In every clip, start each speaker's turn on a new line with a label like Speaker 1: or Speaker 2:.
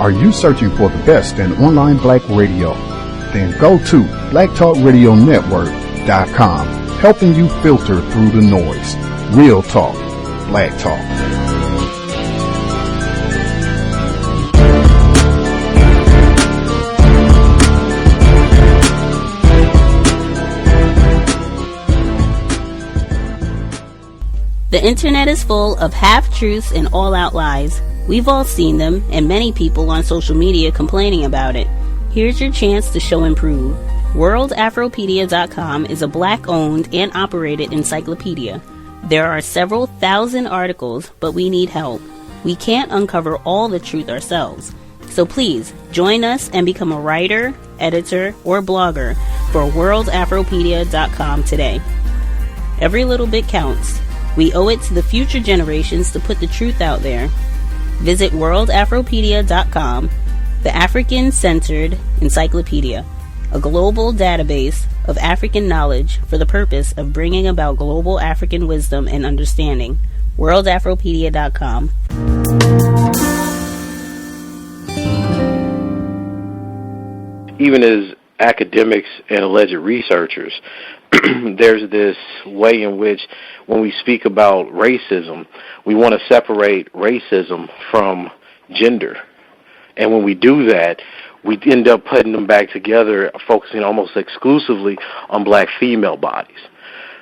Speaker 1: Are you searching for the best in online black radio? Then go to blacktalkradionetwork.com, helping you filter through the noise. Real talk, black talk.
Speaker 2: The internet is full of half-truths and all-out lies. We've all seen them, and many people on social media complaining about it. Here's your chance to show and prove. WorldAfropedia.com is a black-owned and operated encyclopedia. There are several thousand articles, but we need help. We can't uncover all the truth ourselves. So please, join us and become a writer, editor, or blogger for WorldAfropedia.com today. Every little bit counts. We owe it to the future generations to put the truth out there. Visit WorldAfropedia.com, the African-centered encyclopedia, a global database of African knowledge for the purpose of bringing about global African wisdom and understanding. WorldAfropedia.com.
Speaker 3: Even as academics and alleged researchers, there's this way in which when we speak about racism, we want to separate racism from gender. And when we do that, we end up putting them back together, focusing almost exclusively on black female bodies.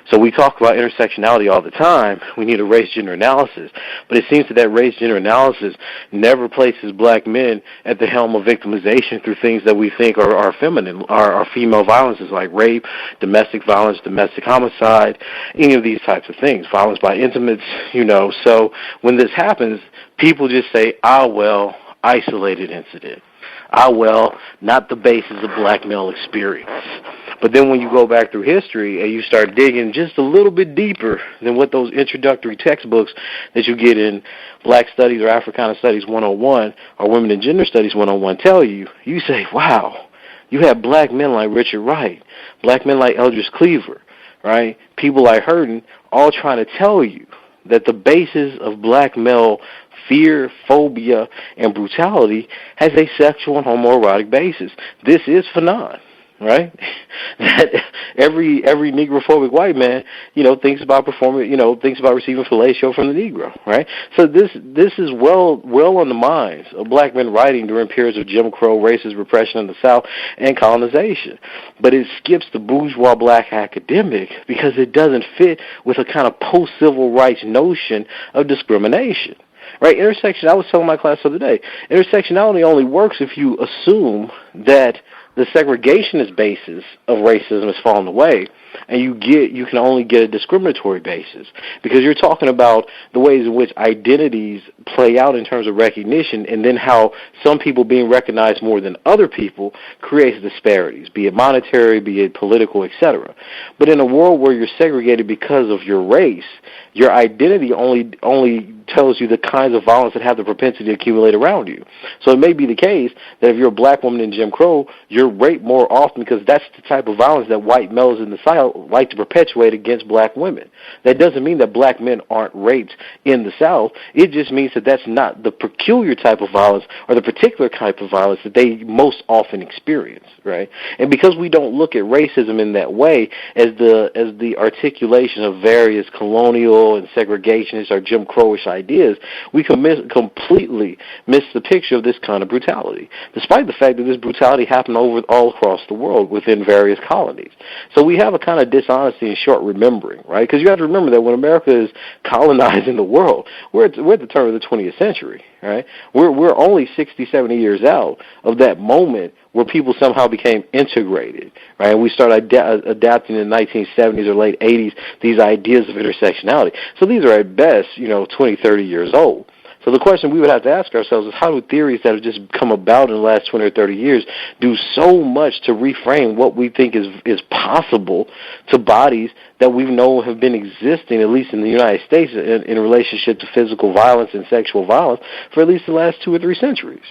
Speaker 3: So we talk about intersectionality all the time. We need a race-gender analysis. But it seems that race-gender analysis never places black men at the helm of victimization through things that we think are feminine, are female violences like rape, domestic violence, domestic homicide, any of these types of things, violence by intimates, So when this happens, people just say, well, isolated incident. Well, not the basis of black male experience. But then when you go back through history and you start digging just a little bit deeper than what those introductory textbooks that you get in Black Studies or Africana Studies 101 or Women and Gender Studies 101 tell you, you say, wow, you have black men like Richard Wright, black men like Eldridge Cleaver, right? People like Hurden all trying to tell you that the basis of black male fear, phobia, and brutality has a sexual and homoerotic basis. This is Fanon, right? That every negrophobic white man, thinks about performing, thinks about receiving fellatio from the Negro, right? So this is well on the minds of black men writing during periods of Jim Crow, racist repression in the South, and colonization. But it skips the bourgeois black academic because it doesn't fit with a kind of post-civil rights notion of discrimination. Right, I was telling my class the other day, intersectionality only works if you assume that the segregationist basis of racism has fallen away, and you can only get a discriminatory basis, because you're talking about the ways in which identities play out in terms of recognition, and then how some people being recognized more than other people creates disparities, be it monetary, be it political, etc. But in a world where you're segregated because of your race, your identity only tells you the kinds of violence that have the propensity to accumulate around you. So it may be the case that if you're a black woman in Jim Crow, you're raped more often because that's the type of violence that white males in the South like to perpetuate against black women. That doesn't mean that black men aren't raped in the South. It just means that that's not the peculiar type of violence or the particular type of violence that they most often experience, right? And because we don't look at racism in that way as the articulation of various colonial and segregationist or Jim Crowish ideas, we can completely miss the picture of this kind of brutality, despite the fact that this brutality happened all across the world within various colonies. So we have a kind of dishonesty and short remembering, right? Because you have to remember that when America is colonizing the world, we're at the turn of the 20th century, right? We're only 60, 70 years out of that moment where people somehow became integrated, right? And we started adapting in the 1970s or late 80s these ideas of intersectionality. So these are at best, 20, 30 years old. So the question we would have to ask ourselves is, how do theories that have just come about in the last 20 or 30 years do so much to reframe what we think is possible to bodies that we know have been existing, at least in the United States, in relationship to physical violence and sexual violence for at least the last 2 or 3 centuries?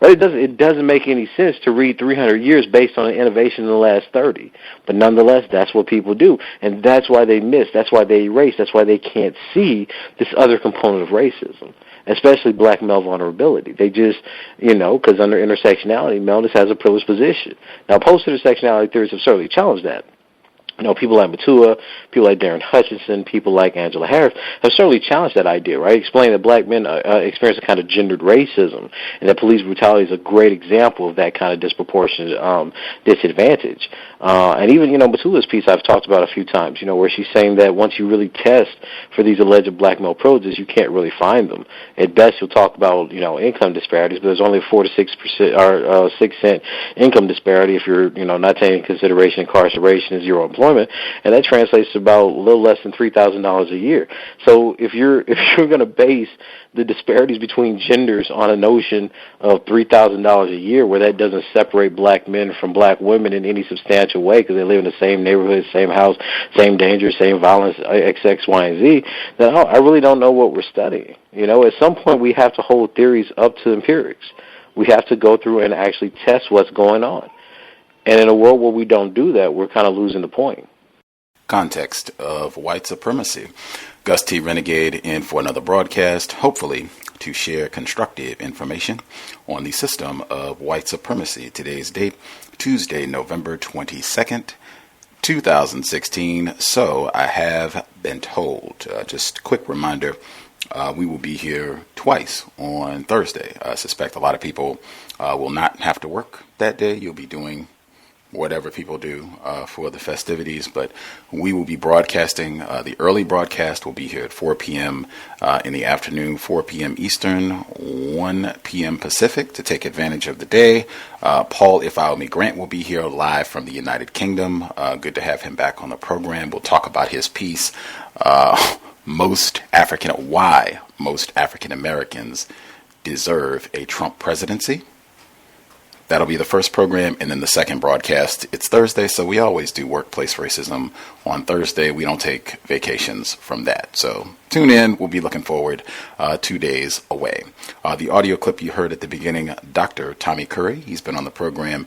Speaker 3: But it doesn't make any sense to read 300 years based on an innovation in the last 30. But nonetheless, that's what people do. And that's why they miss. That's why they erase. That's why they can't see this other component of racism, especially black male vulnerability. They just, because under intersectionality, maleness has a privileged position. Now, post-intersectionality theories have certainly challenged that. People like Mutua, people like Darren Hutchinson, people like Angela Harris have certainly challenged that idea, right? Explaining that black men experience a kind of gendered racism, and that police brutality is a great example of that kind of disproportionate disadvantage. And even, Mutua's piece I've talked about a few times, where she's saying that once you really test for these alleged black male prejudices, you can't really find them. At best, you'll talk about, income disparities, but there's only a 4 to 6% or 6 cent income disparity if you're, not taking into consideration incarceration and zero employment. And that translates to about a little less than $3,000 a year. So if you're going to base the disparities between genders on a notion of $3,000 a year, where that doesn't separate black men from black women in any substantial way because they live in the same neighborhood, same house, same danger, same violence, X, Y, and Z, then I really don't know what we're studying. At some point we have to hold theories up to empirics. We have to go through and actually test what's going on. And in a world where we don't do that, we're kind of losing the point.
Speaker 4: Context of White Supremacy. Gus T Renegade in for another broadcast, hopefully to share constructive information on the system of white supremacy. Today's date, Tuesday, November 22nd, 2016. So I have been told. Just quick reminder, we will be here twice on Thursday. I suspect a lot of people will not have to work that day. You'll be doing whatever people do for the festivities, but we will be broadcasting. The early broadcast will be here at 4 p.m. In the afternoon, 4 p.m. Eastern, 1 p.m. Pacific to take advantage of the day. Paul Ifeanyi Grant will be here live from the United Kingdom. Good to have him back on the program. We'll talk about his piece, why most African Americans deserve a Trump presidency. That'll be the first program, and then the second broadcast, it's Thursday, so we always do workplace racism on Thursday. We don't take vacations from that. So tune in. We'll be looking forward 2 days away. The audio clip you heard at the beginning, Dr. Tommy Curry, he's been on the program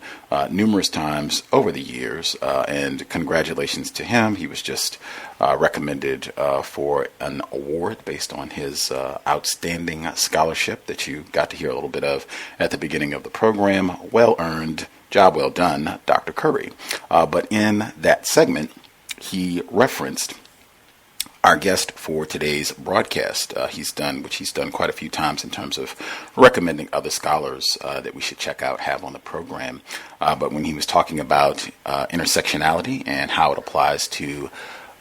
Speaker 4: numerous times over the years, and congratulations to him. He was just recommended for an award based on his outstanding scholarship that you got to hear a little bit of at the beginning of the program. Well earned, job well done, Dr. Curry. But in that segment, he referenced our guest for today's broadcast. He's done quite a few times in terms of recommending other scholars that we should check out, have on the program. But when he was talking about intersectionality and how it applies to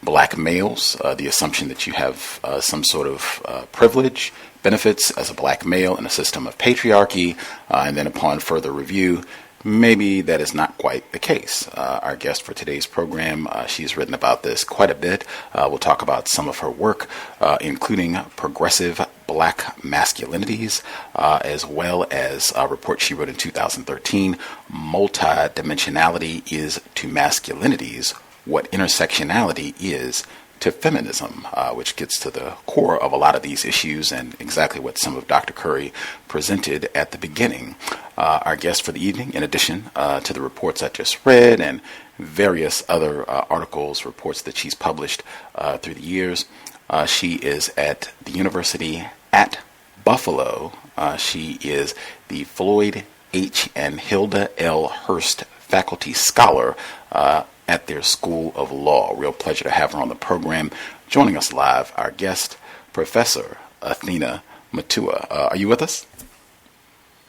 Speaker 4: black males, the assumption that you have some sort of privilege, benefits as a black male in a system of patriarchy, and then upon further review, maybe that is not quite the case. Our guest for today's program, she's written about this quite a bit. We'll talk about some of her work, including Progressive Black Masculinities, as well as a report she wrote in 2013, Multidimensionality is to Masculinities what intersectionality is to feminism, which gets to the core of a lot of these issues and exactly what some of Dr. Curry presented at the beginning. Our guest for the evening, in addition to the reports I just read and various other articles, reports that she's published through the years, she is at the University at Buffalo. She is the Floyd H. and Hilda L. Hurst Faculty Scholar at their School of Law. Real pleasure to have her on the program. Joining us live, our guest, Professor Athena Mutua. Are you with us?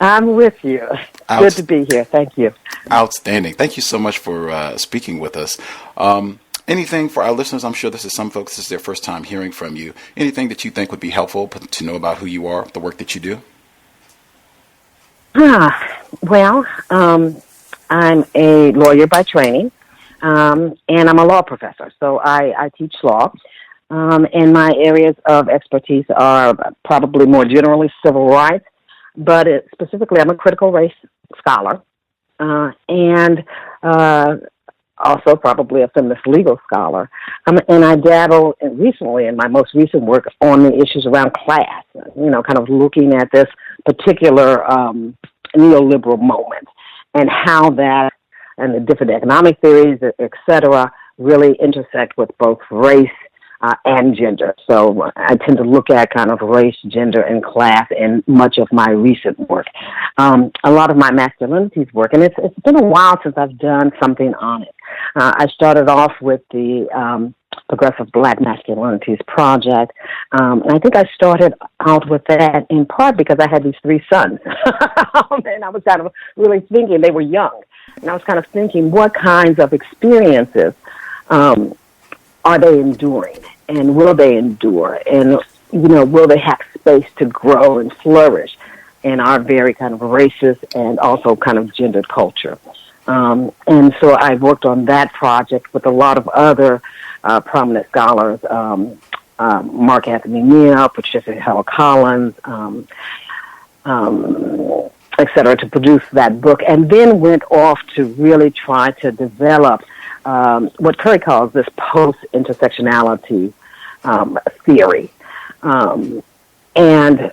Speaker 5: I'm with you. Good to be here. Thank you.
Speaker 4: Outstanding. Thank you so much for speaking with us. Anything for our listeners? I'm sure this is their first time hearing from you. Anything that you think would be helpful to know about who you are, the work that you do?
Speaker 5: Well, I'm a lawyer by training. And I'm a law professor, so I teach law. And my areas of expertise are probably more generally civil rights, but specifically I'm a critical race scholar, and also probably a feminist legal scholar. And I dabble recently in my most recent work on the issues around class, kind of looking at this particular neoliberal moment, and how that and the different economic theories, et cetera, really intersect with both race and gender. So I tend to look at kind of race, gender, and class in much of my recent work. A lot of my masculinities work, and it's been a while since I've done something on it. I started off with the Progressive Black Masculinities project, and I think I started out with that in part because I had these 3 sons, and I was kind of really thinking, they were young, and I was kind of thinking, what kinds of experiences are they enduring, and will they endure, and will they have space to grow and flourish in our very kind of racist and also kind of gendered culture. And so I worked on that project with a lot of other prominent scholars, Mark Anthony Neal, Patricia Hell Collins, et cetera, to produce that book, and then went off to really try to develop what Curry calls this post-intersectionality theory. And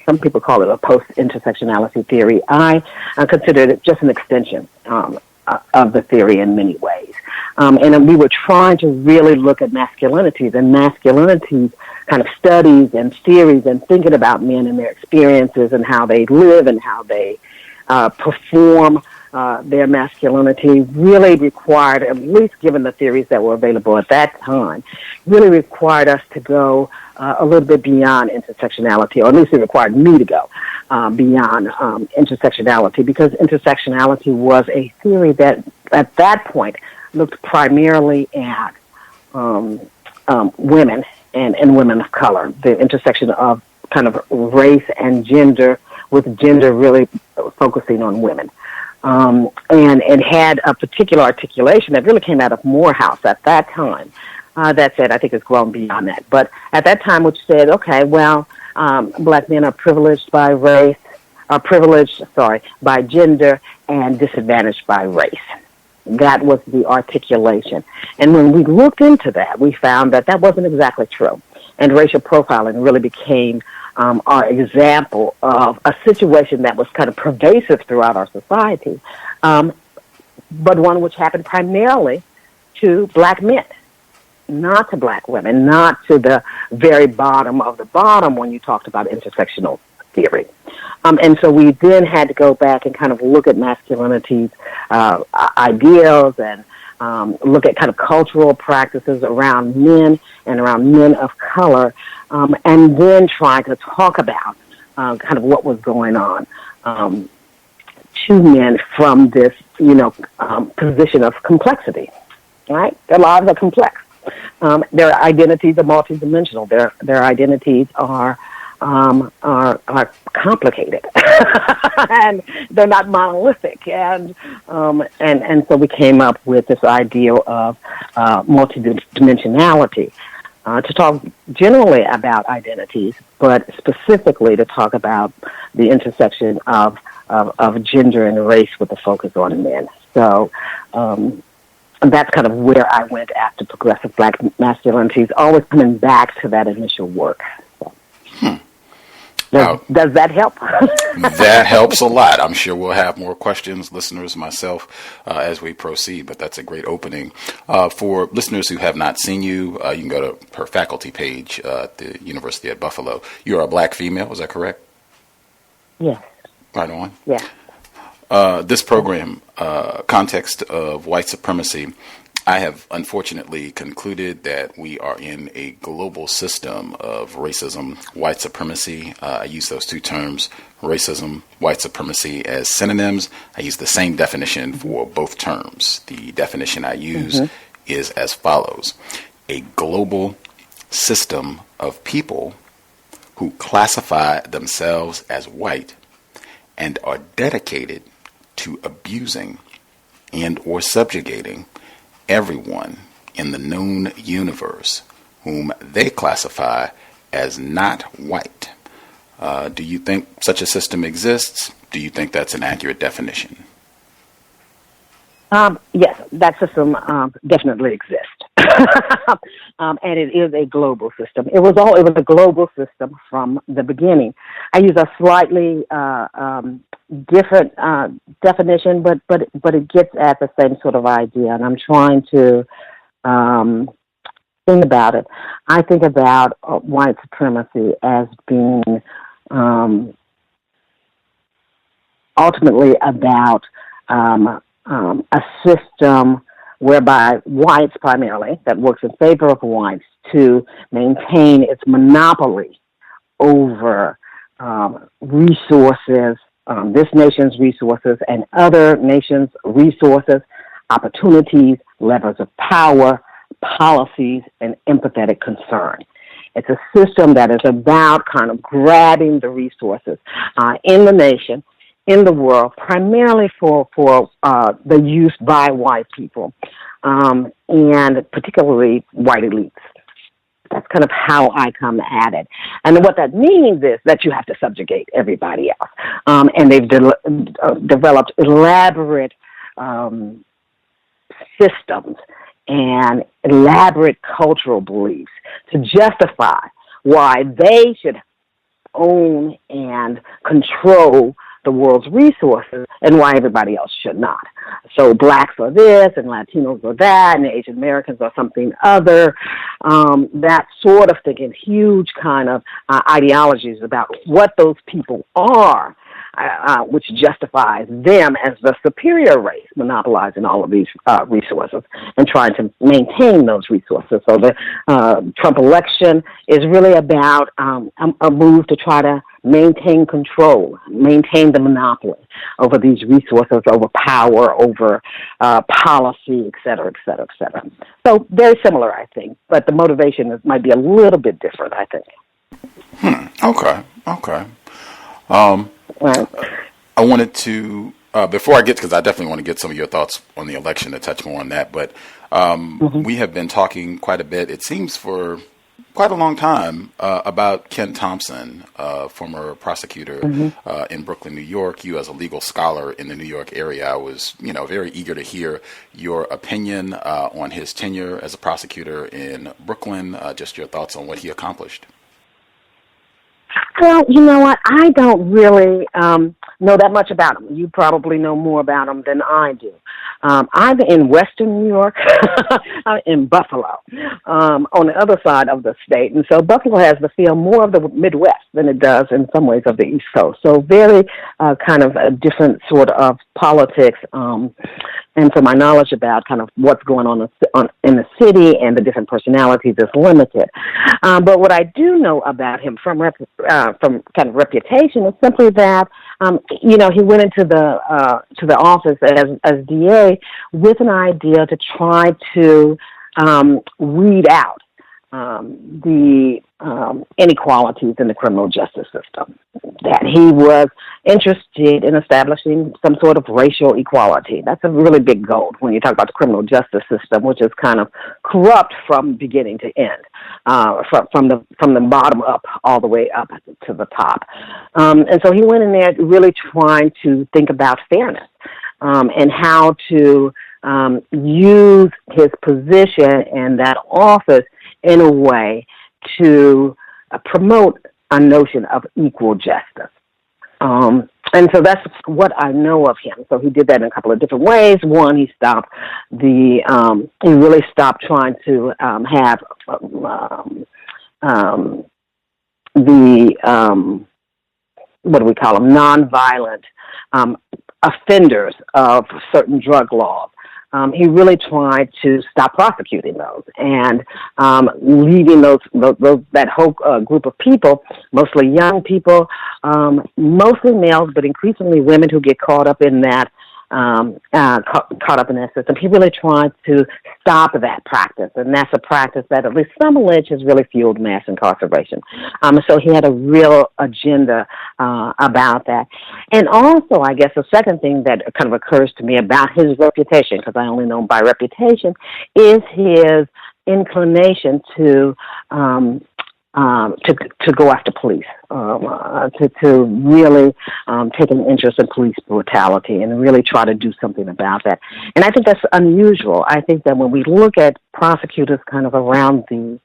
Speaker 5: some people call it a post-intersectionality theory. I consider it just an extension of the theory in many ways. And we were trying to really look at masculinities kind of studies and theories and thinking about men and their experiences and how they live and how they perform their masculinity really required, at least given the theories that were available at that time, really required us to go a little bit beyond intersectionality, or at least it required me to go beyond intersectionality, because intersectionality was a theory that at that point looked primarily at women and women of color, the intersection of kind of race and gender, with gender really focusing on women. And had a particular articulation that really came out of Morehouse at that time. That said, I think it's grown beyond that. But at that time, which said, okay, well, black men are privileged by race, by gender, and disadvantaged by race. That was the articulation. And when we looked into that, we found that that wasn't exactly true. And racial profiling really became our example of a situation that was kind of pervasive throughout our society, but one which happened primarily to black men, not to black women, not to the very bottom of the bottom when you talked about intersectional theory. And so we then had to go back and kind of look at masculinity's ideals and look at kind of cultural practices around men and around men of color, and then try to talk about kind of what was going on to men from this, position of complexity, right? Their lives are complex. Their identities are multidimensional. Their identities are complicated, and they're not monolithic. And so we came up with this idea of multidimensionality to talk generally about identities, but specifically to talk about the intersection of gender and race with a focus on men. So that's kind of where I went after Progressive Black Masculinities, always coming back to that initial work. So. Does that help?
Speaker 4: That helps a lot. I'm sure we'll have more questions, listeners, myself, as we proceed, but that's a great opening. For listeners who have not seen you, you can go to her faculty page at the University at Buffalo. You're a black female, is that correct?
Speaker 5: Yes.
Speaker 4: Right on.
Speaker 5: Yeah.
Speaker 4: This program, Context of White Supremacy, I have unfortunately concluded that we are in a global system of racism, white supremacy. I use those two terms, racism, white supremacy, as synonyms. I use the same definition for both terms. The definition I use is as follows: a global system of people who classify themselves as white and are dedicated to abusing and or subjugating everyone in the known universe whom they classify as not white. Do you think such a system exists? Do you think that's an accurate definition?
Speaker 5: Yes, that system definitely exists. And it is a global system. It was a global system from the beginning. I use a slightly different definition, but it gets at the same sort of idea, and I'm trying to think about it. I think about white supremacy as being ultimately about a system whereby whites primarily, that works in favor of whites, to maintain its monopoly over resources, this nation's resources and other nations' resources, opportunities, levers of power, policies, and empathetic concern. It's a system that is about kind of grabbing the resources in the nation, in the world, primarily for the use by white people, and particularly white elites. That's kind of how I come at it. And what that means is that you have to subjugate everybody else. And they've developed elaborate systems and elaborate cultural beliefs to justify why they should own and control the world's resources and why everybody else should not. So blacks are this and Latinos are that and Asian Americans are something other. That sort of thinking, huge kind of ideologies about what those people are, which justifies them as the superior race, monopolizing all of these resources and trying to maintain those resources. So the Trump election is really about a move to try to maintain control, maintain the monopoly over these resources, over power, over policy, et cetera, et cetera, et cetera. So very similar, I think, but the motivation might be a little bit different, I think.
Speaker 4: Okay.
Speaker 5: Right.
Speaker 4: I wanted to, before I get, because I definitely want to get some of your thoughts on the election to touch more on that, but we have been talking quite a bit, it seems for quite a long time, about Ken Thompson, former prosecutor in Brooklyn, New York. You as a legal scholar in the New York area, I was, very eager to hear your opinion on his tenure as a prosecutor in Brooklyn, just your thoughts on what he accomplished.
Speaker 5: Well, you know what? I don't really know that much about him. You probably know more about him than I do. I'm in Western New York. I'm in Buffalo, on the other side of the state. And so Buffalo has the feel more of the Midwest than it does in some ways of the East Coast. So very kind of a different sort of politics. And so my knowledge about kind of what's going on in the city and the different personalities is limited. But what I do know about him from kind of reputation is simply that, he went into the office as DA with an idea to try to weed out the inequalities in the criminal justice system, that he was interested in establishing some sort of racial equality. That's a really big goal when you talk about the criminal justice system, which is kind of corrupt from beginning to end, from the bottom up all the way up to the top. And so he went in there really trying to think about fairness and how to use his position in that office in a way to promote a notion of equal justice. And so that's what I know of him. So he did that in a couple of different ways. One, he really stopped trying to have what do we call them, nonviolent offenders of certain drug laws. He really tried to stop prosecuting those and leaving that whole group of people, mostly young people, mostly males, but increasingly women who get caught up in that system. He really tried to stop that practice, and that's a practice that at least some allege has really fueled mass incarceration. So he had a real agenda about that. And also, I guess the second thing that kind of occurs to me about his reputation, because I only know him by reputation, is his inclination to go after police, to really take an interest in police brutality and really try to do something about that. And I think that's unusual. I think that when we look at prosecutors kind of around the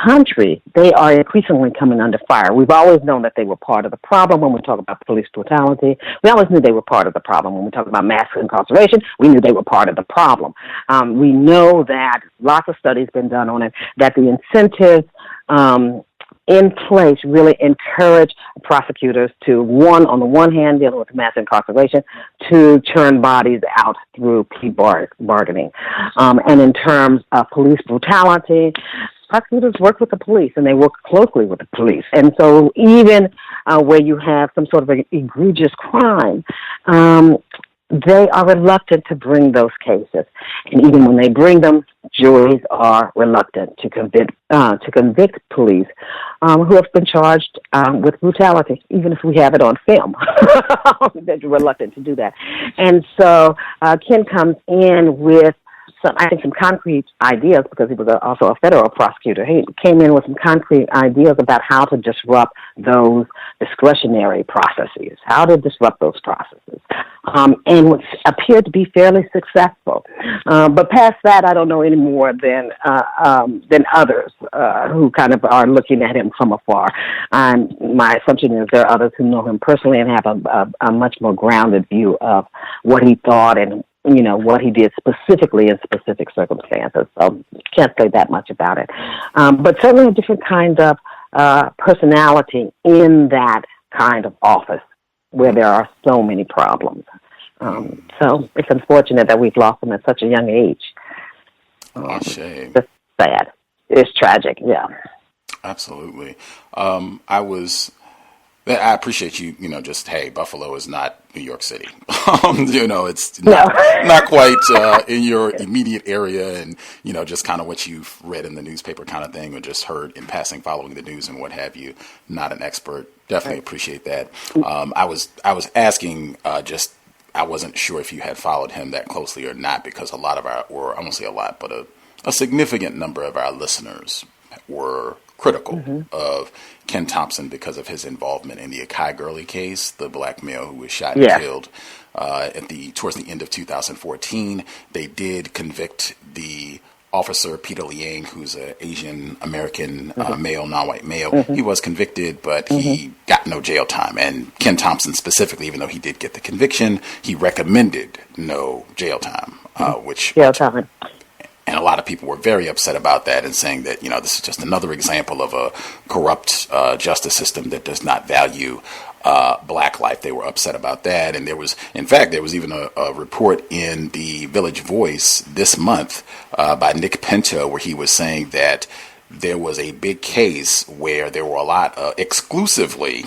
Speaker 5: country, they are increasingly coming under fire. We've always known that they were part of the problem when we talk about police brutality. We always knew they were part of the problem. When we talk about mass incarceration, we knew they were part of the problem. We know that lots of studies been done on it, that the incentives in place really encourage prosecutors to, on the one hand, dealing with mass incarceration, to churn bodies out through plea bargaining. And in terms of police brutality, prosecutors work with the police, and they work closely with the police. And so even where you have some sort of an egregious crime, they are reluctant to bring those cases. And even when they bring them, juries are reluctant to convict police who have been charged with brutality, even if we have it on film. They're reluctant to do that. And so Ken comes in with some concrete ideas, because he was also a federal prosecutor. He came in with some concrete ideas about how to disrupt those discretionary processes, how to disrupt those processes, and which appeared to be fairly successful. But past that, I don't know any more than others who kind of are looking at him from afar. My assumption is there are others who know him personally and have a much more grounded view of what he thought and what he did specifically in specific circumstances. So can't say that much about it. But certainly a different kind of personality in that kind of office where there are so many problems. So it's unfortunate that we've lost him at such a young age.
Speaker 4: Shame.
Speaker 5: It's sad. It's tragic, yeah.
Speaker 4: Absolutely. I appreciate you, just, hey, Buffalo is not New York City. It's not quite in your immediate area, and, just kind of what you've read in the newspaper kind of thing, or just heard in passing following the news and what have you. Not an expert. Definitely appreciate that. I was asking I wasn't sure if you had followed him that closely or not, because I won't say a lot, but a significant number of our listeners were critical of Ken Thompson because of his involvement in the Akai Gurley case, the black male who was shot and killed towards the end of 2014. They did convict the officer, Peter Liang, who's an Asian American male, non-white male. He was convicted, but he got no jail time. And Ken Thompson specifically, even though he did get the conviction, he recommended no jail time, and a lot of people were very upset about that and saying that, this is just another example of a corrupt justice system that does not value black life. They were upset about that. And there was even a report in the Village Voice this month by Nick Pinto where he was saying that there was a big case where there were a lot of exclusively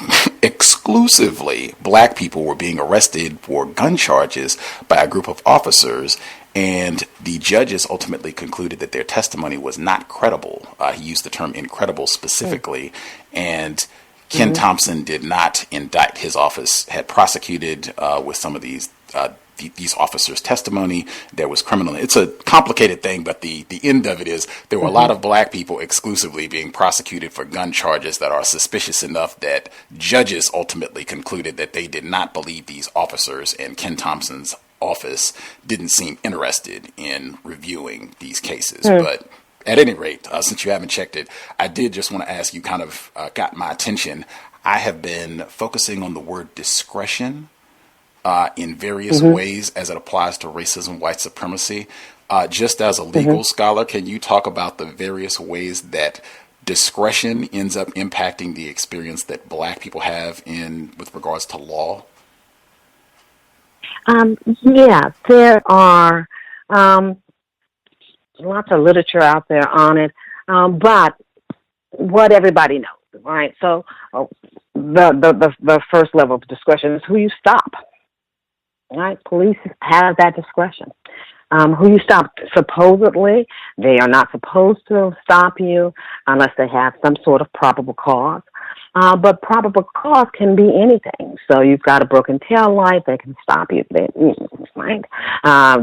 Speaker 4: black people were being arrested for gun charges by a group of officers. And the judges ultimately concluded that their testimony was not credible. He used the term incredible specifically. And Ken Thompson did not indict. His office had prosecuted with some of these officers' testimony. There was criminal. It's a complicated thing, but the end of it is there were a lot of black people exclusively being prosecuted for gun charges that are suspicious enough that judges ultimately concluded that they did not believe these officers, and Ken Thompson's office didn't seem interested in reviewing these cases. But at any rate, since you haven't checked it, I did just want to ask you, kind of got my attention. I have been focusing on the word discretion in various ways as it applies to racism, white supremacy. Just as a legal scholar, can you talk about the various ways that discretion ends up impacting the experience that black people have with regards to law?
Speaker 5: There are lots of literature out there on it, but what everybody knows, right? So the first level of discretion is who you stop, right? Police have that discretion. Who you stop, supposedly, they are not supposed to stop you unless they have some sort of probable cause. But probable cause can be anything. So you've got a broken tail light, they can stop you. Right?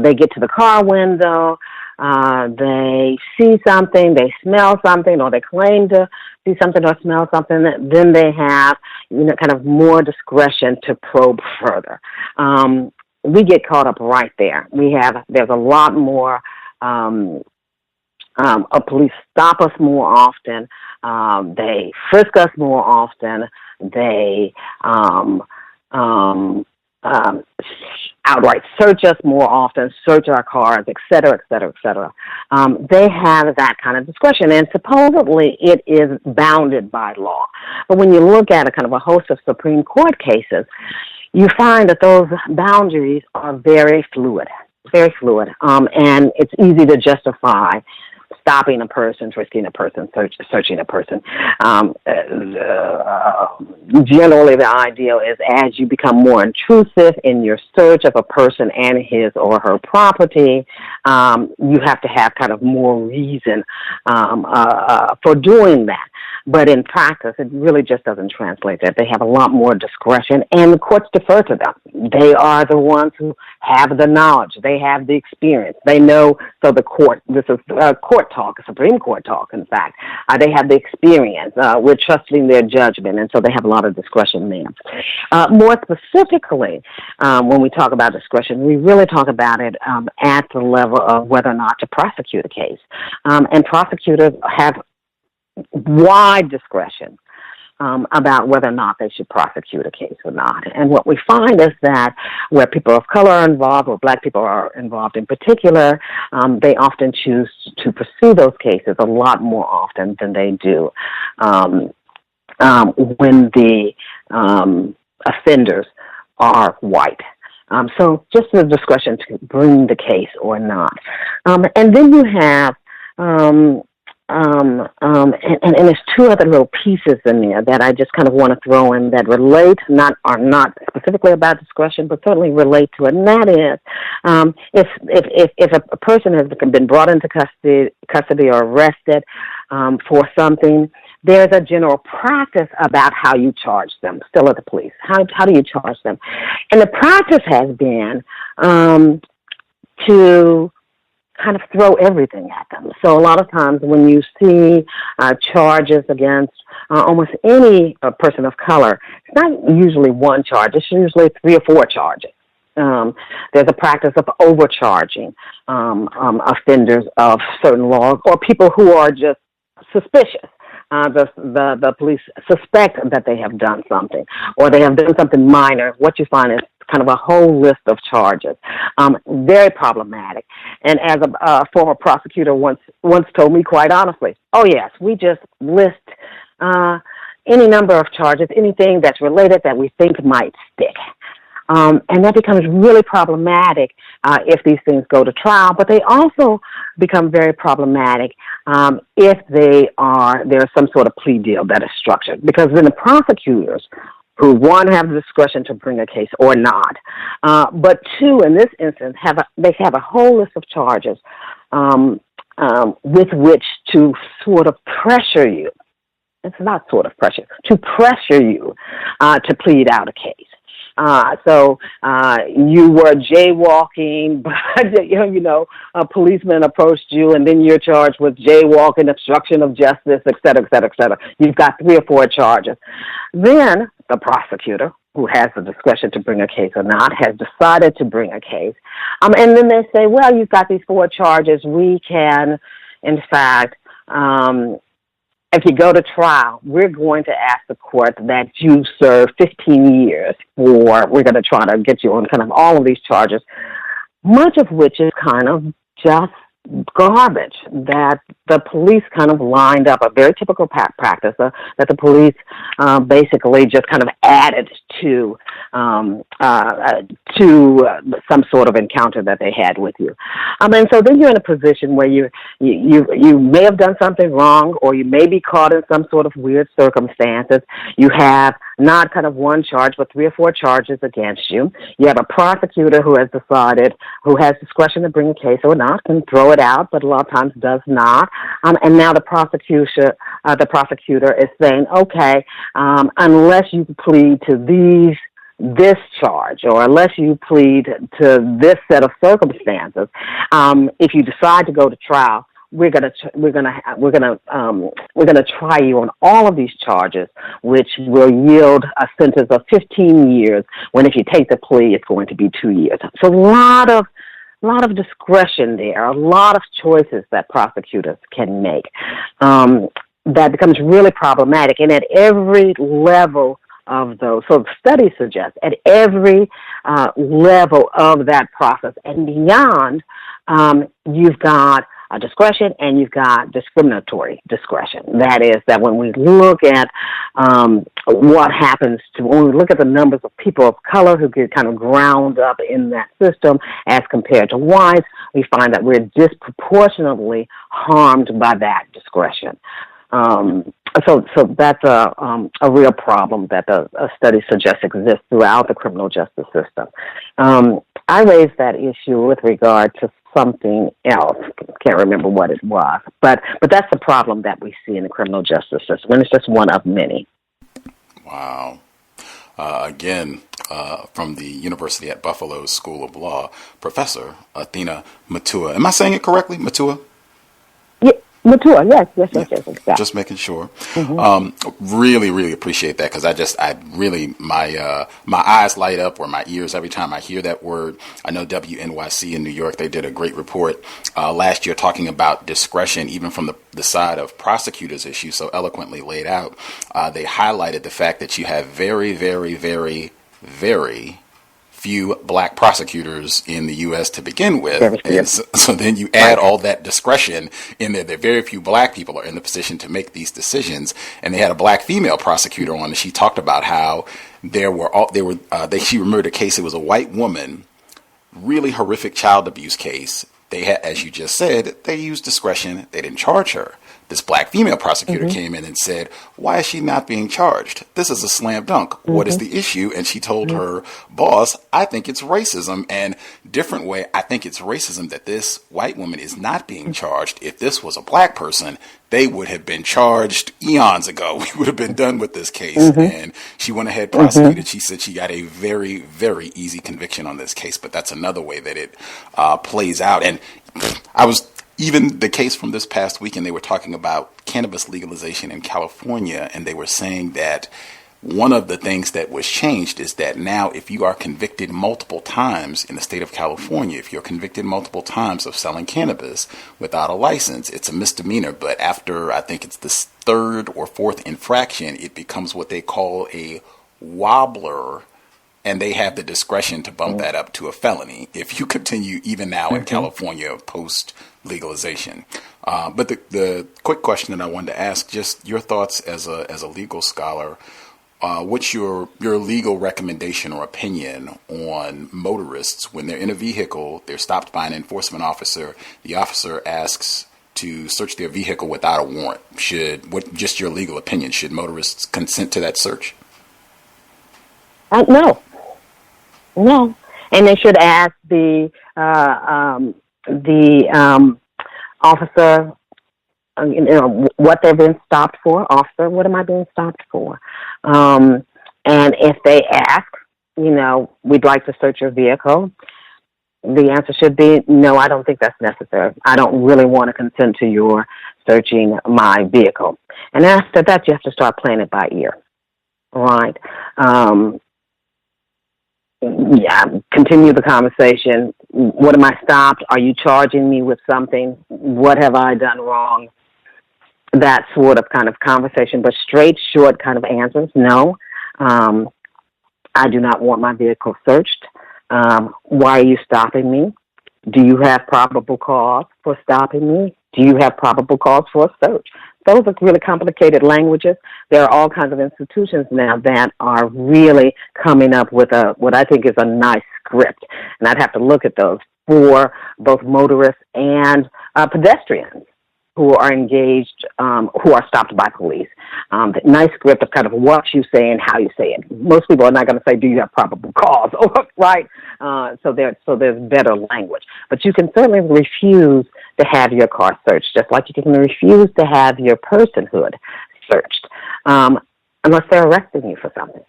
Speaker 5: They get to the car window, they see something, they smell something, or they claim to see something or smell something. Then they have, kind of more discretion to probe further. We get caught up right there. There's a lot more Police stop us more often. They frisk us more often. They outright search us more often, search our cars, et cetera, et cetera, et cetera. They have that kind of discretion, and supposedly it is bounded by law. But when you look at a kind of a host of Supreme Court cases, you find that those boundaries are very fluid, and it's easy to justify stopping a person, frisking a person, searching a person. Generally, the ideal is as you become more intrusive in your search of a person and his or her property, you have to have kind of more reason for doing that. But in practice, it really just doesn't translate that. They have a lot more discretion, and the courts defer to them. They are the ones who have the knowledge. They have the experience. They know, so the court, this is court talk, Supreme Court talk, in fact. They have the experience. We're trusting their judgment, and so they have a lot of discretion there. More specifically, when we talk about discretion, we really talk about it at the level of whether or not to prosecute a case. And prosecutors have wide discretion about whether or not they should prosecute a case or not. And what we find is that where people of color are involved, or black people are involved in particular, they often choose to pursue those cases a lot more often than they do when the offenders are white. So just the discretion to bring the case or not. And then you have and there's two other little pieces in there that I just kind of want to throw in that relate, are not specifically about discretion, but certainly relate to it. And that is, if a person has been brought into custody or arrested for something, there's a general practice about how you charge them, still at the police. How do you charge them? And the practice has been to kind of throw everything at them. So a lot of times when you see charges against almost any person of color, it's not usually one charge. It's usually 3 or 4 charges. There's a practice of overcharging offenders of certain laws or people who are just suspicious. The police suspect that they have done something or they have done something minor. What you find is kind of a whole list of charges. Very problematic. And as a former prosecutor once told me quite honestly, oh yes, we just list any number of charges, anything that's related that we think might stick. And that becomes really problematic if these things go to trial, but they also become very problematic if there's some sort of plea deal that is structured. Because then the prosecutors, who one, have the discretion to bring a case or not, but two, in this instance, they have a whole list of charges with which to sort of pressure you. It's not sort of pressure, to pressure you to plead out a case. So you were jaywalking, but a policeman approached you, and then you're charged with jaywalking, obstruction of justice, et cetera, et cetera, et cetera. You've got 3 or 4 charges. Then the prosecutor, who has the discretion to bring a case or not, has decided to bring a case. And then they say, well, you've got these 4 charges. We can, in fact, if you go to trial, we're going to ask the court that you serve 15 years we're going to try to get you on kind of all of these charges, much of which is kind of just garbage that the police kind of lined up, a very typical practice that the police basically just kind of added to some sort of encounter that they had with you. And so then you're in a position where you may have done something wrong, or you may be caught in some sort of weird circumstances. You have not kind of one charge, but 3 or 4 charges against you. You have a prosecutor who has decided, who has discretion to bring a case or not, can throw it out, but a lot of times does not. And now the prosecutor is saying, okay, unless you plead to this charge, or unless you plead to this set of circumstances, if you decide to go to trial, we're gonna try you on all of these charges, which will yield a sentence of 15 years. When if you take the plea, it's going to be 2 years. So a lot of discretion there, a lot of choices that prosecutors can make. That becomes really problematic, and at every level of those, so studies suggest at every level of that process and beyond, you've got discretion and you've got discriminatory discretion. That is, that when we look at what happens when we look at the numbers of people of color who get kind of ground up in that system as compared to whites, we find that we're disproportionately harmed by that discretion. So that's a real problem that a study suggests exists throughout the criminal justice system. I raised that issue with regard to something else. Can't remember what it was, but that's the problem that we see in the criminal justice system, and it's just one of many.
Speaker 4: Wow. Again, from the University at Buffalo School of Law, Professor Athena Mutua. Am I saying it correctly, Mutua?
Speaker 5: Mutua, yes, exactly.
Speaker 4: Just making sure. Really, really appreciate that, because my eyes light up, or my ears, every time I hear that word. I know WNYC in New York, they did a great report last year talking about discretion, even from the side of prosecutors' issues, so eloquently laid out. They highlighted the fact that you have very, very, very, very few black prosecutors in the U.S. to begin with. And so then you add all that discretion in there. There are very few black people are in the position to make these decisions. And they had a black female prosecutor on, and she talked about how she remembered a case. It was a white woman, really horrific child abuse case. They had, as you just said, they used discretion. They didn't charge her. This black female prosecutor came in and said, why is she not being charged? This is a slam dunk. What is the issue? And she told her boss, I think it's racism. And different way, I think it's racism that this white woman is not being charged. If this was a black person, they would have been charged eons ago. We would have been done with this case. And she went ahead, prosecuted. She said she got a very, very easy conviction on this case. But that's another way that it plays out. And even the case from this past weekend, they were talking about cannabis legalization in California, and they were saying that one of the things that was changed is that now if you are convicted multiple times in the state of California, if you're convicted multiple times of selling cannabis without a license, it's a misdemeanor. But after, I think it's the third or fourth infraction, it becomes what they call a wobbler, and they have the discretion to bump that up to a felony if you continue even now in California post legalization. But the quick question that I wanted to ask, just your thoughts as a legal scholar, what's your legal recommendation or opinion on motorists when they're in a vehicle, they're stopped by an enforcement officer, the officer asks to search their vehicle without a warrant? Just your legal opinion, should motorists consent to that search?
Speaker 5: No, and they should ask the officer, what they're being stopped for. Officer, what am I being stopped for? And if they ask, we'd like to search your vehicle, the answer should be, no, I don't think that's necessary. I don't really want to consent to your searching my vehicle. And after that, you have to start playing it by ear, right? Continue the conversation. What am I stopped? Are you charging me with something? What have I done wrong? That sort of kind of conversation, but straight, short kind of answers. No, I do not want my vehicle searched. Why are you stopping me? Do you have probable cause for stopping me? Do you have probable cause for a search? Those are really complicated languages. There are all kinds of institutions now that are really coming up with what I think is a nice script. And I'd have to look at those for both motorists and pedestrians who are engaged, who are stopped by police. The nice script of kind of what you say and how you say it. Most people are not going to say, do you have probable cause, right? So there's better language. But you can certainly refuse to have your car searched, just like you can refuse to have your personhood searched, unless they're arresting you for something.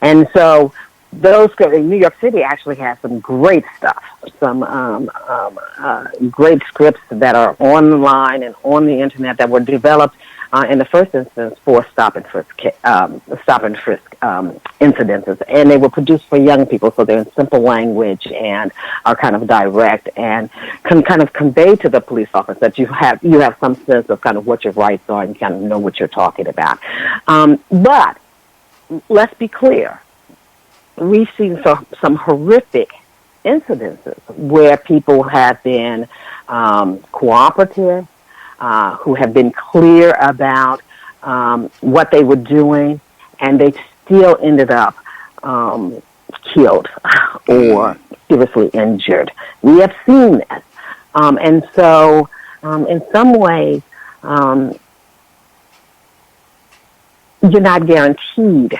Speaker 5: And so New York City actually has some great stuff, some great scripts that are online and on the internet that were developed in the first instance, 4 stop and frisk incidences, and they were produced for young people, so they're in simple language and are kind of direct and can kind of convey to the police officer that you have some sense of kind of what your rights are and kind of know what you're talking about. But let's be clear. We've seen some horrific incidences where people have been cooperative, who have been clear about what they were doing, and they still ended up killed or seriously injured. We have seen that. And so, in some ways, you're not guaranteed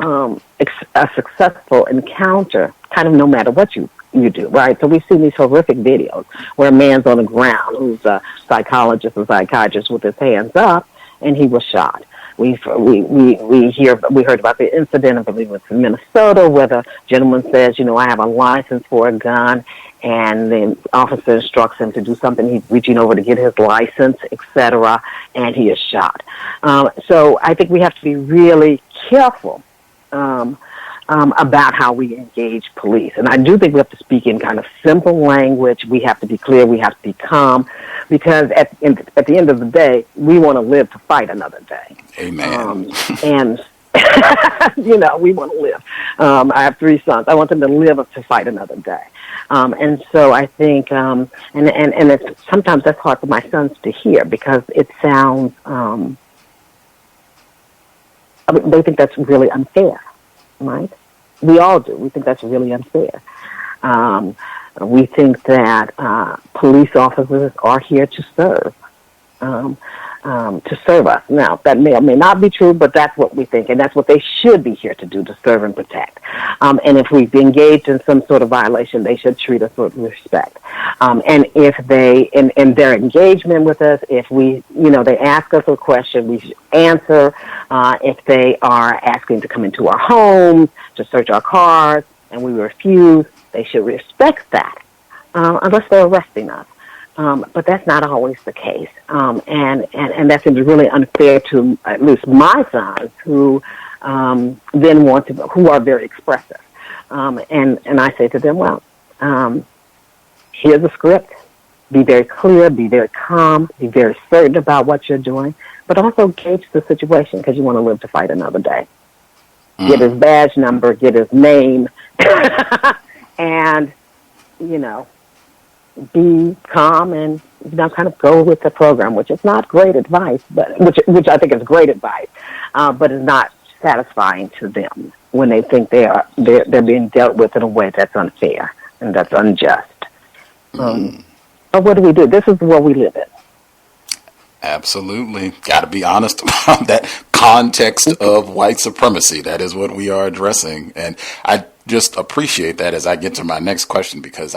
Speaker 5: a successful encounter, kind of no matter what you do, right? So we've seen these horrific videos where a man's on the ground who's a psychologist or psychiatrist with his hands up, and he was shot. We heard about the incident, I believe it was in Minnesota, where the gentleman says, I have a license for a gun, and the officer instructs him to do something. He's reaching over to get his license, etc., and he is shot. So I think we have to be really careful about how we engage police. And I do think we have to speak in kind of simple language. We have to be clear. We have to be calm, because at the end of the day, we want to live to fight another day.
Speaker 4: Amen.
Speaker 5: And, we want to live. I have 3 sons. I want them to live to fight another day. And so I think, and sometimes that's hard for my sons to hear, because it sounds, they think that's really unfair. Right? We all do. We think that's really unfair. We think that police officers are here to serve us. Now, that may or may not be true, but that's what we think, and that's what they should be here to do, to serve and protect. And if we've engaged in some sort of violation, they should treat us with respect. And if they, in their engagement with us, if they ask us a question, we should answer. If they are asking to come into our homes, to search our cars, and we refuse, they should respect that, unless they're arresting us. But that's not always the case. And that seems really unfair to at least my sons, who who are very expressive. And I say to them, well, here's a script. Be very clear, be very calm, be very certain about what you're doing, but also gauge the situation, because you want to live to fight another day. Get his badge number, get his name, and, be calm and, kind of go with the program, which is not great advice, but which I think is great advice, but is not satisfying to them when they think they're being dealt with in a way that's unfair and that's unjust. But what do? This is the world we live in.
Speaker 4: Absolutely. Got to be honest about that context of white supremacy. That is what we are addressing. And I just appreciate that as I get to my next question, because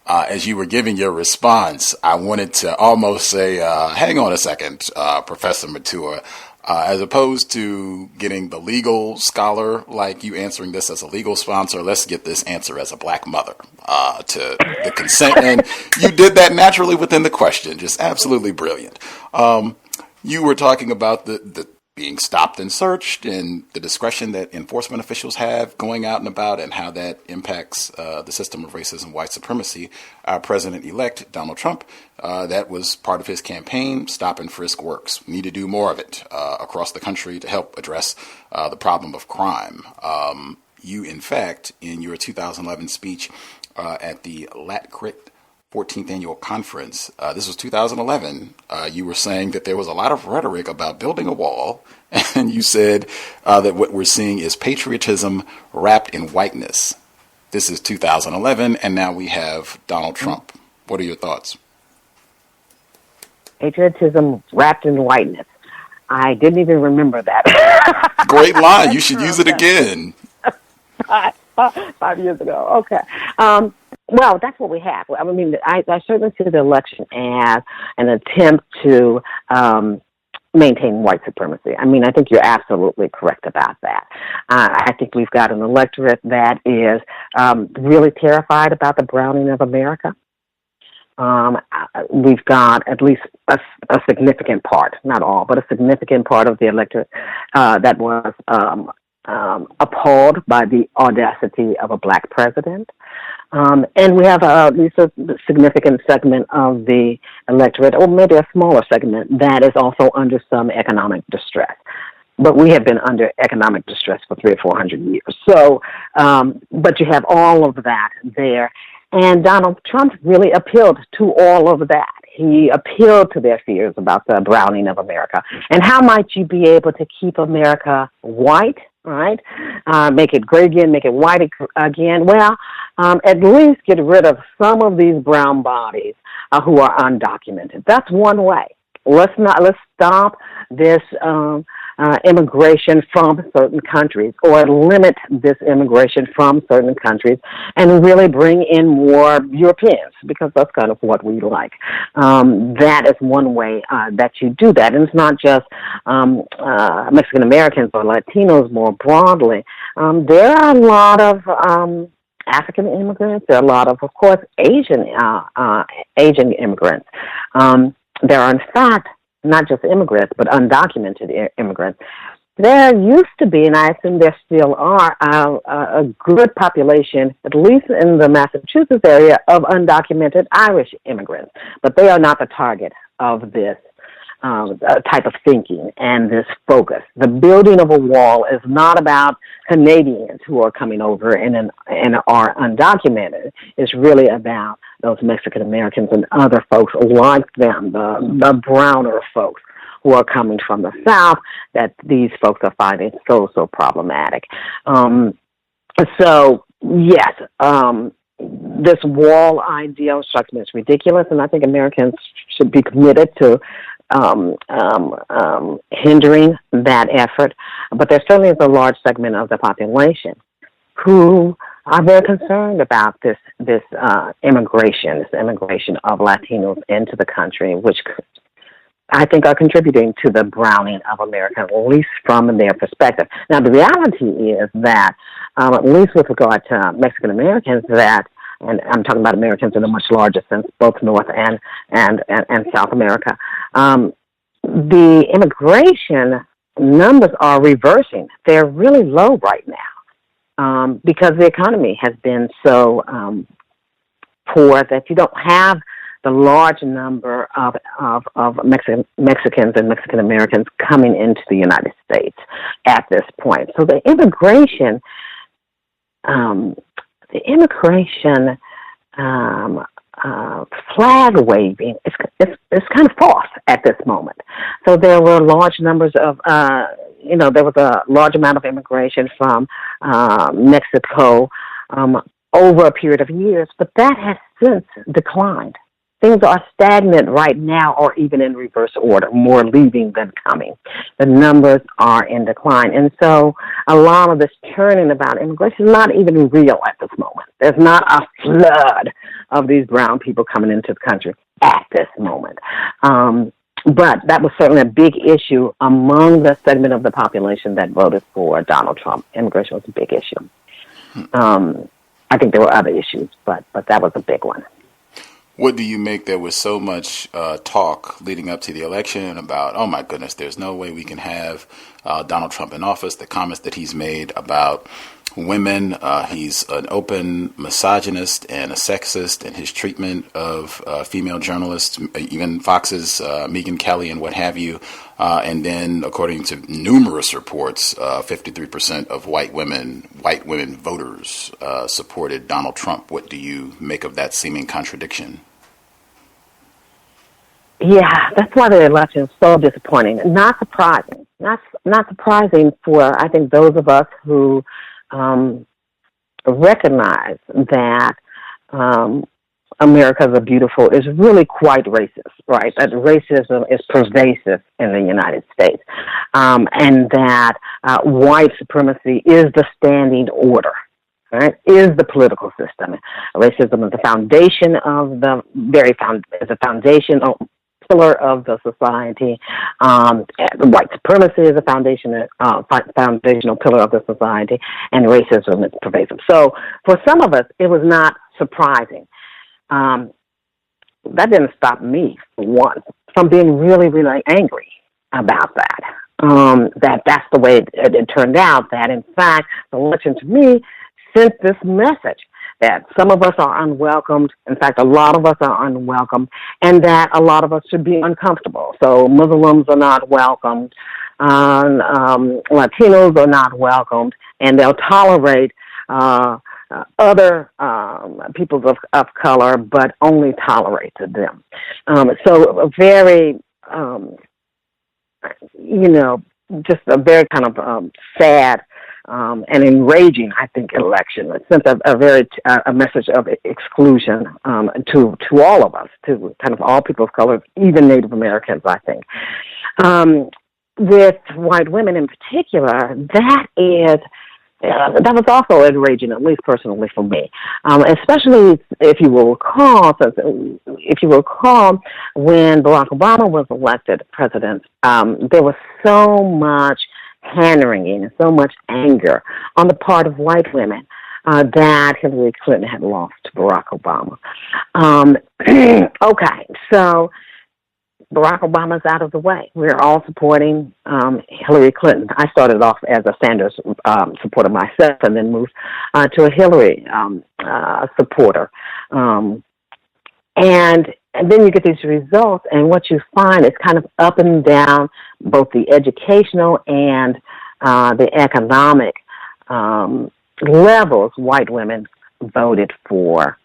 Speaker 4: as you were giving your response, I wanted to almost say, hang on a second, Professor Mutua, as opposed to getting the legal scholar like you answering this as a legal sponsor, let's get this answer as a black mother to the consent. And you did that naturally within the question. Just absolutely brilliant. You were talking about the being stopped and searched and the discretion that enforcement officials have going out and about, and how that impacts the system of racism, white supremacy. Our president-elect, Donald Trump, that was part of his campaign. Stop and frisk works. We need to do more of it across the country to help address the problem of crime. You, in fact, in your 2011 speech at the LatCrit 14th Annual Conference, this was 2011, you were saying that there was a lot of rhetoric about building a wall, and you said that what we're seeing is patriotism wrapped in whiteness. This is 2011, and now we have Donald Trump. What are your thoughts?
Speaker 5: Patriotism wrapped in whiteness. I didn't even remember that.
Speaker 4: Great line. You should use it again.
Speaker 5: 5 years ago. Okay. Well, that's what we have. I mean, I certainly see the election as an attempt to maintain white supremacy. I mean, I think you're absolutely correct about that. I think we've got an electorate that is really terrified about the browning of America. we've got at least a significant part, not all, but a significant part of the electorate that was appalled by the audacity of a black president. And we have at least a significant segment of the electorate, or maybe a smaller segment, that is also under some economic distress. But we have been under economic distress for 300 or 400 years. So, but you have all of that there. And Donald Trump really appealed to all of that. He appealed to their fears about the browning of America. And how might you be able to keep America white, right? Make it gray again, make it white again. Well, at least get rid of some of these brown bodies who are undocumented. That's one way. Let's stop this immigration from certain countries, or limit this immigration from certain countries, and really bring in more Europeans, because that's kind of what we like. That is one way that you do that. And it's not just Mexican Americans or Latinos more broadly. There are a lot of African immigrants. There are a lot of course, Asian immigrants. There are, in fact, not just immigrants, but undocumented immigrants. There used to be, and I assume there still are, a good population, at least in the Massachusetts area, of undocumented Irish immigrants. But they are not the target of this type of thinking and this focus. The building of a wall is not about Canadians who are coming over and are undocumented. It's really about those Mexican Americans and other folks like them, the browner folks who are coming from the South, that these folks are finding so problematic. So, yes, this wall ideal strikes me as ridiculous, and I think Americans should be committed to hindering that effort. But there certainly is a large segment of the population who are very concerned about this immigration of Latinos into the country, which I think are contributing to the browning of America, at least from their perspective. Now, the reality is that, at least with regard to Mexican Americans, that, and I'm talking about Americans in a much larger sense, both North and South America, the immigration numbers are reversing. They're really low right now because the economy has been so poor that you don't have the large number of Mexicans and Mexican Americans coming into the United States at this point. So the immigration flag waving is kind of false at this moment. So there were large numbers of, there was a large amount of immigration from Mexico over a period of years, but that has since declined. Things are stagnant right now, or even in reverse order, more leaving than coming. The numbers are in decline. And so a lot of this churning about immigration is not even real at this moment. There's not a flood of these brown people coming into the country at this moment. But that was certainly a big issue among the segment of the population that voted for Donald Trump. Immigration was a big issue. I think there were other issues, but that was a big one.
Speaker 4: What do you make? There was so much talk leading up to the election about, oh my goodness, there's no way we can have Donald Trump in office. The comments that he's made about women, he's an open misogynist and a sexist in his treatment of female journalists, even Fox's Megyn Kelly and what have you. And then, according to numerous reports, 53% of white women voters supported Donald Trump. What do you make of that seeming contradiction?
Speaker 5: Yeah, that's why the election is so disappointing. Not surprising. Not surprising for, I think, those of us who recognize that America the Beautiful is really quite racist, right? That racism is pervasive in the United States, and that white supremacy is the standing order, right? Is the political system. Racism is the foundation of is a foundational pillar of the society. White supremacy is a foundational pillar of the society, and racism is pervasive. So for some of us, it was not surprising. that didn't stop me, for one, from being really, really angry about that. That's the way it turned out, that in fact the election to me sent this message that some of us are unwelcomed, in fact a lot of us are unwelcomed, and that a lot of us should be uncomfortable. So Muslims are not welcomed, Latinos are not welcomed, and they'll tolerate other peoples of color, but only tolerate them. So a very just a very kind of sad and enraging, I think, election. It sent a message of exclusion to all of us, to kind of all people of color, even Native Americans, I think. With white women in particular, that was also enraging, at least personally for me. Especially if you will recall, when Barack Obama was elected president, there was so much hand-wringing and so much anger on the part of white women that Hillary Clinton had lost to Barack Obama. Okay, so Barack Obama's out of the way. We're all supporting Hillary Clinton. I started off as a Sanders supporter myself and then moved to a Hillary supporter. And then you get these results, and what you find is kind of up and down both the educational and the economic levels. White women voted for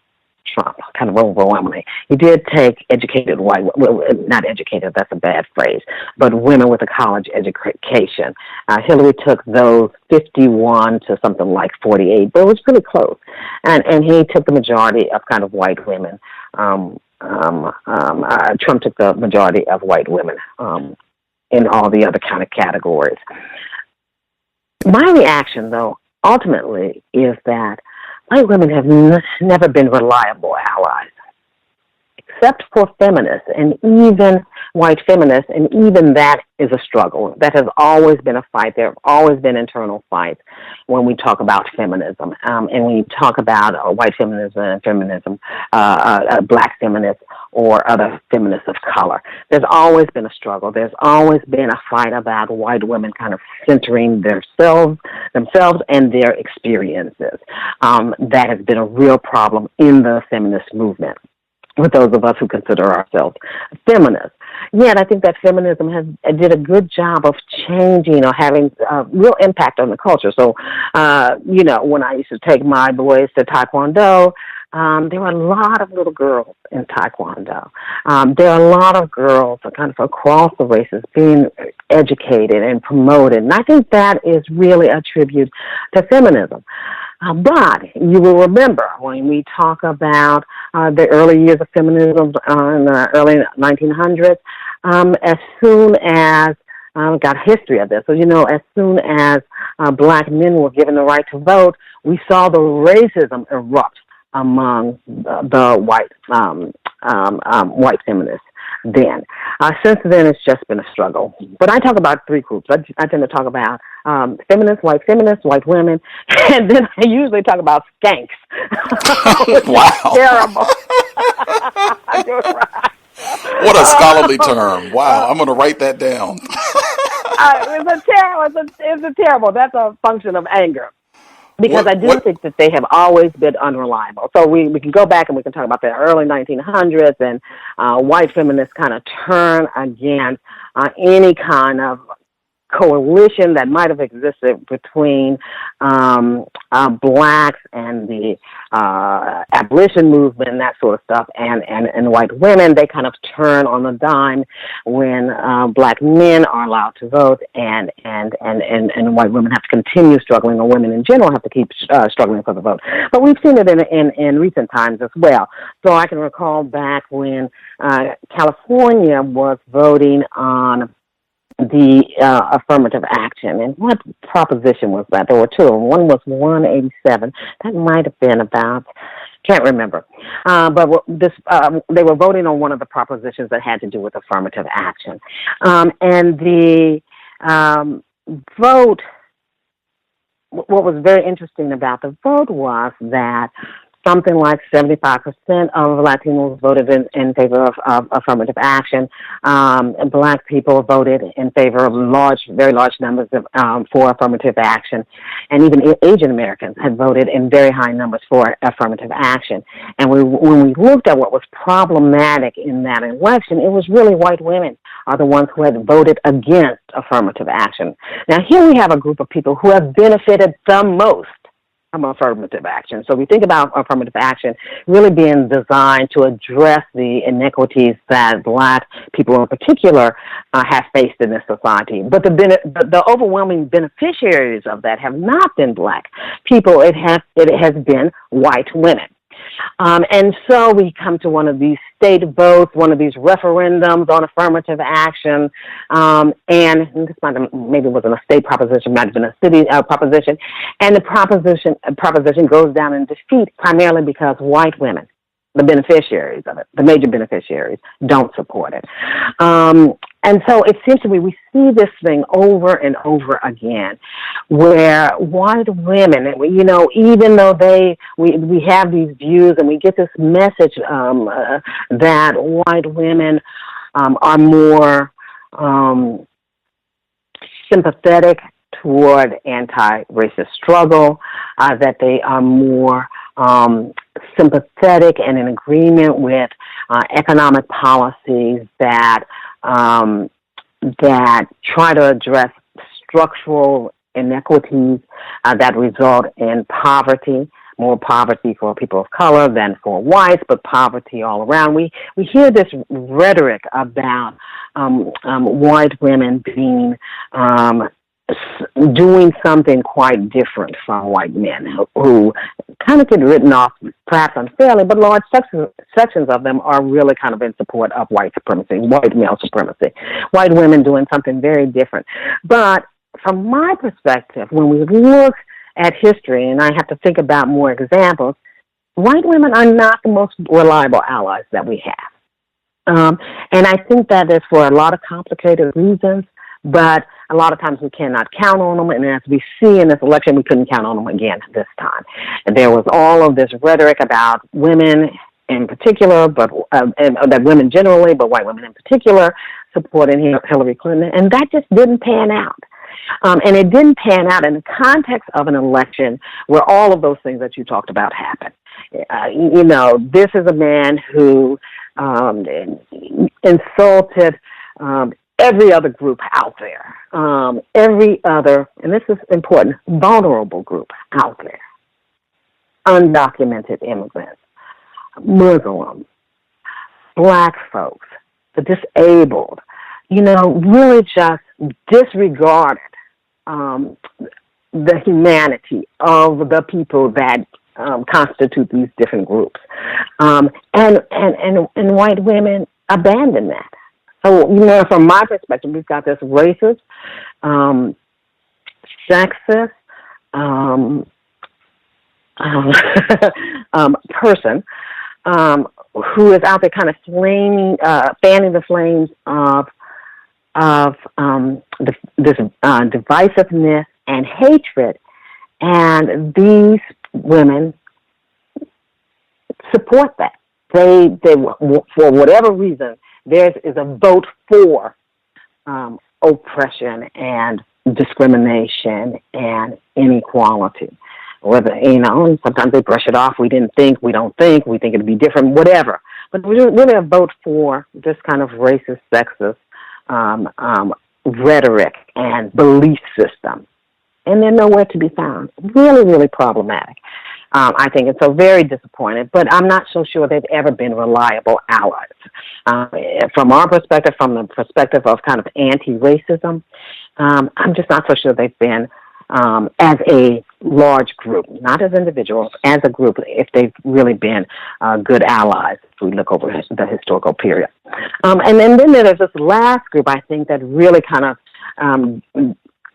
Speaker 5: Trump, kind of overwhelmingly. He did take educated white, well, not educated, that's a bad phrase, but women with a college education. Hillary took those 51 to something like 48, but it was pretty close. And he took the majority of kind of white women. Trump took the majority of white women in all the other kind of categories. My reaction, though, ultimately, is that white women have never been reliable allies, except for feminists, and even white feminists, and even that is a struggle. That has always been a fight. There have always been internal fights when we talk about feminism. And when you talk about white feminism and feminism, black feminists or other feminists of color, there's always been a struggle. There's always been a fight about white women kind of centering themselves and their experiences. That has been a real problem in the feminist movement with those of us who consider ourselves feminists. Yet I think that feminism did a good job of changing or having a real impact on the culture. So, when I used to take my boys to Taekwondo, there were a lot of little girls in Taekwondo. There are a lot of girls kind of across the races being educated and promoted. And I think that is really a tribute to feminism. But you will remember when we talk about the early years of feminism in the early 1900s, as soon as got a history of this. So, as soon as black men were given the right to vote, we saw the racism erupt among the white feminists then. Since then, it's just been a struggle. But I talk about three groups. I tend to talk about feminists, white women, and then I usually talk about skanks.
Speaker 4: Wow.
Speaker 5: Terrible.
Speaker 4: What a scholarly term. Wow, I'm going to write that down.
Speaker 5: It's terrible. That's a function of anger. Because I do think that they have always been unreliable. So we can go back and we can talk about the early 1900s and white feminists kind of turn against any kind of coalition that might have existed between blacks and the abolition movement and that sort of stuff, and white women. They kind of turn on the dime when black men are allowed to vote, and white women have to continue struggling, or women in general have to keep struggling for the vote. But we've seen it in recent times as well. So I can recall back when California was voting on the affirmative action. And what proposition was that? There were two. One was 187. That might have been about, can't remember. But they were voting on one of the propositions that had to do with affirmative action. And the vote, what was very interesting about the vote was that something like 75% of Latinos voted in favor of affirmative action. And Black people voted in favor of very large numbers for affirmative action. And even Asian Americans had voted in very high numbers for affirmative action. And when we looked at what was problematic in that election, it was really white women are the ones who had voted against affirmative action. Now, here we have a group of people who have benefited the most from affirmative action. So we think about affirmative action really being designed to address the inequities that Black people in particular have faced in this society. But the overwhelming beneficiaries of that have not been Black people. It has been white women. And so we come to one of these state votes, one of these referendums on affirmative action, and this maybe wasn't a state proposition, might have been a city proposition, and the proposition goes down in defeat primarily because white women, the beneficiaries of it, the major beneficiaries, don't support it. And so it seems to me we see this thing over and over again where white women, even though we have these views and we get this message that white women are more sympathetic toward anti-racist struggle, that they are more sympathetic and in agreement with economic policies that try to address structural inequities that result in poverty, more poverty for people of color than for whites, but poverty all around. We hear this rhetoric about white women being doing something quite different from white men who kind of get written off, perhaps unfairly, but large sections of them are really kind of in support of white supremacy, white male supremacy, white women doing something very different. But from my perspective, when we look at history, and I have to think about more examples, white women are not the most reliable allies that we have. And I think that is for a lot of complicated reasons, but a lot of times we cannot count on them, and as we see in this election, we couldn't count on them again this time. And there was all of this rhetoric about women in particular, but that women generally, but white women in particular, supporting Hillary Clinton, and that just didn't pan out. And it didn't pan out in the context of an election where all of those things that you talked about happened. This is a man who insulted every other group out there, every other, and this is important, vulnerable group out there, undocumented immigrants, Muslims, Black folks, the disabled, really just disregarded the humanity of the people that constitute these different groups. And white women abandon that. So, from my perspective, we've got this racist, sexist person who is out there kind of fanning the flames of this divisiveness and hatred, and these women support that. They for whatever reason, there is a vote for oppression and discrimination and inequality. Whether, sometimes they brush it off. We don't think it'd be different, whatever. But we really a vote for this kind of racist, sexist rhetoric and belief system. And they're nowhere to be found. Really, really problematic. I think it's so very disappointed, but I'm not so sure they've ever been reliable allies. From our perspective, from the perspective of kind of anti-racism, I'm just not so sure they've been, as a large group, not as individuals, as a group, if they've really been good allies, if we look over the historical period. And then there's this last group, I think, that really kind of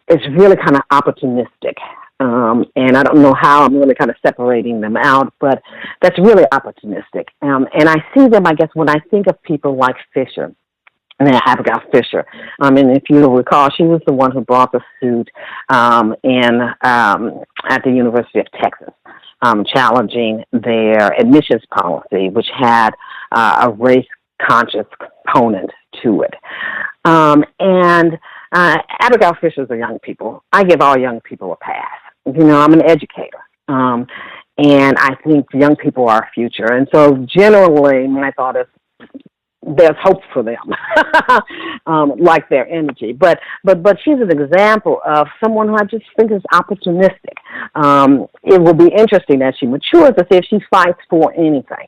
Speaker 5: is really kind of opportunistic. And I don't know how I'm really kind of separating them out, but that's really opportunistic. And I see them, I guess, when I think of people like Fisher and then Abigail Fisher. And if you recall, she was the one who brought the suit at the University of Texas, challenging their admissions policy, which had a race-conscious component to it. And Abigail Fisher's are young people. I give all young people a pass. I'm an educator. And I think young people are our future. And so generally, my thought is there's hope for them, like their energy. But she's an example of someone who I just think is opportunistic. It will be interesting as she matures to see if she fights for anything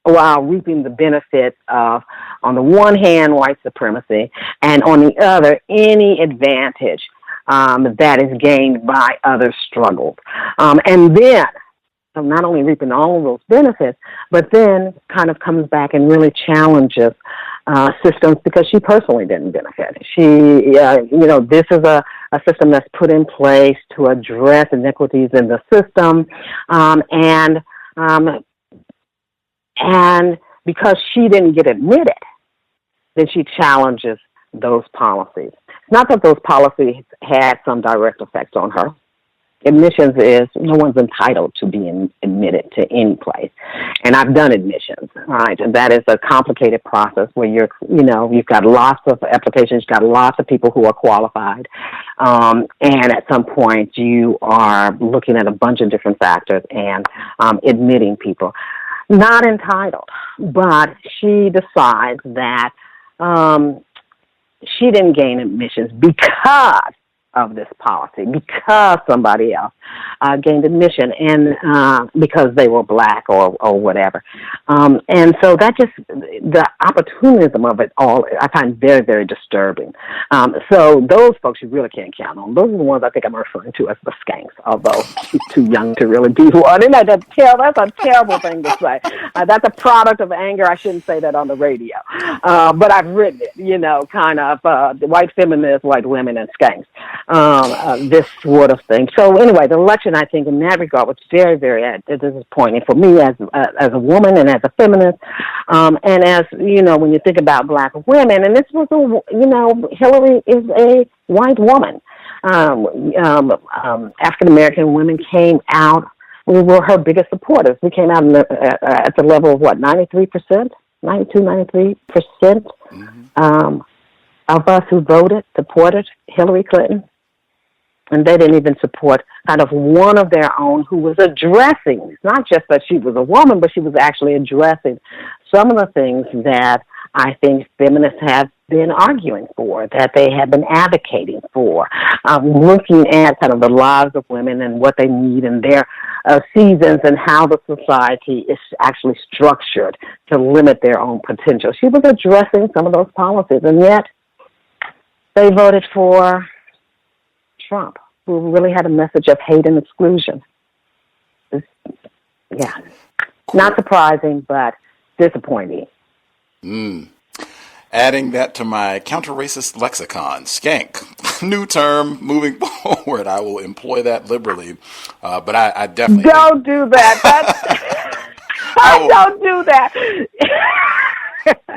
Speaker 5: while reaping the benefits of, on the one hand, white supremacy, and on the other, any advantage that is gained by other struggles. And then, so not only reaping all of those benefits, but then kind of comes back and really challenges systems because she personally didn't benefit. This is a system that's put in place to address inequities in the system, and because she didn't get admitted, then she challenges those policies. It's not that those policies had some direct effect on her. Admissions is no one's entitled to be admitted to any place. And I've done admissions, right? And that is a complicated process where you've got lots of applications, you've got lots of people who are qualified. And at some point you are looking at a bunch of different factors and admitting people. Not entitled, but she decides that she didn't gain admissions because of this policy, because somebody else gained admission, and because they were black or whatever. And so that just, the opportunism of it all, I find very, very disturbing. So those folks you really can't count on. Those are the ones I think I'm referring to as the skanks, although she's too young to really be one. And that's a terrible thing to say. That's a product of anger. I shouldn't say that on the radio. But I've written it, kind of white feminists, white women, and skanks. This sort of thing. So anyway, the election, I think, in that regard was very, very disappointing for me as a woman and as a feminist, and as, when you think about black women, and this was, Hillary is a white woman. African-American women came out. We were her biggest supporters. We came out at the level of, 93%? 93%? Of us who supported Hillary Clinton. And they didn't even support kind of one of their own who was addressing, it's not just that she was a woman, but she was actually addressing some of the things that I think feminists have been arguing for, that they have been advocating for, looking at kind of the lives of women and what they need in their seasons and how the society is actually structured to limit their own potential. She was addressing some of those policies, and yet they voted for Trump, who really had a message of hate and exclusion. Yeah. Not surprising, but disappointing.
Speaker 4: Adding that to my counter-racist lexicon, skank. New term, moving forward. I will employ that liberally. But I definitely...
Speaker 5: Don't do that. Don't do that.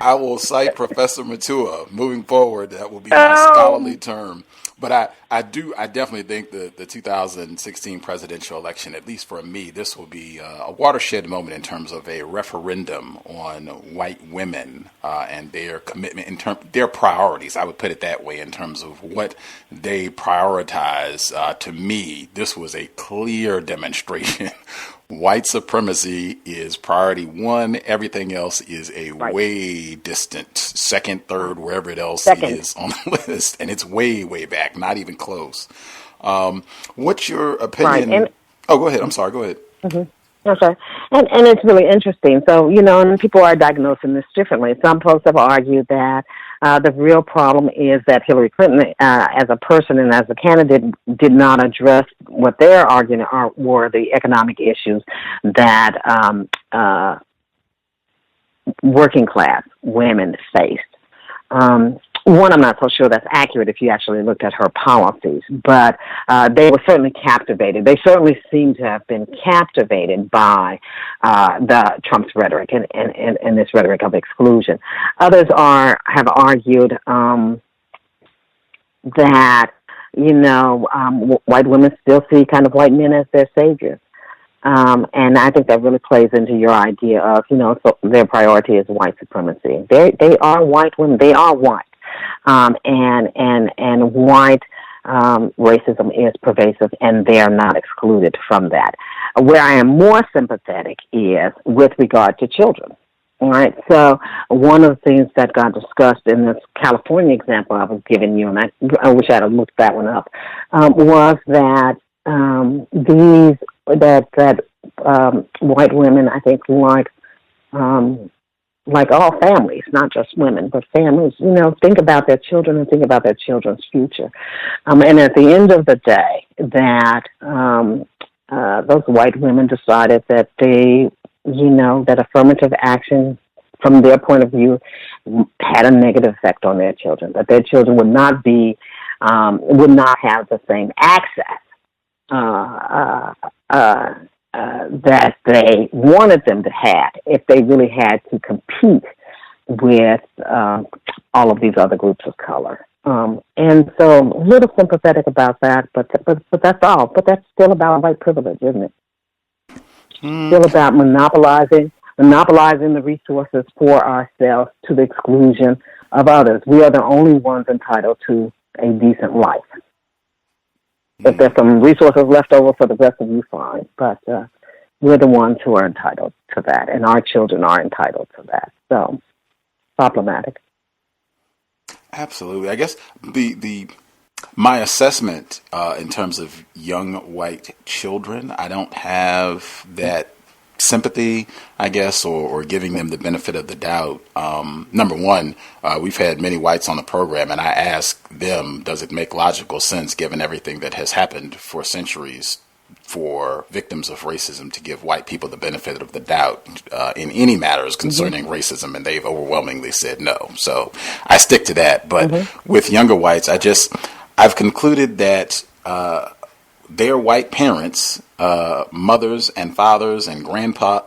Speaker 4: I will cite Professor Mutua. Moving forward, that will be my scholarly term. But I definitely think the 2016 presidential election, at least for me, this will be a watershed moment in terms of a referendum on white women and their commitment, their priorities. I would put it that way in terms of what they prioritize. To me, this was a clear demonstration. White supremacy is priority one. Everything else is a way distant second, third, wherever it else is on the list. And it's way, way back, not even close. What's your opinion? Go ahead. I'm sorry. Go ahead.
Speaker 5: Mm-hmm. Okay. And it's really interesting. So, and people are diagnosing this differently. Some folks have argued that the real problem is that Hillary Clinton, as a person and as a candidate, did not address what they're arguing were the economic issues that working class women faced. one, I'm not so sure that's accurate if you actually looked at her policies, but they were certainly captivated. They certainly seem to have been captivated by the Trump's rhetoric and this rhetoric of exclusion. Others have argued that, white women still see kind of white men as their saviors. And I think that really plays into your idea of, so their priority is white supremacy. They are white women. They are white. And white racism is pervasive, and they are not excluded from that. Where I am more sympathetic is with regard to children. All right. So one of the things that got discussed in this California example I was giving you, and I wish I had looked that one up, was that white women, I think, like all families, not just women, but families, think about their children and think about their children's future. And at the end of the day, that those white women decided that that affirmative action, from their point of view, had a negative effect on their children, that their children would not have the same access that they wanted them to have if they really had to compete with all of these other groups of color. And so I'm a little sympathetic about that, but that's all. But that's still about white privilege, isn't it? Still about monopolizing the resources for ourselves to the exclusion of others. We are the only ones entitled to a decent life. If there's some resources left over for the rest of you, fine. But we're the ones who are entitled to that, and our children are entitled to that. So, problematic.
Speaker 4: Absolutely. I guess my assessment in terms of young white children, I don't have that sympathy, I guess, or giving them the benefit of the doubt. Number one, we've had many whites on the program, and I ask them, does it make logical sense, given everything that has happened for centuries, for victims of racism to give white people the benefit of the doubt in any matters concerning racism, and they've overwhelmingly said no. So I stick to that. But with younger whites, I've concluded that their white parents, mothers and fathers and grandpa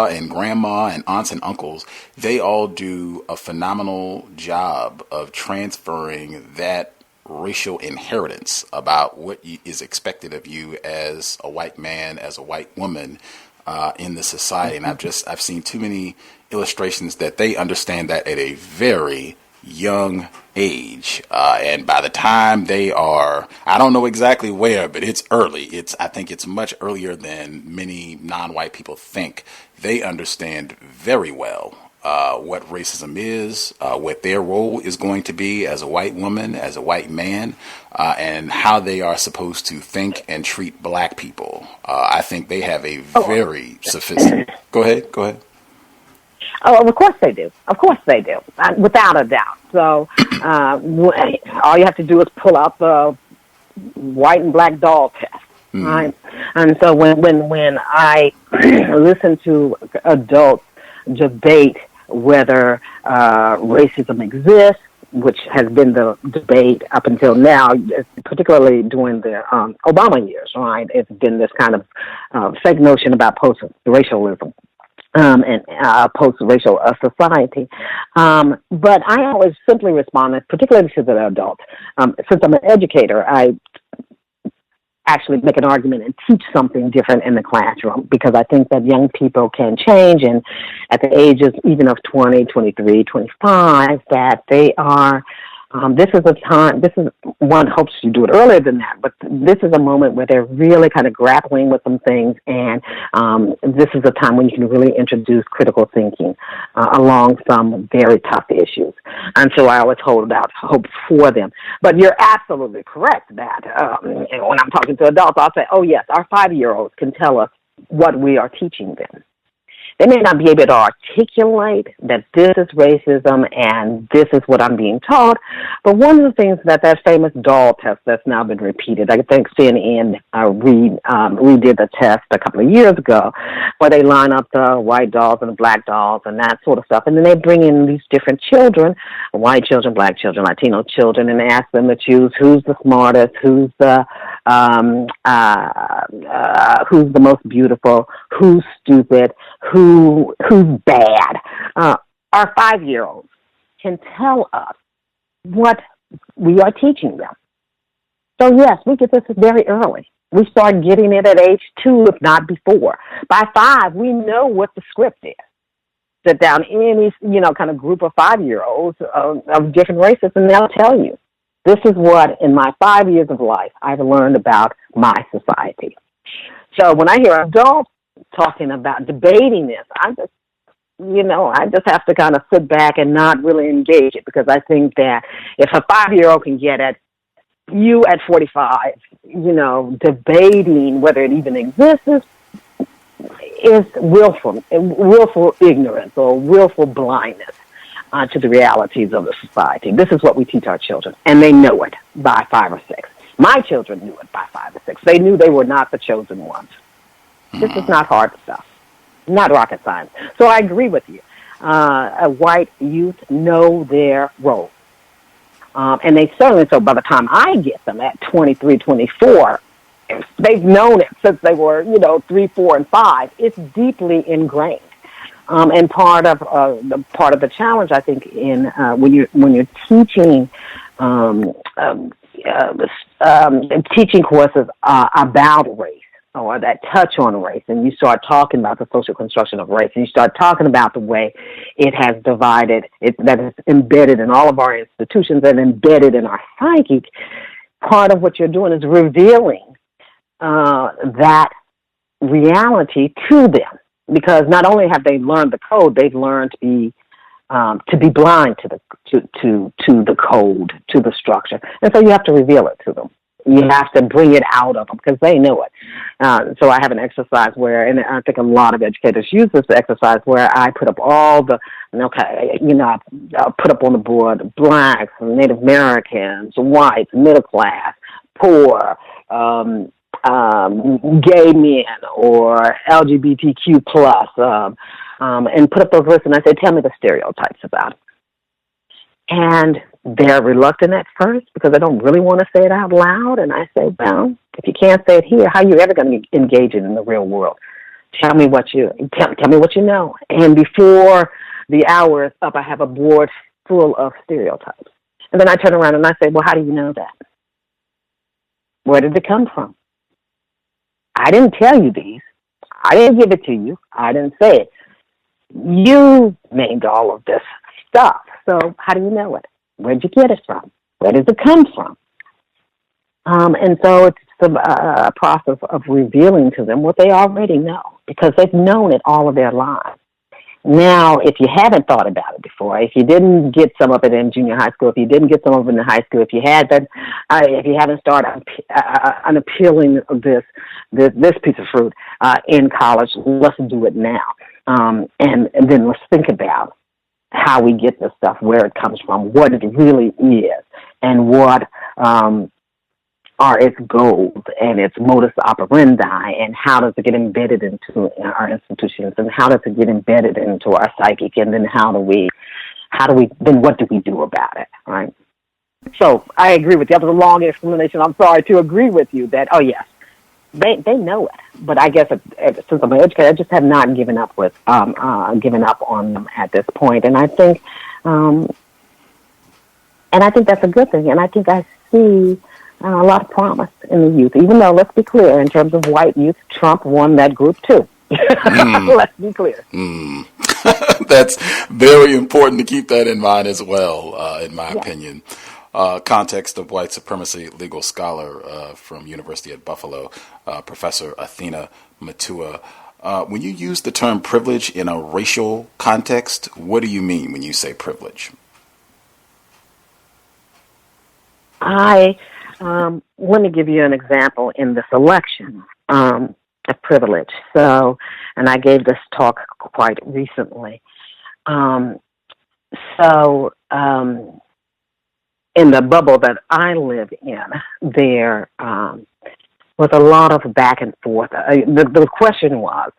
Speaker 4: and grandma and aunts and uncles, they all do a phenomenal job of transferring that racial inheritance about what is expected of you as a white man, as a white woman in the society. And I've seen too many illustrations that they understand that at a very young age, and by the time they are, I don't know exactly where, but it's early. I think it's much earlier than many non-white people think. They understand very well what racism is, what their role is going to be as a white woman, as a white man, and how they are supposed to think and treat black people. I think they have a very sophisticated. Go ahead.
Speaker 5: Oh, of course they do. Without a doubt. So all you have to do is pull out the white and black doll test, right? And so when I listen to adults debate whether racism exists, which has been the debate up until now, particularly during the Obama years, right? It's been this kind of fake notion about post-racialism. And post-racial society. But I always simply respond, particularly to the adults. Since I'm an educator, I actually make an argument and teach something different in the classroom, because I think that young people can change, and at the ages even of 20, 23, 25, that they are, this is a time, one hopes you do it earlier than that, but this is a moment where they're really kind of grappling with some things, and this is a time when you can really introduce critical thinking along some very tough issues. And so I always hold out hope for them. But you're absolutely correct that when I'm talking to adults, I'll say, oh yes, our 5-year-olds can tell us what we are teaching them. They may not be able to articulate that this is racism and this is what I'm being taught, but one of the things that famous doll test that's now been repeated, I think CNN redid the test a couple of years ago, where they line up the white dolls and the black dolls and that sort of stuff, and then they bring in these different children, white children, black children, Latino children, and they ask them to choose who's the smartest, who's the most beautiful, who's stupid, who's bad. Our 5-year-olds can tell us what we are teaching them. So yes, we get this very early. We start getting it at age 2, if not before. By 5, we know what the script is. Sit down any, kind of group of 5-year-olds of different races, and they'll tell you, this is what, in my 5 years of life, I've learned about my society. So when I hear adults talking about debating this, I just have to kind of sit back and not really engage it, because I think that if a 5-year-old can get at you at 45, debating whether it even exists is willful ignorance or willful blindness to the realities of the society. This is what we teach our children, and they know it by 5 or 6. My children knew it by 5 or 6. They knew they were not the chosen ones. This is not hard stuff, not rocket science. So I agree with you. White youth know their role. And they certainly, so by the time I get them at 23, 24, they've known it since they were, 3, 4, and 5. It's deeply ingrained. And part of the challenge, I think, in when you're teaching teaching courses about race, or that touch on race, and you start talking about the social construction of race, and you start talking about the way it has divided, that is embedded in all of our institutions and embedded in our psychic, part of what you're doing is revealing that reality to them. Because not only have they learned the code, they've learned to be blind to the code, to the structure, and so you have to reveal it to them. You have to bring it out of them because they know it. So I have an exercise where, and I think a lot of educators use this exercise, where I put up all the, I put up on the board blacks, Native Americans, whites, middle class, poor, gay men, or LGBTQ plus, and put up those lists, and I say, tell me the stereotypes about it. And they're reluctant at first because they don't really want to say it out loud. And I say, well, if you can't say it here, how are you ever going to engage it in the real world? Tell me what you know. And before the hour is up, I have a board full of stereotypes. And then I turn around and I say, well, how do you know that? Where did it come from? I didn't tell you these. I didn't give it to you. I didn't say it. You named all of this stuff. So how do you know it? Where'd you get it from? Where does it come from? And so it's a process of revealing to them what they already know, because they've known it all of their lives. Now, if you haven't thought about it before, if you didn't get some of it in junior high school, if you didn't get some of it in high school, if you haven't started unappealing this piece of fruit in college, let's do it now. And then let's think about how we get this stuff, where it comes from, what it really is, and what are its goals and its modus operandi, and how does it get embedded into our institutions, and how does it get embedded into our psychic, and then then what do we do about it, right? So I agree with you. That was a long explanation. I'm sorry to agree with you that, oh yes, they know it, but I guess since I'm an educator, I just have not given up on them at this point, and I think that's a good thing, and I think I see a lot of promise in the youth. Even though, let's be clear, in terms of white youth, Trump won that group too. Let's be clear.
Speaker 4: That's very important to keep that in mind as well, in my opinion. Context of White Supremacy legal scholar from University at Buffalo, Professor Athena Mutua. When you use the term privilege in a racial context, what do you mean when you say privilege?
Speaker 5: Let me give you an example in this election. privilege. So, and I gave this talk quite recently. In the bubble that I live in, there was a lot of back and forth. The question was,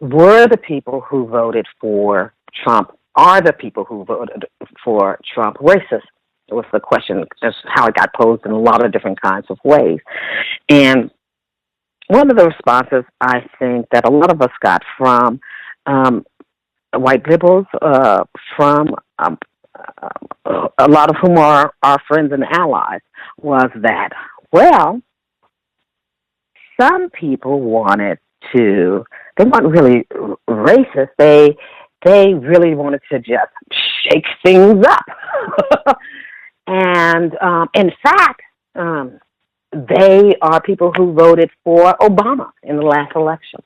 Speaker 5: were the people who voted for Trump, are the people who voted for Trump racist? It was the question. That's how it got posed in a lot of different kinds of ways. And one of the responses I think that a lot of us got from white liberals, from a lot of whom are our friends and allies, was that, well, some people they weren't really racist. They really wanted to just shake things up. And in fact, they are people who voted for Obama in the last election.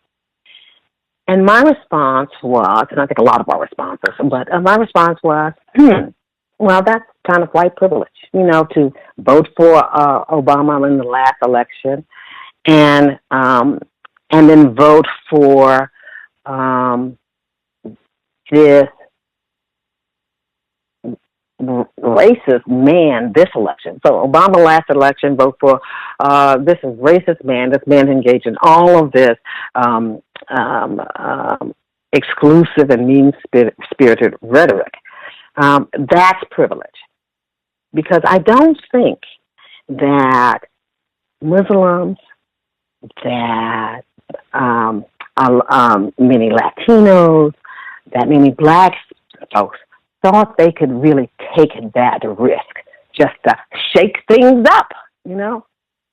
Speaker 5: And my response was, and I think a lot of our responses, but my response was, well, that's kind of white privilege, to vote for Obama in the last election, and then vote for this racist man this election. So Obama last election, vote for this racist man. This man engaged in all of this exclusive and mean-spirited rhetoric. That's privilege. Because I don't think that Muslims, that many Latinos, that many black folks thought they could really take that risk just to shake things up,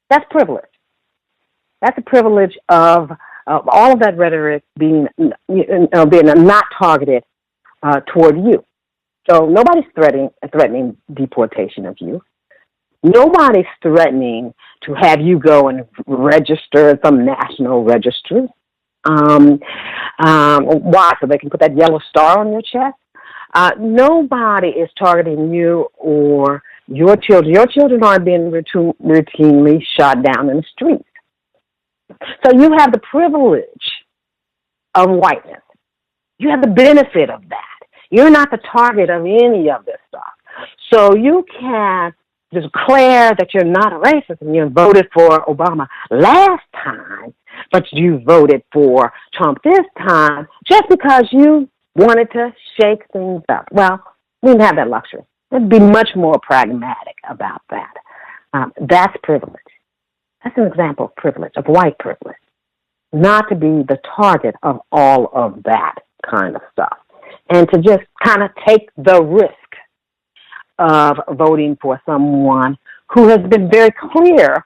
Speaker 5: That's privilege. That's a privilege of all of that rhetoric being not targeted toward you. So nobody's threatening deportation of you. Nobody's threatening to have you go and register in some national registry. Why? So they can put that yellow star on your chest? Nobody is targeting you or your children. Your children aren't being routinely shot down in the streets. So you have the privilege of whiteness. You have the benefit of that. You're not the target of any of this stuff. So you can declare that you're not a racist and you voted for Obama last time, but you voted for Trump this time just because you wanted to shake things up. Well, we didn't have that luxury. Let's be much more pragmatic about that. That's privilege. That's an example of privilege, of white privilege, not to be the target of all of that kind of stuff, and to just kind of take the risk of voting for someone who has been very clear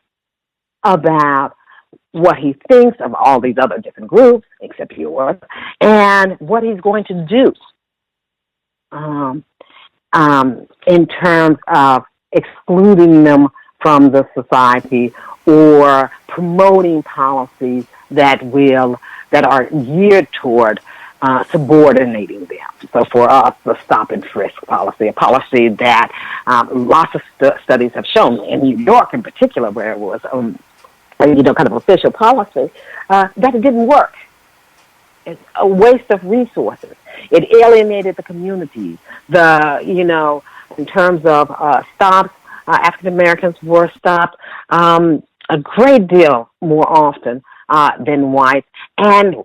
Speaker 5: about what he thinks of all these other different groups, except yours, and what he's going to do in terms of excluding them from the society or promoting policies that are geared toward subordinating them. So for us, the stop and frisk policy, a policy that lots of studies have shown, in New York in particular, where it was kind of official policy, that it didn't work. It's a waste of resources. It alienated the communities. In terms of stops, African Americans were stopped a great deal more often than whites, and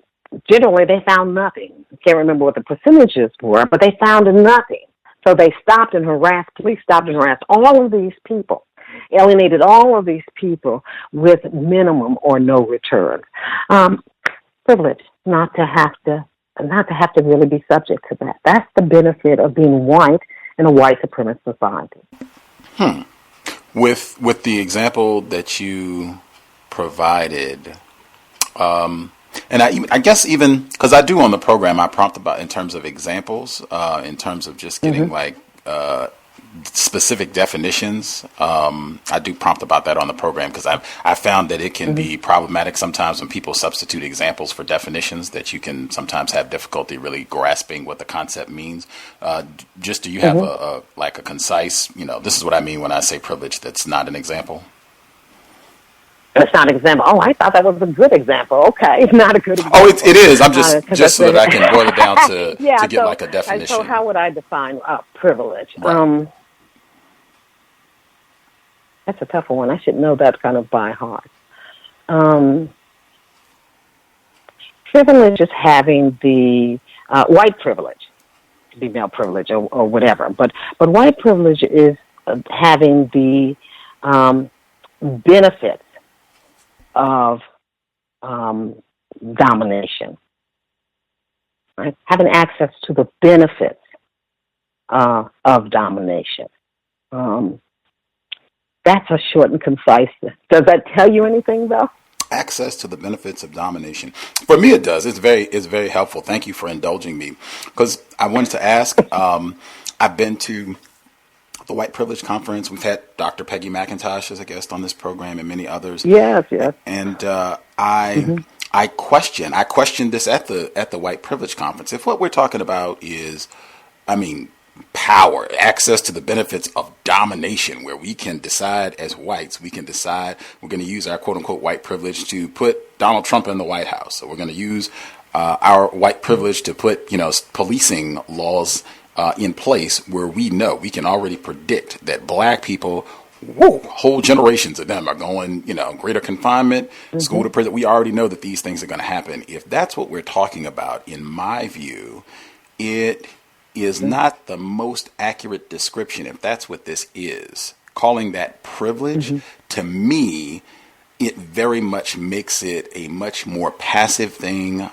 Speaker 5: generally they found nothing. I can't remember what the percentages were, but they found nothing. So they stopped and harassed, police stopped and harassed all of these people, alienated all of these people with minimum or no return. Privilege not to have to really be subject to that. That's the benefit of being white in a white supremacist society.
Speaker 4: With the example that you provided, and I guess even because I do on the program, I prompt about in terms of examples, in terms of just getting specific definitions. I do prompt about that on the program because I found that it can be problematic sometimes when people substitute examples for definitions, that you can sometimes have difficulty really grasping what the concept means. Do you have a concise, this is what I mean when I say privilege that's not an example?
Speaker 5: It's not an example. Oh, I thought that was a good example. Okay, it's not a good example.
Speaker 4: Oh, it is. I'm just so that I can boil it down to get like a definition.
Speaker 5: So how would I define privilege?
Speaker 4: Right.
Speaker 5: That's a tougher one. I should know that kind of by heart. Privilege is having the white privilege, female privilege, or whatever. But white privilege is having the benefits of domination, right? Having access to the benefits of domination. That's a short and concise. Does that tell you anything, though?
Speaker 4: Access to the benefits of domination. For me, it does. It's very helpful. Thank you for indulging me, because I wanted to ask. I've been to the White Privilege Conference. We've had Dr. Peggy McIntosh as a guest on this program, and many others.
Speaker 5: Yes.
Speaker 4: And I questioned this at the White Privilege Conference. If what we're talking about is, power, access to the benefits of domination, where we can decide as whites, we can decide we're going to use our quote unquote white privilege to put Donald Trump in the White House. So we're going to use our white privilege to put, policing laws in place where we know, we can already predict that black people, whole generations of them are going, greater confinement, school to prison. We already know that these things are going to happen. If that's what we're talking about, in my view, it is not the most accurate description. If that's what this is, calling that privilege, to me, it very much makes it a much more passive thing.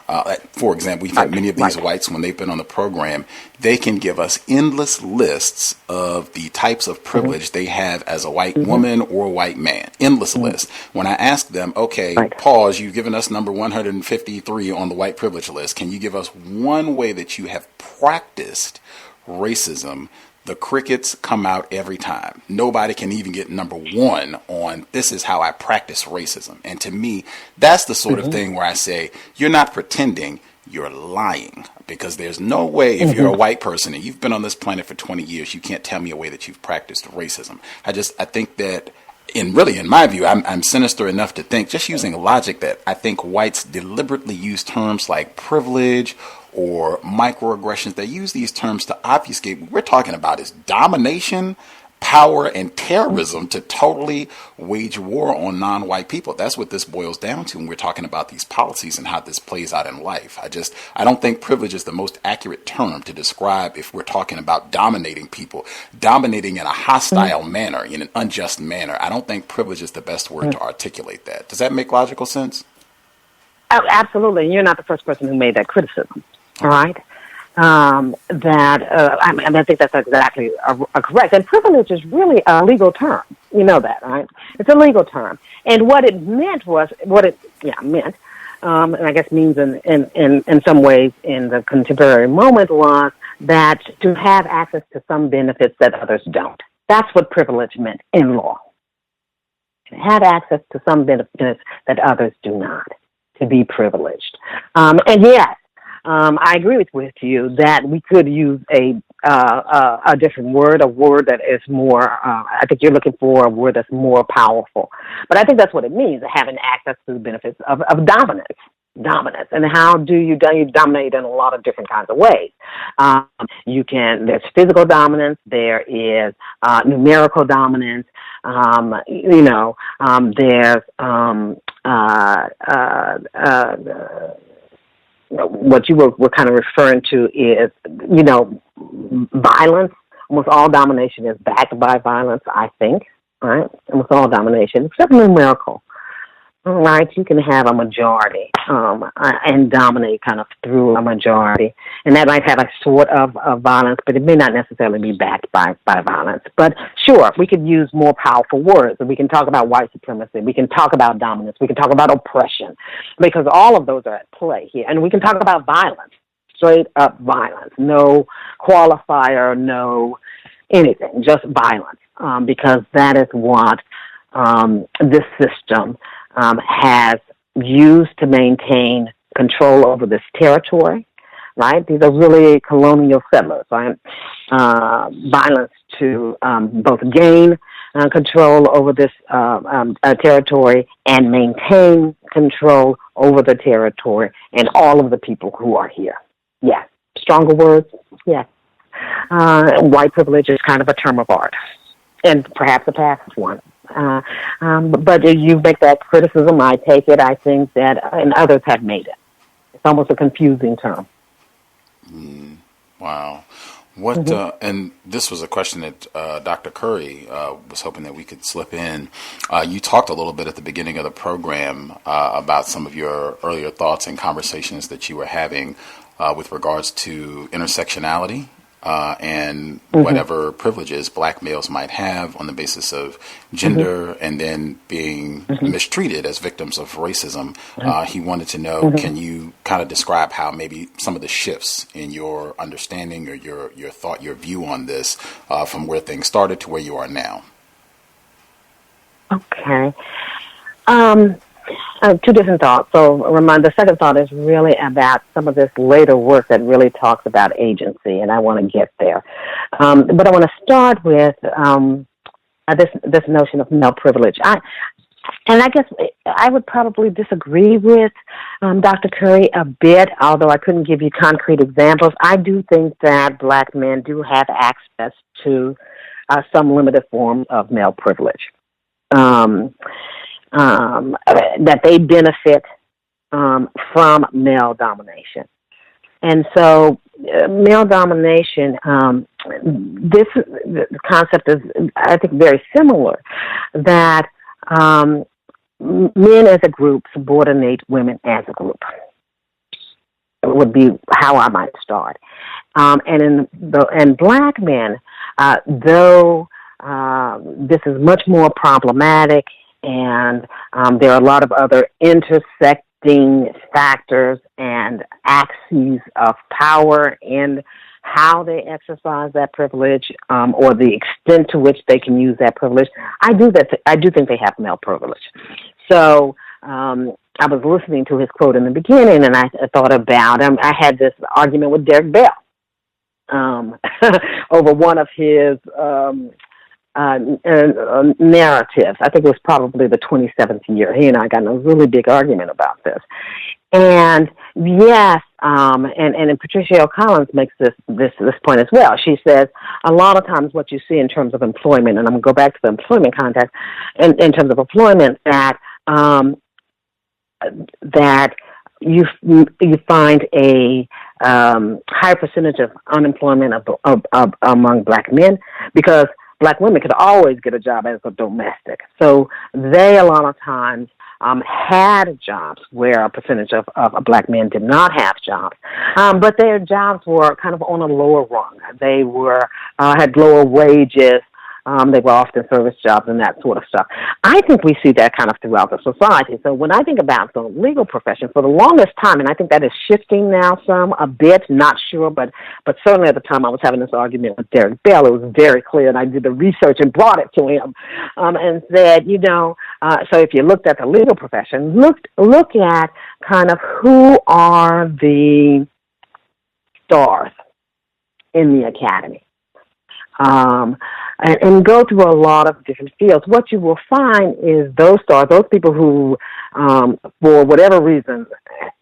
Speaker 4: For example, we've had many of these whites, when they've been on the program, they can give us endless lists of the types of privilege they have as a white woman or a white man. Endless lists. When I ask them, okay, pause, you've given us number 153 on the white privilege list. Can you give us one way that you have practiced racism? The crickets come out every time. Nobody can even get number one on this is how I practice racism. And to me, that's the sort of thing where I say, you're not pretending, you're lying. Because there's no way, if you're a white person and you've been on this planet for 20 years, you can't tell me a way that you've practiced racism. I think that, in my view, I'm sinister enough to think, just using logic, that I think whites deliberately use terms like privilege or microaggressions. They use these terms to obfuscate what we're talking about is domination, power, and terrorism to totally wage war on non-white people. That's what this boils down to when we're talking about these policies and how this plays out in life. I don't think privilege is the most accurate term to describe if we're talking about dominating people, dominating in a hostile manner, in an unjust manner. I don't think privilege is the best word to articulate that. Does that make logical sense?
Speaker 5: Oh, absolutely. You're not the first person who made that criticism. All right. I think that's exactly correct. And privilege is really a legal term. You know that, right? It's a legal term. And what it meant was, and I guess means in some ways in the contemporary moment, was that to have access to some benefits that others don't. That's what privilege meant in law. To have access to some benefits that others do not. To be privileged. And yes, I agree with you that we could use a different word, a word that is more, I think you're looking for a word that's more powerful. But I think that's what it means, having access to the benefits of dominance. Dominance. And how do you dominate in a lot of different kinds of ways? There's physical dominance, there is numerical dominance, there's what you were kind of referring to is, violence. Almost all domination is backed by violence, I think, right? Almost all domination, except numerical. All right, you can have a majority and dominate kind of through a majority. And that might have a sort of violence, but it may not necessarily be backed by violence. But sure, we could use more powerful words. We can talk about white supremacy. We can talk about dominance. We can talk about oppression, because all of those are at play here. And we can talk about violence, straight up violence. No qualifier, no anything, just violence, because that is what this system has used to maintain control over this territory, right? These are really colonial settlers, right? Violence to both gain control over this territory and maintain control over the territory and all of the people who are here. Yes. Stronger words? Yes. White privilege is kind of a term of art, and perhaps a passive one. But if you make that criticism, I take it. I think that, and others have made it. It's almost a confusing term.
Speaker 4: Wow. What and this was a question that Dr. Curry was hoping that we could slip in. You talked a little bit at the beginning of the program about some of your earlier thoughts and conversations that you were having with regards to intersectionality and whatever privileges black males might have on the basis of gender and then being mistreated as victims of racism. He wanted to know, can you kind of describe how maybe some of the shifts in your understanding or your thought, your view on this from where things started to where you are now?
Speaker 5: Okay. Two different thoughts. So, the second thought is really about some of this later work that really talks about agency, and I want to get there. But I want to start with this notion of male privilege. I guess I would probably disagree with Dr. Curry a bit, although I couldn't give you concrete examples. I do think that black men do have access to some limited form of male privilege. That they benefit from male domination. And so male domination, this the concept is, I think, very similar, that men as a group subordinate women as a group. It would be how I might start. And black men, though this is much more problematic, and there are a lot of other intersecting factors and axes of power in how they exercise that privilege, or the extent to which they can use that privilege. I do think they have male privilege. So I was listening to his quote in the beginning, and I thought about him. I had this argument with Derek Bell over one of his narratives. I think it was probably the 27th year. He and I got in a really big argument about this. And yes, and Patricia L. Collins makes this point as well. She says a lot of times what you see in terms of employment, and I'm going to go back to the employment context, in terms of employment, that you find a higher percentage of unemployment among black men, because black women could always get a job as a domestic. So they, a lot of times, had jobs where a percentage of black men did not have jobs. But their jobs were kind of on a lower rung. They had lower wages. They were often service jobs and that sort of stuff. I think we see that kind of throughout the society. So when I think about the legal profession, for the longest time, and I think that is shifting now a bit, not sure, but certainly at the time I was having this argument with Derek Bell, it was very clear, and I did the research and brought it to him, and said, so if you looked at the legal profession, look at kind of who are the stars in the academy. And go through a lot of different fields. What you will find is those stars, those people who, for whatever reason,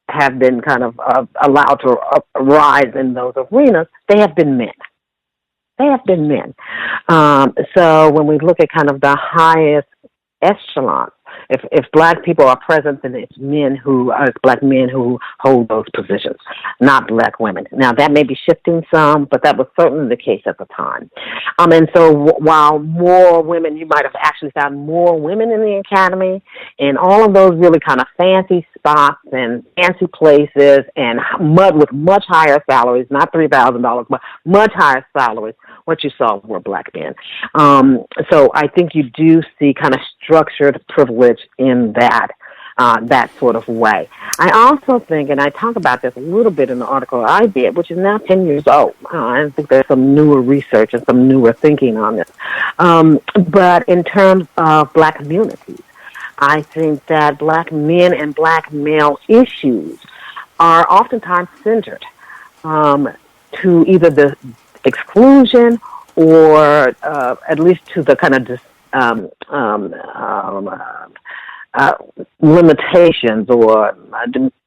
Speaker 5: have been kind of allowed to rise in those arenas, they have been men. So when we look at kind of the highest echelons, if black people are present, then it's black men who hold those positions, not black women. Now, that may be shifting some, but that was certainly the case at the time. And so while more women, you might have actually found more women in the academy, and all of those really kind of fancy spots and fancy places and with much higher salaries, not $3,000, but much higher salaries, what you saw were black men. So I think you do see kind of structured privilege in that sort of way. I also think, and I talk about this a little bit in the article I did, which is now 10 years old. I think there's some newer research and some newer thinking on this. But in terms of black communities, I think that black men and black male issues are oftentimes centered to either the exclusion or at least to the kind of limitations or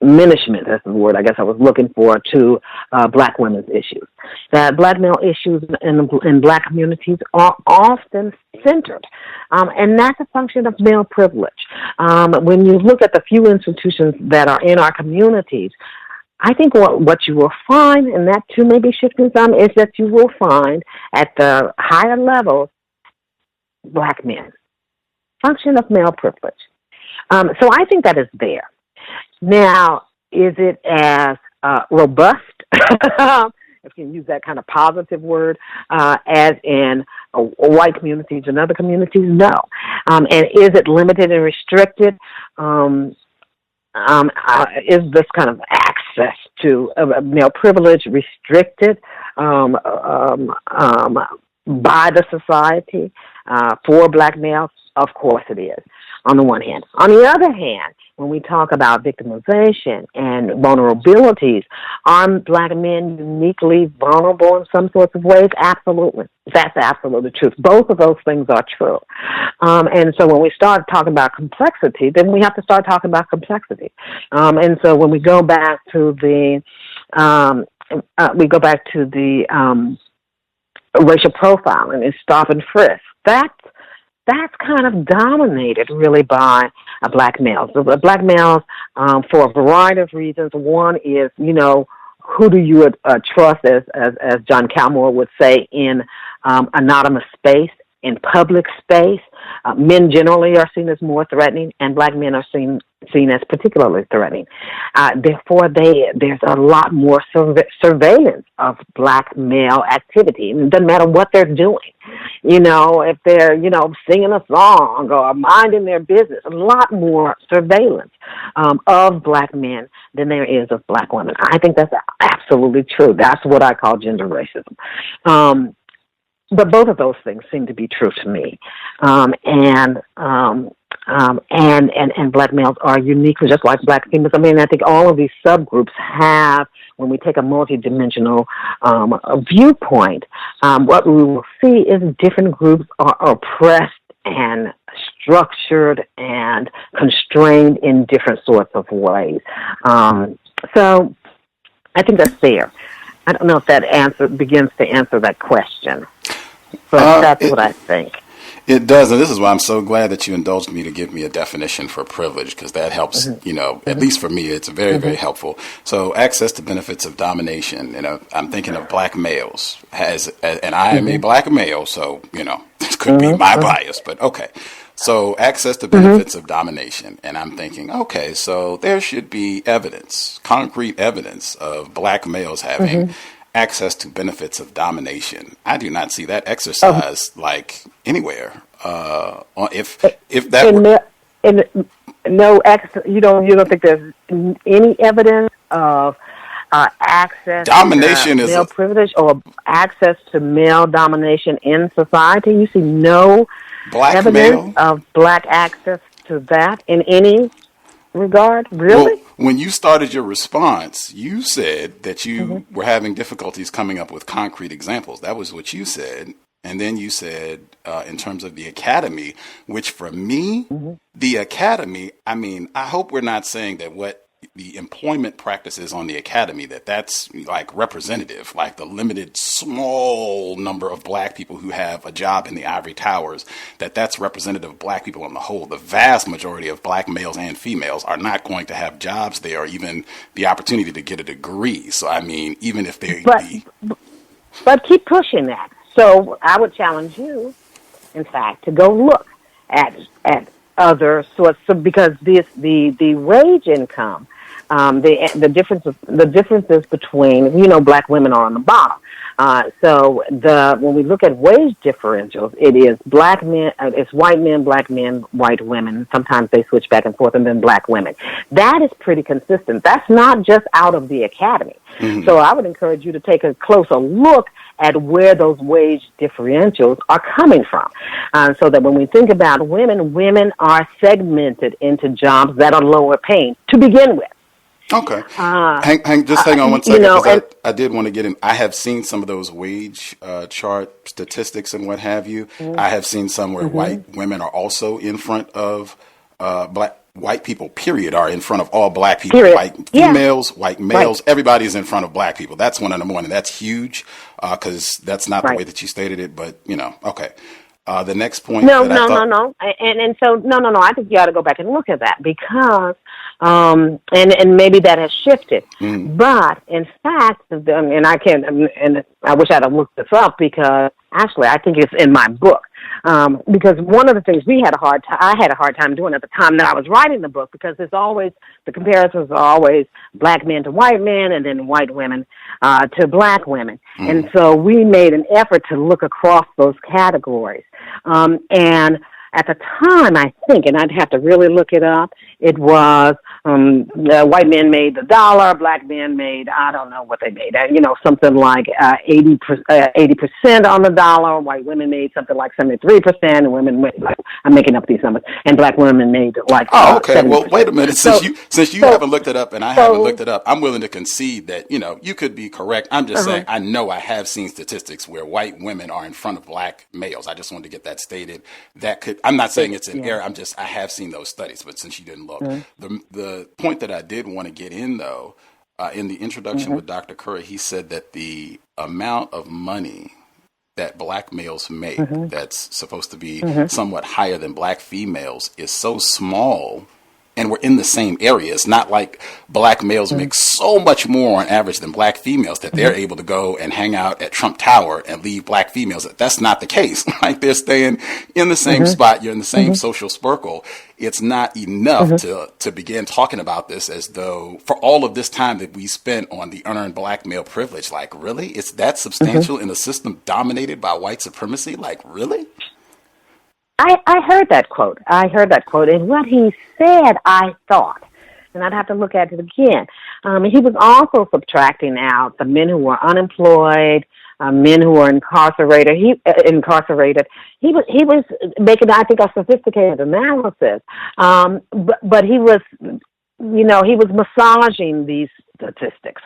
Speaker 5: diminishment, that's the word I guess I was looking for, to black women's issues. That black male issues in black communities are often centered, and that's a function of male privilege. When you look at the few institutions that are in our communities, I think what you will find, and that too may be shifting some, is that you will find at the higher levels black men. Function of male privilege. So I think that is there. Now, is it as robust, if you can use that kind of positive word, as in white communities and other communities? No. And is it limited and restricted? Is this kind of access to male privilege restricted by the society for black males? Of course it is, on the one hand. On the other hand, when we talk about victimization and vulnerabilities, are black men uniquely vulnerable in some sorts of ways? Absolutely. That's absolutely true. Both of those things are true. And so when we start talking about complexity, then we have to start talking about complexity. And so when we go back to the racial profiling and stop and frisk, that's kind of dominated really by black males. Black males, for a variety of reasons. One is, who do you trust, as John Calmore would say, in anonymous space, in public space. Men generally are seen as more threatening, and black men are seen as particularly threatening. Therefore, there's a lot more surveillance of black male activity. It doesn't matter what they're doing. If they're, singing a song or minding their business, a lot more surveillance of black men than there is of black women. I think that's absolutely true. That's what I call gender racism. But both of those things seem to be true to me. And black males are uniquely just like black females. I mean, I think all of these subgroups have, when we take a multidimensional viewpoint, what we will see is different groups are oppressed and structured and constrained in different sorts of ways. So I think that's fair. I don't know if that begins to answer that question, but that's what I think.
Speaker 4: It does, and this is why I'm so glad that you indulged me to give me a definition for privilege, because that helps, at least for me, it's very, very helpful. So access to benefits of domination, I'm thinking of black males, and I am a black male, so, this could be my bias, but okay. So access to benefits of domination, and I'm thinking, okay, so there should be evidence, concrete evidence of black males having access to benefits of domination. I do not see that exercise like anywhere. If that were
Speaker 5: you don't think there's any evidence of access
Speaker 4: domination
Speaker 5: to male privilege or access to male domination in society? You see no
Speaker 4: black
Speaker 5: evidence
Speaker 4: male
Speaker 5: of black access to that in any regard? Really?
Speaker 4: Well, when you started your response, you said that you were having difficulties coming up with concrete examples. That was what you said. And then you said, in terms of the academy, which for me, the academy, I hope we're not saying that what the employment practices on the academy, that's like representative, like the limited small number of black people who have a job in the ivory towers, that's representative of black people on the whole. The vast majority of black males and females are not going to have jobs there or even the opportunity to get a degree. So, even if they...
Speaker 5: But keep pushing that. So I would challenge you, in fact, to go look at other sorts of, because the wage income, the differences between, black women are on the bottom. So when we look at wage differentials, it is black men, it's white men, white women. Sometimes they switch back and forth, and then black women. That is pretty consistent. That's not just out of the academy. So I would encourage you to take a closer look at where those wage differentials are coming from. So that when we think about women are segmented into jobs that are lower paying to begin with.
Speaker 4: Okay. Hang on one second, because I did want to get in. I have seen some of those wage chart statistics and what have you. I have seen some where white women are also in front of white people, period, are in front of all black people. Period. White females, white males, everybody's in front of black people. That's one in the morning. That's huge, because that's not the way that you stated it, but, okay. The next point.
Speaker 5: No. And so, no. I think you ought to go back and look at that because, and maybe that has shifted. But in fact, and I can't, and I wish I'd have looked this up because actually I think it's in my book. Because one of the things I had a hard time doing at the time that I was writing the book, because the comparisons are always black men to white men and then white women to black women. And so we made an effort to look across those categories. And at the time, I think, and I'd have to really look it up, it was white men made the dollar, black men made, I don't know what they made, something like 80% on the dollar, white women made something like 73%, and women made, I'm making up these numbers, and black women made like 70%.
Speaker 4: Well, wait a minute. Since you haven't looked it up and I haven't looked it up, I'm willing to concede that, you could be correct. I'm just saying, I know I have seen statistics where white women are in front of black males. I just wanted to get that stated. I'm not saying it's an error. I have seen those studies, but since you didn't look, the point that I did want to get in though, in the introduction with Dr. Curry, he said that the amount of money that black males make that's supposed to be somewhat higher than black females is so small, and we're in the same area. It's not like black males make so much more on average than black females that they're able to go and hang out at Trump Tower and leave black females. That's not the case. Like, they're staying in the same spot. You're in the same social circle. It's not enough to begin talking about this as though for all of this time that we spent on the unearned black male privilege, like, really? It's that substantial in a system dominated by white supremacy? Like, really?
Speaker 5: I heard that quote. And what he said, I thought, and I'd have to look at it again. He was also subtracting out the men who were unemployed, men who were incarcerated. He was making, I think, a sophisticated analysis. But he was, he was massaging these statistics.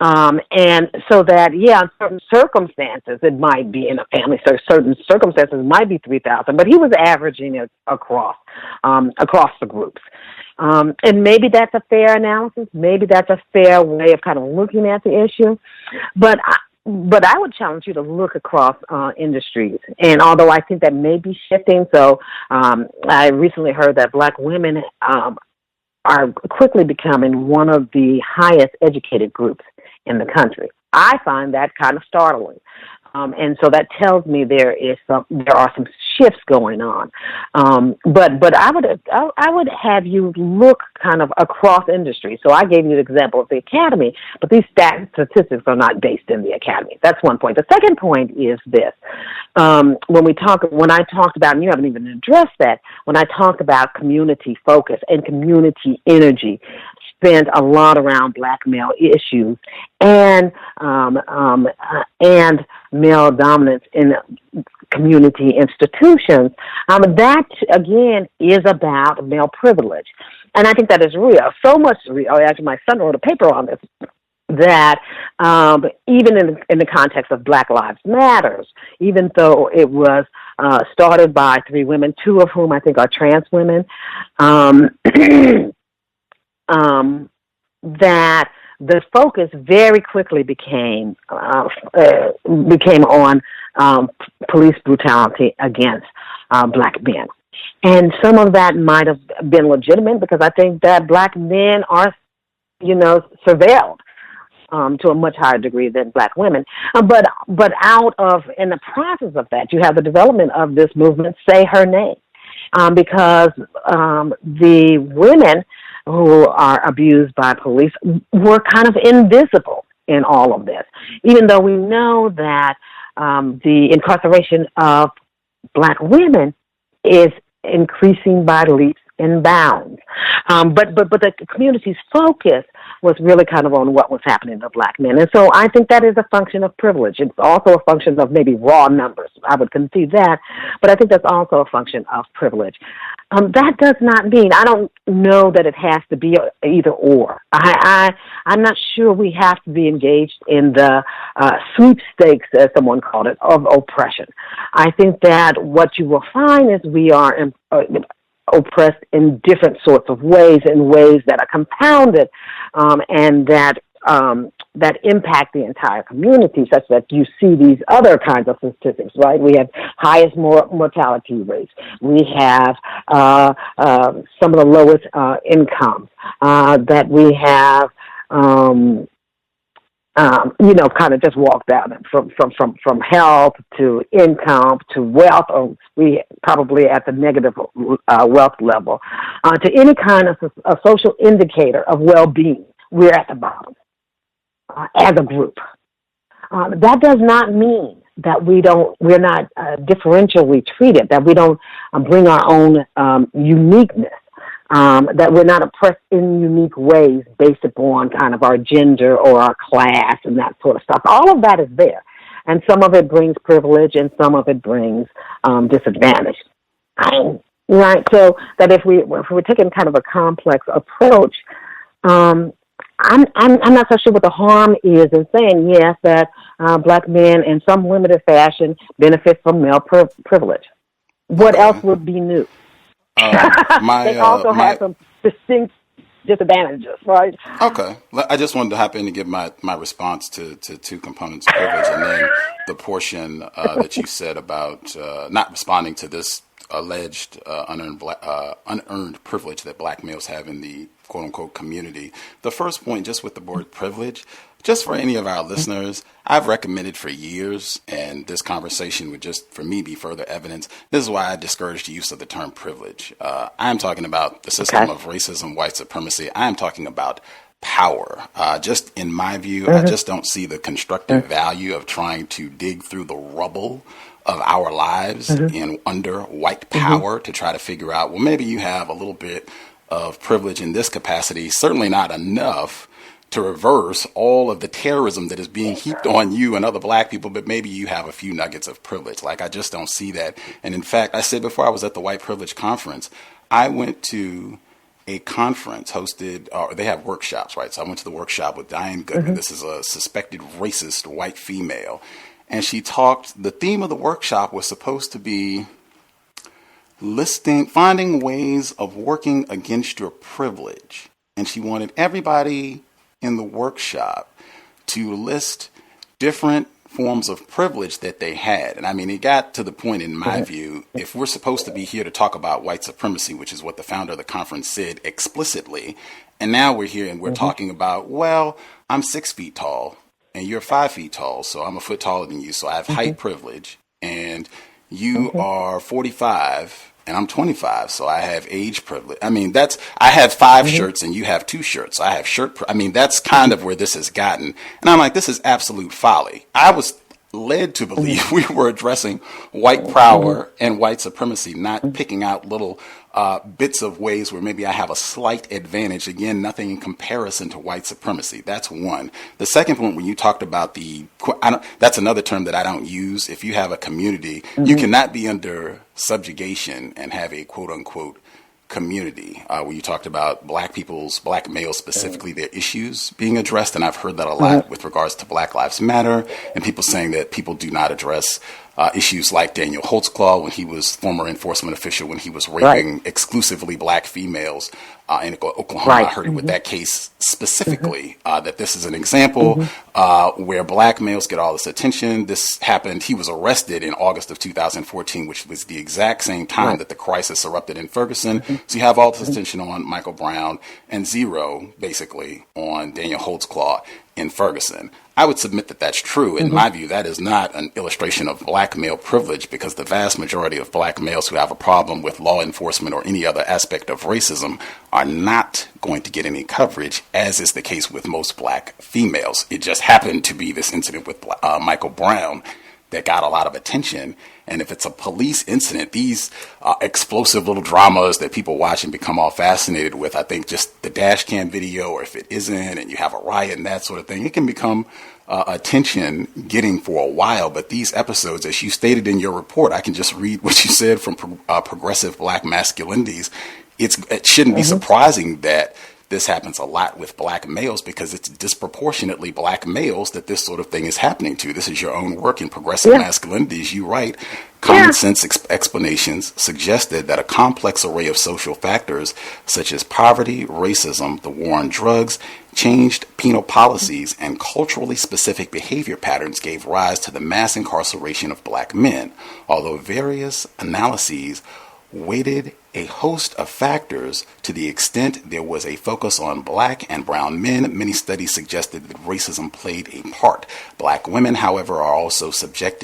Speaker 5: And so that, in certain circumstances, it might be in a family, so certain circumstances it might be 3,000, but he was averaging it across the groups. And maybe that's a fair analysis. Maybe that's a fair way of kind of looking at the issue. But I would challenge you to look across industries. And although I think that may be shifting, so I recently heard that black women are quickly becoming one of the highest educated groups in the country. I find that kind of startling. And so that tells me there are some shifts going on. But I would have you look kind of across industry. So I gave you the example of the academy, but these statistics are not based in the academy. That's one point. The second point is this. When I talked about, and you haven't even addressed that, when I talked about community focus and community energy, spent a lot around black male issues and male dominance in community institutions. That again is about male privilege, and I think that is real. So much real. Actually, my son wrote a paper on this. That even in the context of Black Lives Matters, even though it was started by 3 women, 2 of whom I think are trans women. That the focus very quickly became on police brutality against black men, and some of that might have been legitimate because I think that black men are, surveilled to a much higher degree than black women. But in the process of that, you have the development of this movement, Say Her Name, because the women who are abused by police were kind of invisible in all of this, even though we know that the incarceration of black women is increasing by leaps and bounds. But the community's focus was really kind of on what was happening to black men. And so I think that is a function of privilege. It's also a function of maybe raw numbers. I would concede that, but I think that's also a function of privilege. That does not mean, I don't know that it has to be either or. I'm not sure we have to be engaged in the sweepstakes, as someone called it, of oppression. I think that what you will find is we are oppressed in different sorts of ways, in ways that are compounded and that impact the entire community, such that you see these other kinds of statistics, right? We have highest mortality rates. We have some of the lowest incomes. That we have, kind of just walk down from health to income to wealth, or we probably at the negative wealth level, to any kind of a social indicator of well-being. We're at the bottom. As a group. That does not mean that we're not differentially treated, that we don't bring our own uniqueness, that we're not oppressed in unique ways based upon kind of our gender or our class and that sort of stuff. All of that is there. And some of it brings privilege and some of it brings disadvantage. Right? So that if we're taking kind of a complex approach, I'm not so sure what the harm is in saying, yes, that black men in some limited fashion benefit from male privilege. What else would be new? They also have some distinct disadvantages, right?
Speaker 4: Okay. I just wanted to hop in and give my response to two components of privilege, and then the portion that you said about not responding to this alleged unearned privilege that black males have in the quote-unquote community. The first point, just with the word privilege, just for any of our listeners, I've recommended for years, and this conversation would just, for me, be further evidence. This is why I discourage the use of the term privilege. I'm talking about the system of racism, white supremacy. I'm talking about power. Just in my view, I just don't see the constructive value of trying to dig through the rubble of our lives in under white power to try to figure out, well, maybe you have a little bit of privilege in this capacity, certainly not enough to reverse all of the terrorism that is being heaped on you and other black people, but maybe you have a few nuggets of privilege. Like, I just don't see that. And in fact, I said before, I was at the White Privilege Conference, I went to a conference hosted, or they have workshops, right? So I went to the workshop with Diane Goodman. This is a suspected racist white female. And she talked, the theme of the workshop was supposed to be finding ways of working against your privilege. And she wanted everybody in the workshop to list different forms of privilege that they had. And I mean, it got to the point, in my view, if we're supposed to be here to talk about white supremacy, which is what the founder of the conference said explicitly, and now we're here and we're talking about, well, I'm 6 feet tall and you're 5 feet tall, so I'm a foot taller than you, so I have height privilege, and you are 45 and I'm 25, so I have age privilege. I mean, I have 5 shirts and you have 2 shirts. I have that's kind of where this has gotten. And I'm like, this is absolute folly. I was led to believe we were addressing white power and white supremacy, not picking out little bits of ways where maybe I have a slight advantage. Again, nothing in comparison to white supremacy. That's one. The second point, when you talked about that's another term that I don't use. If you have a community, you cannot be under subjugation and have a quote unquote community, where you talked about black males specifically, their issues being addressed. And I've heard that a lot with regards to Black Lives Matter and people saying that people do not address issues like Daniel Holtzclaw, when he was former enforcement official, when he was raping exclusively black females in Oklahoma. I heard it with that case specifically, that this is an example where black males get all this attention. This happened. He was arrested in August of 2014, which was the exact same time that the crisis erupted in Ferguson. So you have all this attention on Michael Brown and zero, basically, on Daniel Holtzclaw in Ferguson. I would submit that that's true. In my view, that is not an illustration of black male privilege, because the vast majority of black males who have a problem with law enforcement or any other aspect of racism are not going to get any coverage, as is the case with most black females. It just happened to be this incident with Michael Brown that got a lot of attention. And if it's a police incident, these explosive little dramas that people watch and become all fascinated with, I think just the dash cam video, or if it isn't, and you have a riot and that sort of thing, it can become attention getting for a while. But these episodes, as you stated in your report, I can just read what you said from Progressive Black Masculinities. It shouldn't be surprising that this happens a lot with black males, because it's disproportionately black males that this sort of thing is happening to. This is your own work in Progressive Masculinities. You write, common sense explanations suggested that a complex array of social factors such as poverty, racism, the war on drugs, changed penal policies, and culturally specific behavior patterns gave rise to the mass incarceration of black men. Although various analyses weighted a host of factors, to the extent there was a focus on black and brown men, many studies suggested that racism played a part. Black women, however, are also subject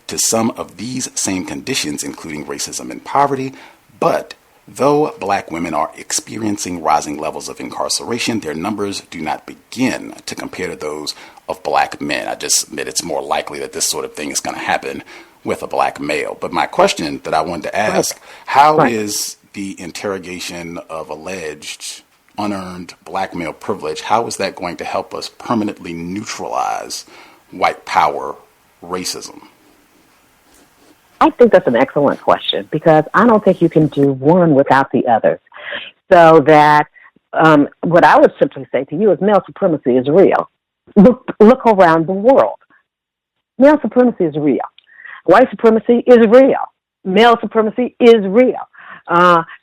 Speaker 4: to some of these same conditions, including racism and poverty. But though black women are experiencing rising levels of incarceration, their numbers do not begin to compare to those of black men. I just admit it's more likely that this sort of thing is going to happen with a black male. But my question that I wanted to ask, how is the interrogation of alleged unearned black male privilege, how is that going to help us permanently neutralize white power racism?
Speaker 5: I think that's an excellent question, because I don't think you can do one without the others. So that what I would simply say to you is male supremacy is real. Look around the world. Male supremacy is real. White supremacy is real. Male supremacy is real.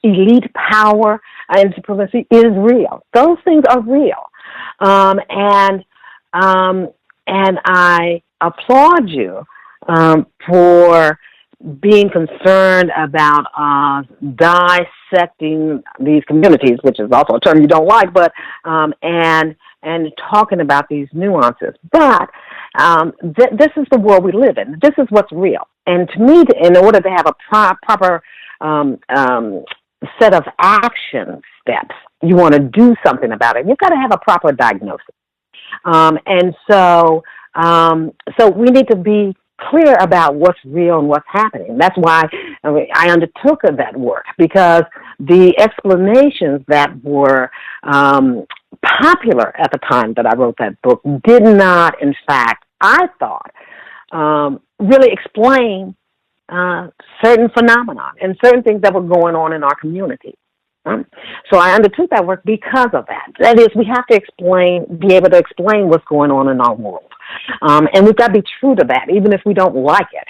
Speaker 5: Elite power and supremacy is real. Those things are real. And I applaud you for being concerned about dissecting these communities, which is also a term you don't like, but and talking about these nuances. But this is the world we live in. This is what's real. And to me, in order to have a proper set of action steps, you want to do something about it, you've got to have a proper diagnosis. And so we need to be clear about what's real and what's happening. That's why I undertook that work, because the explanations that were popular at the time that I wrote that book did not, in fact, I thought, really explain certain phenomena and certain things that were going on in our community. So I undertook that work because of that. That is, we have to be able to explain what's going on in our world. And we've got to be true to that, even if we don't like it,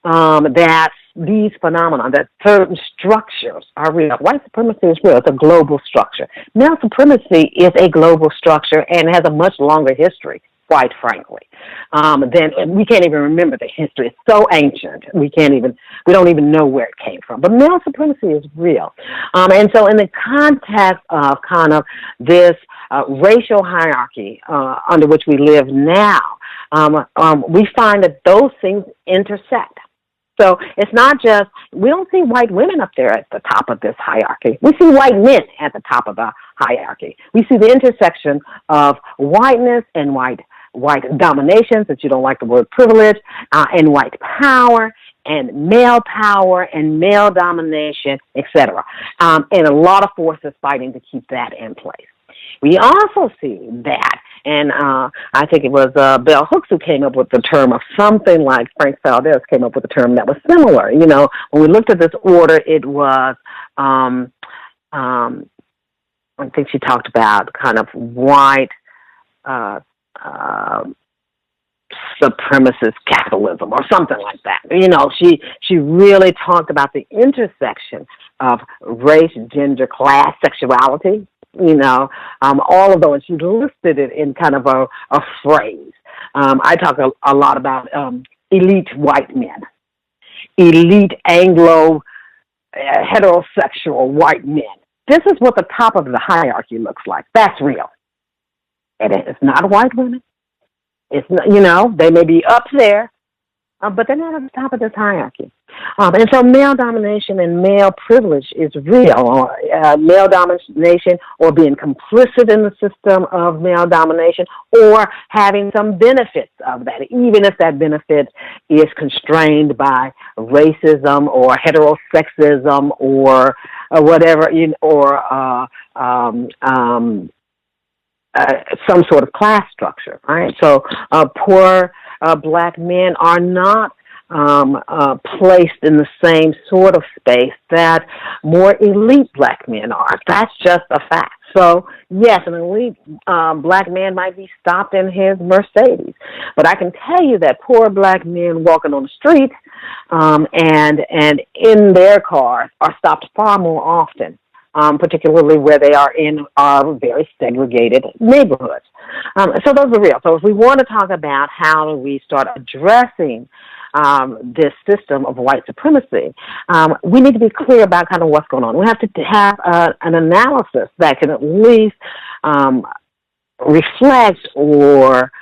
Speaker 5: that these phenomena, that certain structures are real. White supremacy is real. It's a global structure. Male supremacy is a global structure and has a much longer history, quite frankly. Then we can't even remember the history. It's so ancient. We don't even know where it came from. But male supremacy is real. And so in the context of kind of this racial hierarchy under which we live now, we find that those things intersect. So it's not just, we don't see white women up there at the top of this hierarchy. We see white men at the top of the hierarchy. We see the intersection of whiteness and white domination, since you don't like the word privilege, and white power and male domination, etc. And a lot of forces fighting to keep that in place. We also see that, and I think it was Bell Hooks who came up with the term, of something like Frank Valdez came up with a term that was similar. You know, when we looked at this order, it was, I think she talked about kind of white supremacist capitalism or something like that. You know, she really talked about the intersection of race, gender, class, sexuality, you know, all of those. She listed it in kind of a phrase. I talk a lot about elite white men, elite Anglo heterosexual white men. This is what the top of the hierarchy looks like. That's real. And it's not white women. It's not, you know, they may be up there, but they're not at the top of this hierarchy. And so male domination and male privilege is real. Male domination or being complicit in the system of male domination or having some benefits of that, even if that benefit is constrained by racism or heterosexism or whatever, or some sort of class structure, right? So poor black men are not placed in the same sort of space that more elite black men are. That's just a fact. So, yes, an elite black man might be stopped in his Mercedes, but I can tell you that poor black men walking on the street and in their cars are stopped far more often, particularly where they are in our very segregated neighborhoods. So those are real. So if we want to talk about how do we start addressing this system of white supremacy, we need to be clear about kind of what's going on. We have to have an analysis that can at least reflect or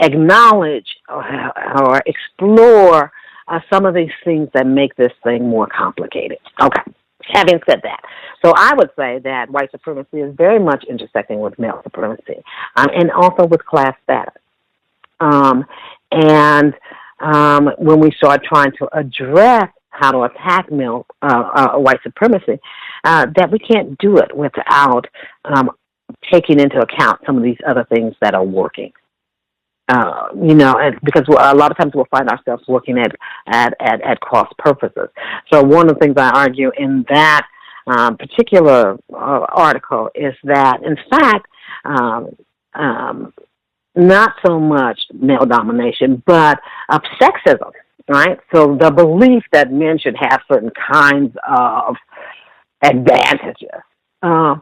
Speaker 5: acknowledge or explore some of these things that make this thing more complicated. Okay. Having said that, so I would say that white supremacy is very much intersecting with male supremacy and also with class status. When we start trying to address how to attack male white supremacy, that we can't do it without taking into account some of these other things that are working. Because a lot of times we'll find ourselves working at cross purposes. So one of the things I argue in that particular article is that, in fact, not so much male domination, but of sexism, right? So the belief that men should have certain kinds of advantages and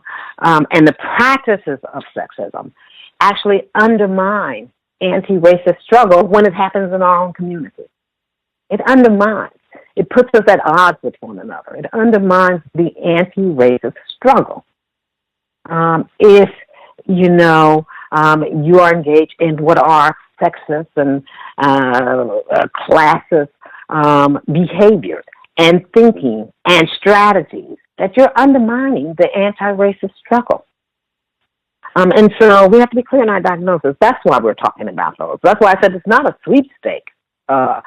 Speaker 5: the practices of sexism actually undermine anti-racist struggle when it happens in our own community. It undermines. It puts us at odds with one another. It undermines the anti-racist struggle. If, you are engaged in what are sexist and classist behaviors and thinking and strategies, that you're undermining the anti-racist struggle. And so we have to be clear in our diagnosis. That's why we're talking about those. That's why I said it's not a sweepstake of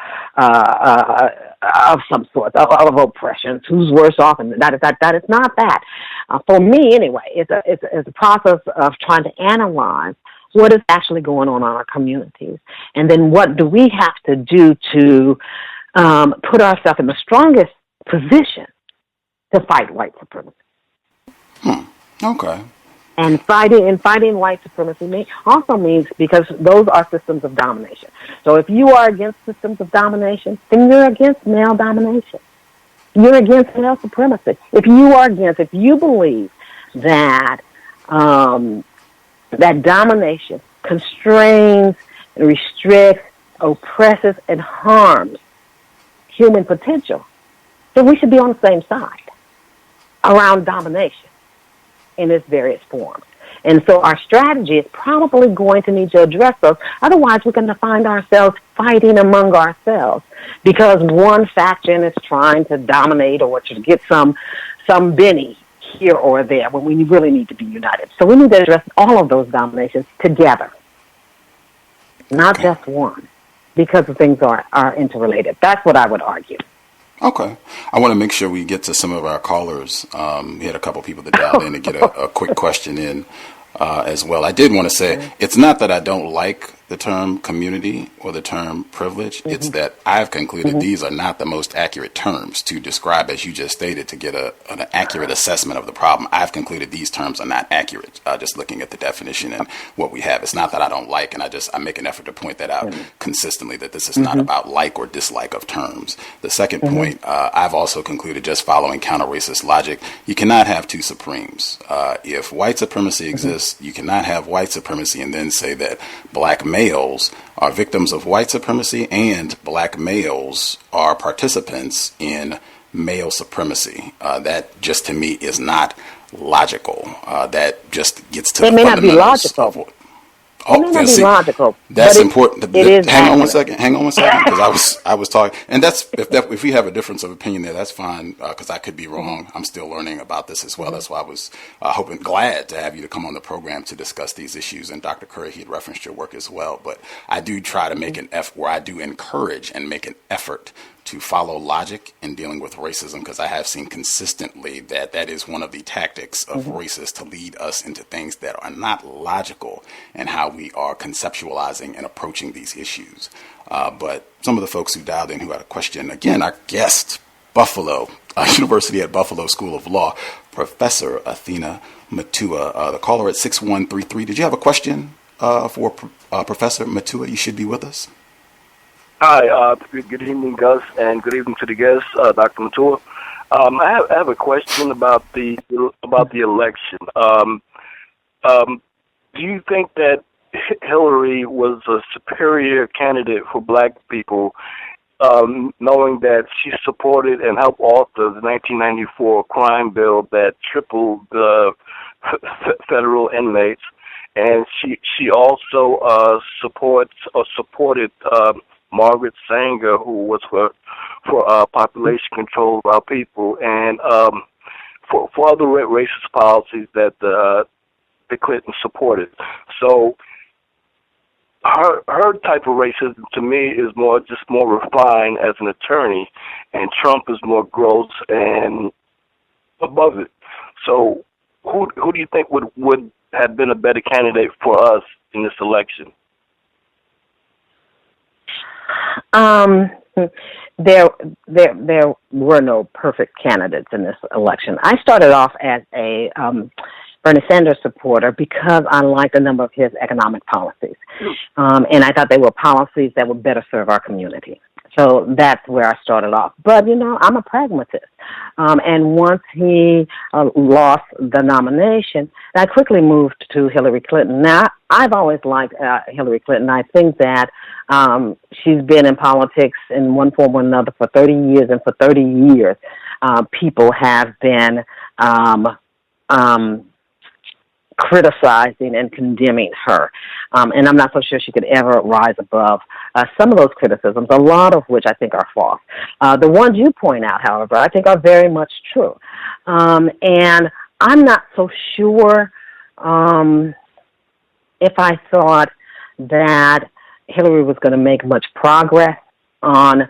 Speaker 5: some sort of oppression. Who's worse off? And that is not that. For me, anyway, it's a process of trying to analyze what is actually going on in our communities, and then what do we have to do to put ourselves in the strongest position to fight white supremacy.
Speaker 4: Okay.
Speaker 5: And fighting white supremacy also means, because those are systems of domination. So if you are against systems of domination, then you're against male domination. You're against male supremacy. If you believe that that domination constrains, restricts, oppresses, and harms human potential, then we should be on the same side around domination in its various forms. And so our strategy is probably going to need to address those. Otherwise, we're going to find ourselves fighting among ourselves because one faction is trying to dominate or to get some Benny here or there when we really need to be united. So we need to address all of those dominations together, not just one, because the things are interrelated. That's what I would argue.
Speaker 4: Okay. I want to make sure we get to some of our callers. We had a couple people that dialed in to get a quick question in as well. I did want to say, it's not that I don't like the term community or the term privilege. Mm-hmm. It's that I've concluded these are not the most accurate terms to describe, as you just stated, to get an accurate assessment of the problem. I've concluded these terms are not accurate, just looking at the definition and what we have. It's not that I don't like, and I make an effort to point that out consistently, that this is not about like or dislike of terms. The second point, I've also concluded, just following counter-racist logic, you cannot have two supremes. If white supremacy exists, you cannot have white supremacy and then say that black males are victims of white supremacy and black males are participants in male supremacy. That just, to me, is not logical. That just gets to the fundamentals. It may not be logical.
Speaker 5: It may not be logical.
Speaker 4: That's
Speaker 5: but
Speaker 4: important.
Speaker 5: It is.
Speaker 4: Hang on one second, because I was talking, and that's if we have a difference of opinion there, that's fine, because I could be wrong. I'm still learning about this as well. That's why I was glad to have you to come on the program to discuss these issues. And Dr. Curry, he had referenced your work as well. But I do try to make an effort, where I do encourage and make an effort to follow logic in dealing with racism, because I have seen consistently that that is one of the tactics of racists, to lead us into things that are not logical in how we are conceptualizing and approaching these issues. But some of the folks who dialed in who had a question, again, our guest, Buffalo, University at Buffalo School of Law, Professor Athena Mutua, the caller at 6133. Did you have a question for Professor Mutua? You should be with us.
Speaker 6: Hi, good evening, Gus, and good evening to the guest, Dr. Mutua. I have a question about the election. Do you think that Hillary was a superior candidate for black people, knowing that she supported and helped author the 1994 crime bill that tripled the federal inmates, and she also supported Margaret Sanger, who was for population control of our people, and for other racist policies that the Clinton supported. So her type of racism to me is more refined as an attorney, and Trump is more gross and above it. So who do you think would have been a better candidate for us in this election?
Speaker 5: There were no perfect candidates in this election. I started off as a Bernie Sanders supporter because I liked a number of his economic policies, and I thought they were policies that would better serve our community. So that's where I started off. But, I'm a pragmatist. And once he lost the nomination, I quickly moved to Hillary Clinton. Now, I've always liked Hillary Clinton. I think that she's been in politics in one form or another for 30 years, and for 30 years, people have been criticizing and condemning her. And I'm not so sure she could ever rise above some of those criticisms, a lot of which I think are false. The ones you point out, however, I think are very much true. And I'm not so sure if I thought that Hillary was going to make much progress on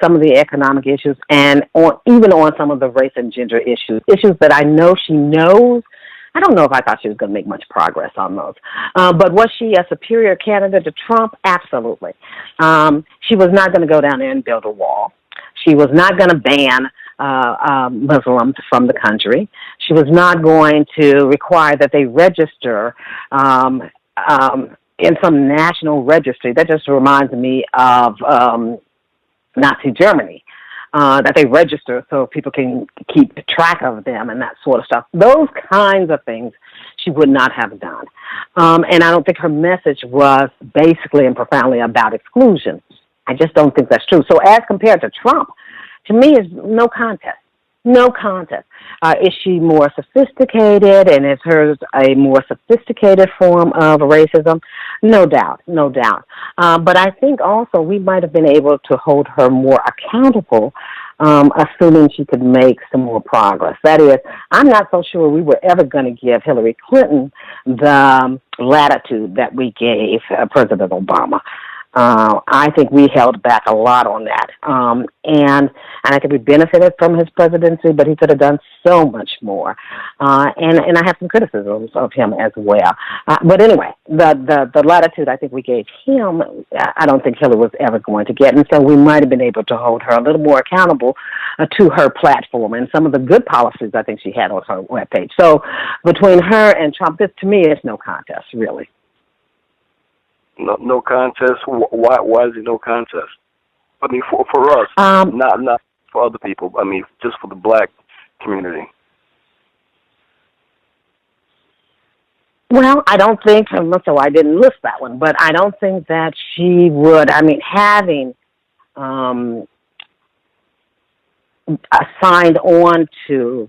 Speaker 5: some of the economic issues, and even on some of the race and gender issues that I know she knows. I don't know if I thought she was going to make much progress on those. But was she a superior candidate to Trump? Absolutely. She was not going to go down there and build a wall. She was not going to ban Muslims from the country. She was not going to require that they register in some national registry. That just reminds me of Nazi Germany. That they register so people can keep track of them and that sort of stuff. Those kinds of things she would not have done. And I don't think her message was basically and profoundly about exclusion. I just don't think that's true. So as compared to Trump, to me, is no contest. No contest. Is she more sophisticated, and is hers a more sophisticated form of racism? No doubt, no doubt. But I think also we might have been able to hold her more accountable, assuming she could make some more progress. That is, I'm not so sure we were ever going to give Hillary Clinton the latitude that we gave President Obama. I think we held back a lot on that. And I think we benefited from his presidency, but he could have done so much more. And I have some criticisms of him as well. But anyway, the latitude I think we gave him, I don't think Hillary was ever going to get. And so we might have been able to hold her a little more accountable to her platform and some of the good policies I think she had on her webpage. So between her and Trump, this to me is no contest, really.
Speaker 6: No contest. Why is it no contest? I mean, for us, not for other people. I mean, just for the black community.
Speaker 5: Well, I don't think, so I didn't list that one, but I don't think that she would, I mean, having signed on to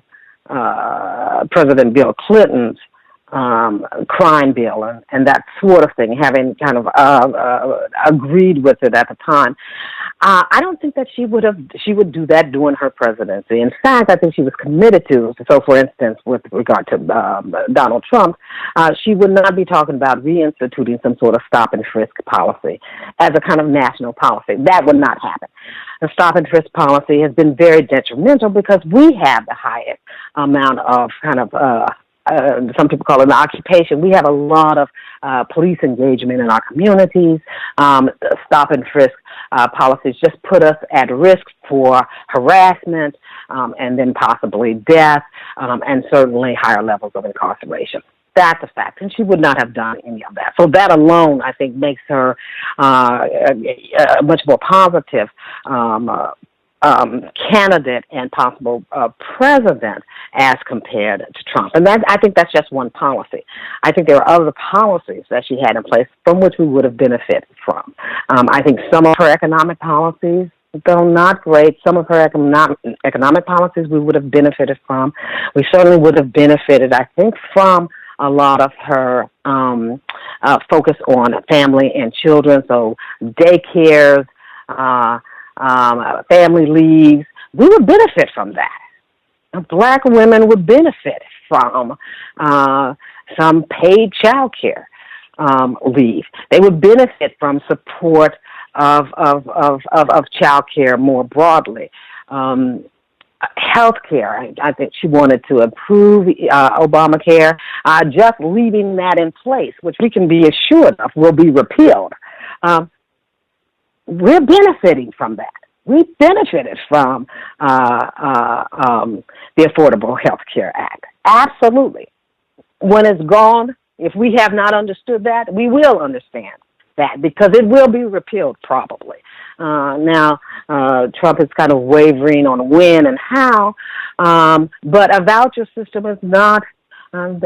Speaker 5: President Bill Clinton's crime bill and that sort of thing, having kind of agreed with it at the time. I don't think that she would do that during her presidency. In fact, I think she was committed to. So, for instance, with regard to Donald Trump, she would not be talking about reinstituting some sort of stop and frisk policy as a kind of national policy. That would not happen. The stop and frisk policy has been very detrimental because we have the highest amount of kind of some people call it an occupation. We have a lot of police engagement in our communities. Stop and frisk policies just put us at risk for harassment and then possibly death and certainly higher levels of incarceration. That's a fact, and she would not have done any of that. So that alone, I think, makes her a much more positive candidate and possible president as compared to Trump. And I think that's just one policy. I think there are other policies that she had in place from which we would have benefited from. I think some of her economic policies, though not great, some of her economic policies we would have benefited from. We certainly would have benefited, I think, from a lot of her focus on family and children, so daycares, family leaves. We would benefit from that. Black women would benefit from some paid child care leave. They would benefit from support of child care more broadly. Health care, I think she wanted to improve Obamacare. Just leaving that in place, which we can be assured of will be repealed. We're benefiting from that. We benefited from the Affordable Health Care Act. Absolutely. When it's gone, if we have not understood that, we will understand that because it will be repealed probably. Now, Trump is kind of wavering on when and how, but a voucher system is not, some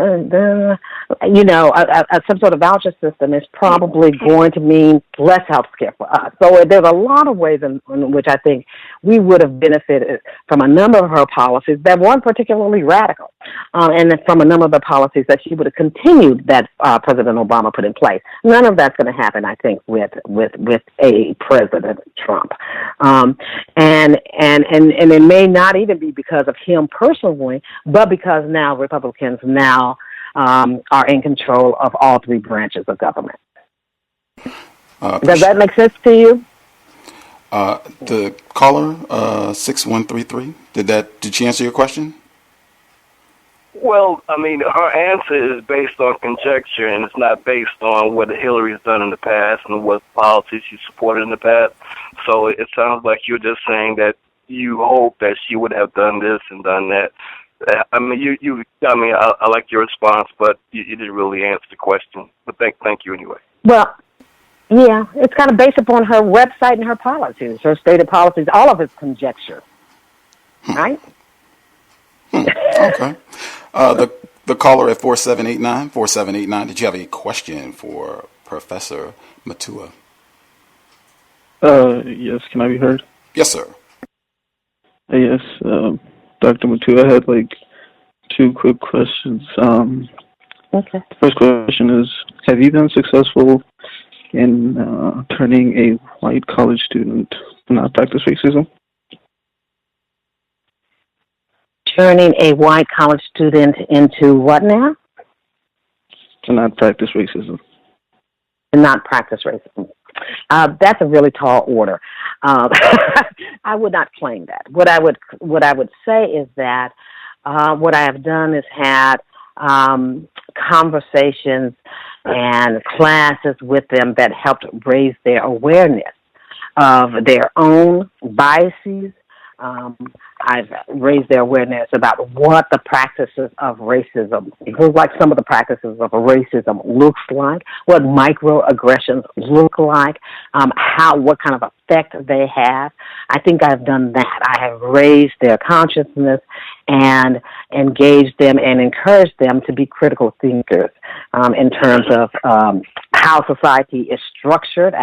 Speaker 5: sort of voucher system is probably going to mean less health care for us. So there's a lot of ways in which I think we would have benefited from a number of her policies that weren't particularly radical, and from a number of the policies that she would have continued that President Obama put in place. None of that's going to happen, I think, with a President Trump, and it may not even be because of him personally, but because now Republicans now are in control of all three branches of government. Does that make sense to you?
Speaker 4: The caller, 6133, did she answer your question?
Speaker 6: Well, I mean, her answer is based on conjecture, and it's not based on what Hillary has done in the past and what policies she supported in the past. So it sounds like you're just saying that you hope that she would have done this and done that. I mean, I like your response, but you didn't really answer the question. But thank you anyway.
Speaker 5: Well, yeah, it's kind of based upon her website and her policies, her stated policies. All of it's conjecture, right?
Speaker 4: Okay. The caller at 4789, did you have a question for Professor Mutua?
Speaker 7: Yes, can I be heard?
Speaker 4: Yes, sir.
Speaker 7: Yes, Dr. Mutua, I had two quick questions.
Speaker 5: Okay.
Speaker 7: The first question is, have you been successful in turning a white college student to not practice racism?
Speaker 5: Turning a white college student into what now?
Speaker 7: To not practice racism.
Speaker 5: To not practice racism. That's a really tall order. I would not claim that. What I would say is that what I have done is had conversations and classes with them that helped raise their awareness of their own biases. I've raised their awareness about what the practices of racism, like some of the practices of racism looks like, what microaggressions look like, what kind of effect they have. I think I've done that. I have raised their consciousness and engaged them and encouraged them to be critical thinkers in terms of how society is structured,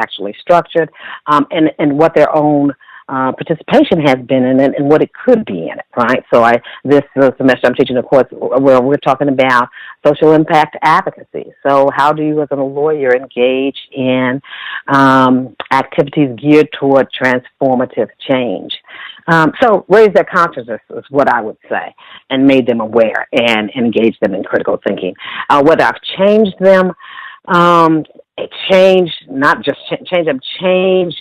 Speaker 5: and what their own participation has been in it and what it could be in it, right? So this semester I'm teaching a course where we're talking about social impact advocacy. So how do you as a lawyer engage in activities geared toward transformative change? So raise their consciousness is what I would say, and made them aware and engage them in critical thinking. Whether I've changed them, change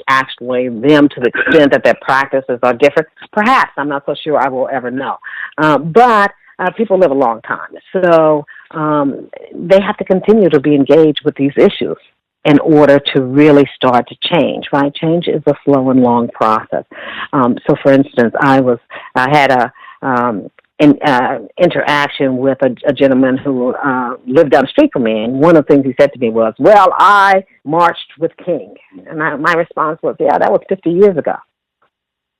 Speaker 5: actually them to the extent that their practices are different. Perhaps, I'm not so sure I will ever know. But people live a long time. So they have to continue to be engaged with these issues in order to really start to change, right? Change is a slow and long process. So, for instance, I had a interaction with a gentleman who lived down the street from me, and one of the things he said to me was, well, I marched with King. And my response was, yeah, that was 50 years ago.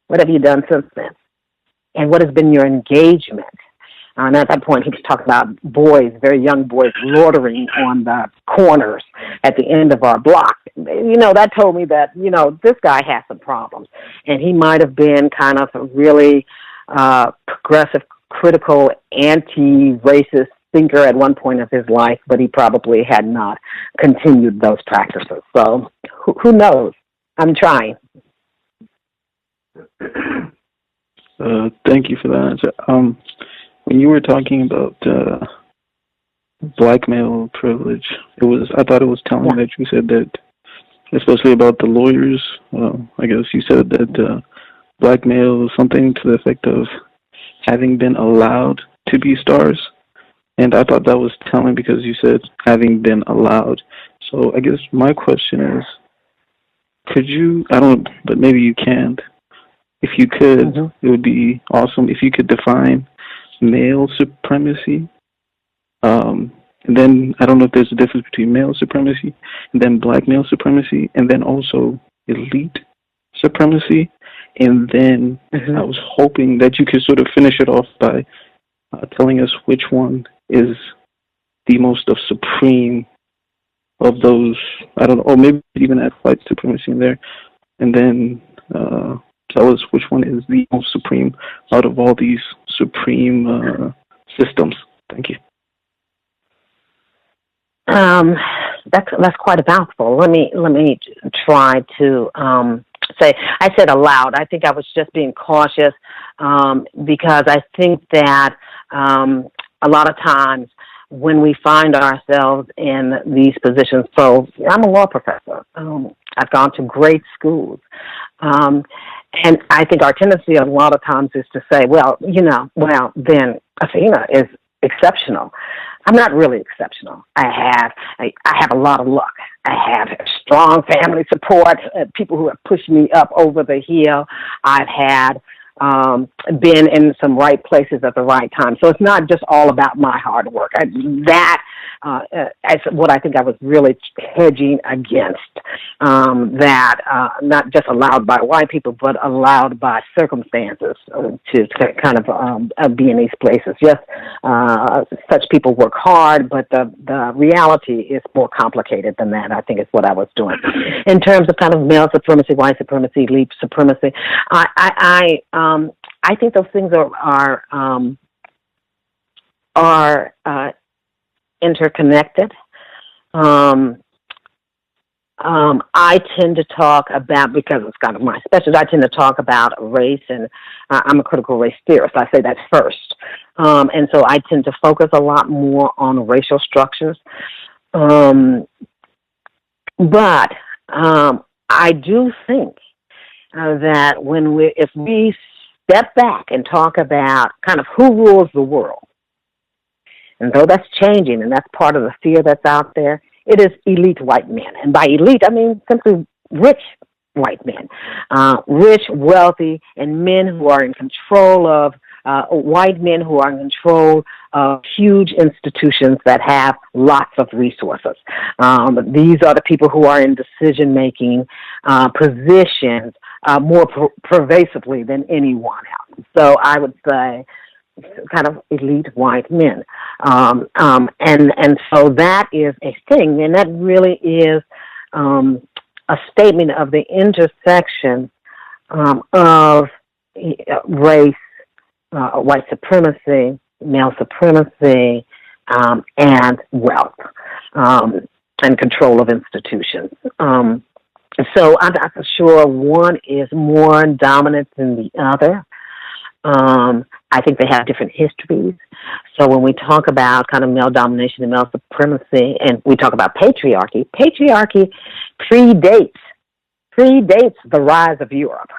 Speaker 5: What have you done since then? And what has been your engagement? And at that point, he was talking about boys, very young boys, loitering on the corners at the end of our block. That told me that, this guy has some problems. And he might have been kind of a really progressive, critical, anti-racist thinker at one point of his life, but he probably had not continued those practices. So who knows? I'm trying.
Speaker 7: Thank you for that answer. When you were talking about black male privilege, I thought it was telling that you said that, especially about the lawyers, I guess you said that black male is something to the effect of having been allowed to be stars. And I thought that was telling because you said having been allowed. So I guess my question is, could you, but maybe you can't. If you could, it would be awesome if you could define male supremacy. And then I don't know if there's a difference between male supremacy and then black male supremacy and then also elite supremacy. And then I was hoping that you could sort of finish it off by telling us which one is the most of supreme of those, I don't know, or maybe even add white supremacy in there. And then tell us which one is the most supreme out of all these supreme systems. Thank you.
Speaker 5: That's quite a mouthful. Let me try to say. I said aloud. I think I was just being cautious because I think that a lot of times when we find ourselves in these positions, so I'm a law professor. I've gone to great schools. And I think our tendency a lot of times is to say, then Athena is exceptional. I'm not really exceptional. I have a lot of luck. I have strong family support, people who have pushed me up over the hill. I've had been in some right places at the right time. So it's not just all about my hard work. That's what I think I was really hedging against, not just allowed by white people, but allowed by circumstances to kind of be in these places. Yes, such people work hard, but the reality is more complicated than that, I think is what I was doing. In terms of kind of male supremacy, white supremacy, elite supremacy, I think those things are interconnected. I tend to talk about, because it's kind of my specialty, I tend to talk about race, and I'm a critical race theorist. I say that first. And so I tend to focus a lot more on racial structures. But I do think that if we step back and talk about kind of who rules the world, and though that's changing, and that's part of the fear that's out there, it is elite white men. And by elite, I mean simply rich white men. Rich, wealthy, and men who are in control of, white men who are in control of huge institutions that have lots of resources. These are the people who are in decision-making positions more pervasively than anyone else. So I would say kind of elite white men. And so that is a thing, and that really is a statement of the intersection of race, white supremacy, male supremacy, and wealth, and control of institutions. So I'm not sure one is more dominant than the other. I think they have different histories. So when we talk about kind of male domination and male supremacy, and we talk about patriarchy predates the rise of Europe.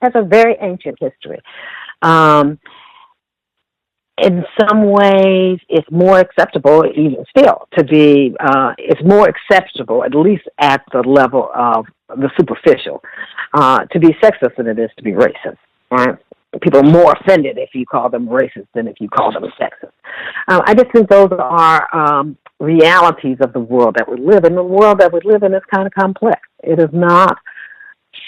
Speaker 5: Has a very ancient history. In some ways, it's more acceptable, even still, to be, it's more acceptable, at least at the level of the superficial, to be sexist than it is to be racist, right? People are more offended if you call them racist than if you call them sexist. I just think those are realities of the world that we live in. The world that we live in is kind of complex. It is not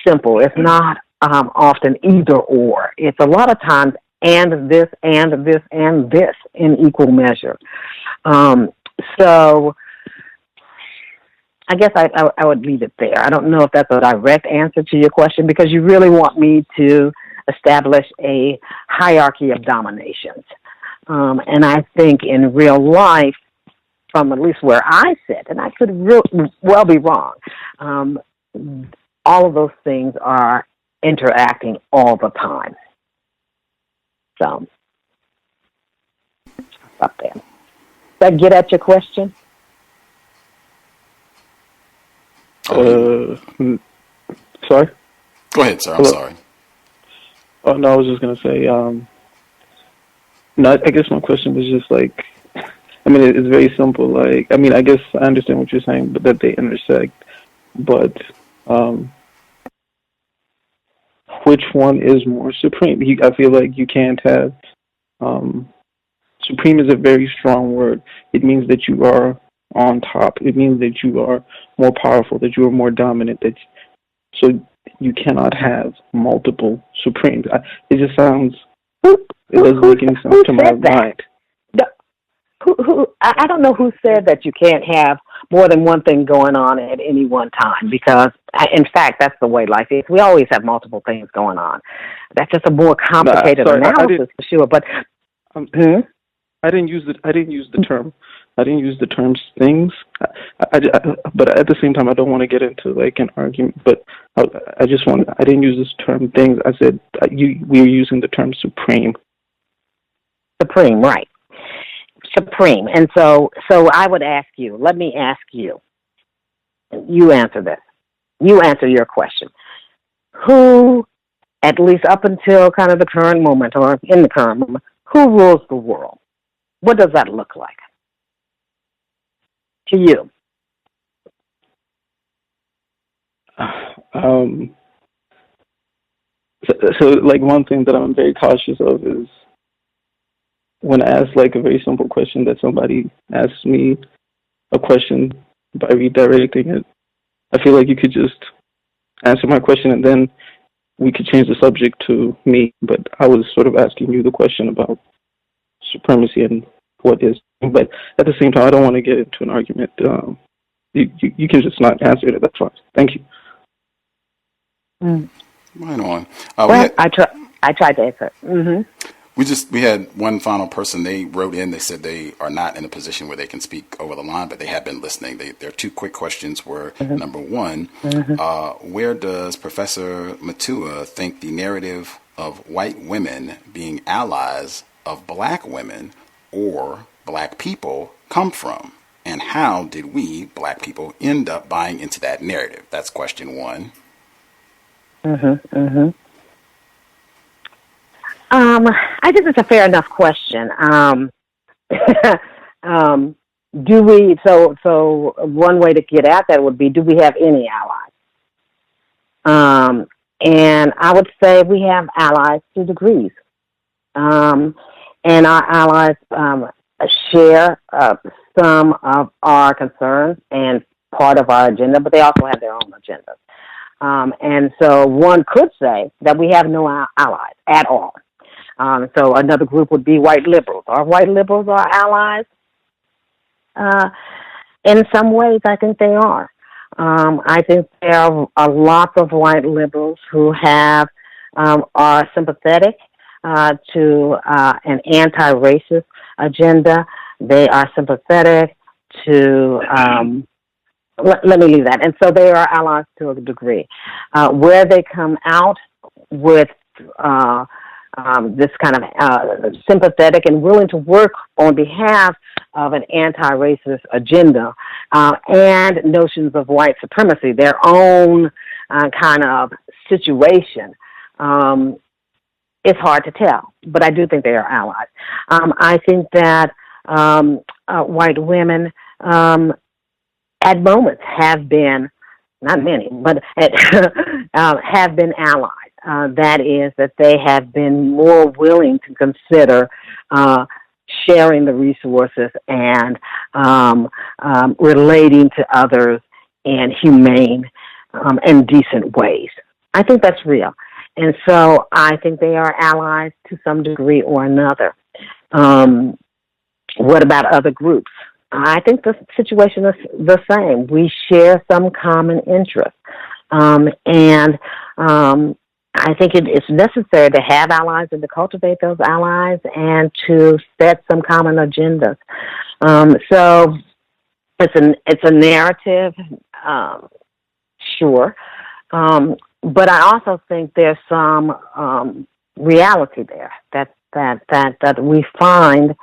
Speaker 5: simple. It's not often either or. It's a lot of times and this, and this, and this in equal measure. So I guess I would leave it there. I don't know if that's a direct answer to your question, because you really want me to establish a hierarchy of dominations. And I think in real life, from at least where I sit, and I could well be wrong, all of those things are interacting all the time. So, up there. Does that get at your question?
Speaker 7: Sorry?
Speaker 4: Go ahead, sir. I'm
Speaker 7: Hello?
Speaker 4: sorry.
Speaker 7: Oh, no, I was just going to say, no, I guess my question was just like, I mean, it's very simple. Like, I mean, I guess I understand what you're saying, but that they intersect. But which one is more supreme? I feel like you can't have, supreme is a very strong word. It means that you are on top. It means that you are more powerful, that you are more dominant. So you cannot have multiple supremes. It just sounds, it doesn't make any sense to my mind.
Speaker 5: I don't know who said that you can't have more than one thing going on at any one time, because, in fact, that's the way life is. We always have multiple things going on. That's just a more complicated analysis, for sure. But
Speaker 7: I didn't use the term. I didn't use the term things. But at the same time, I don't want to get into like an argument. But I didn't use this term things. I said we are using the term supreme.
Speaker 5: Supreme, right? Supreme. And so I would ask you. Let me ask you. You answer this. You answer your question. Who, at least up until kind of the current moment, or in the current moment, who rules the world? What does that look like to you?
Speaker 7: So like one thing that I'm very cautious of is when I ask like a very simple question that somebody asks me a question by redirecting it. I feel like you could just answer my question and then we could change the subject to me. But I was sort of asking you the question about supremacy and what is. But at the same time, I don't want to get into an argument. You can just not answer it. That's fine. Thank you.
Speaker 4: Right on.
Speaker 5: I tried to answer. Mm-hmm.
Speaker 4: We had one final person. They wrote in. They said they are not in a position where they can speak over the line, but they have been listening. Their two quick questions were, number one, where does Professor Mutua think the narrative of white women being allies of black women or black people come from? And how did we, black people, end up buying into that narrative? That's question one.
Speaker 5: I think it's a fair enough question. Do we? So one way to get at that would be: do we have any allies? And I would say we have allies to degrees, and our allies share some of our concerns and part of our agenda, but they also have their own agendas. And so one could say that we have no allies at all. So another group would be white liberals. Are white liberals our allies? In some ways, I think they are. I think there are a lot of white liberals who are sympathetic to an anti-racist agenda. They are sympathetic to, let me leave that. And so they are allies to a degree. Where they come out with this kind of sympathetic and willing to work on behalf of an anti-racist agenda and notions of white supremacy, their own kind of situation, it's hard to tell. But I do think they are allies. I think that white women at moments have been, not many, but have been allies. That is, that they have been more willing to consider sharing the resources and relating to others in humane and decent ways. I think that's real. And so I think they are allies to some degree or another. What about other groups? I think the situation is the same. We share some common interest. And I think it's necessary to have allies and to cultivate those allies and to set some common agendas. So it's a narrative, sure. But I also think there's some reality there that we find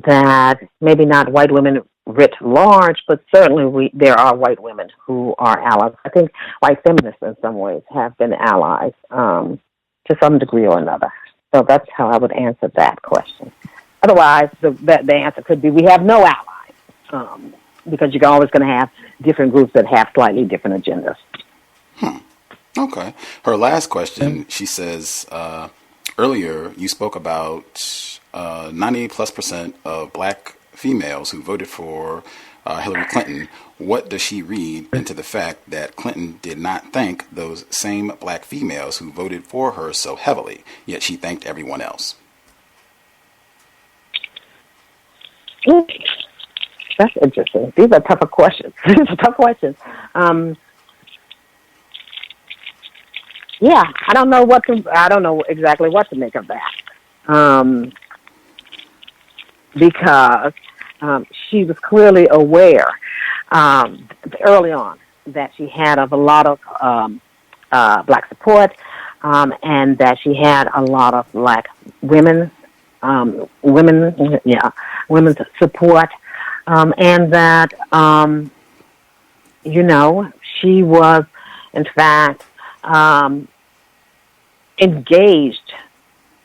Speaker 5: that maybe not white women writ large, but certainly there are white women who are allies. I think white feminists in some ways have been allies to some degree or another. So that's how I would answer that question. Otherwise, the answer could be we have no allies because you're always going to have different groups that have slightly different agendas.
Speaker 4: Okay. Her last question, she says, earlier you spoke about 98+% of black females who voted for Hillary Clinton. What does she read into the fact that Clinton did not thank those same black females who voted for her so heavily, yet she thanked everyone else?
Speaker 5: That's interesting. These are tougher questions. These are tough questions. Yeah, I don't know exactly what to make of that. Because she was clearly aware early on that she had a lot of black support, and that she had a lot of black women's support, and that she was in fact engaged.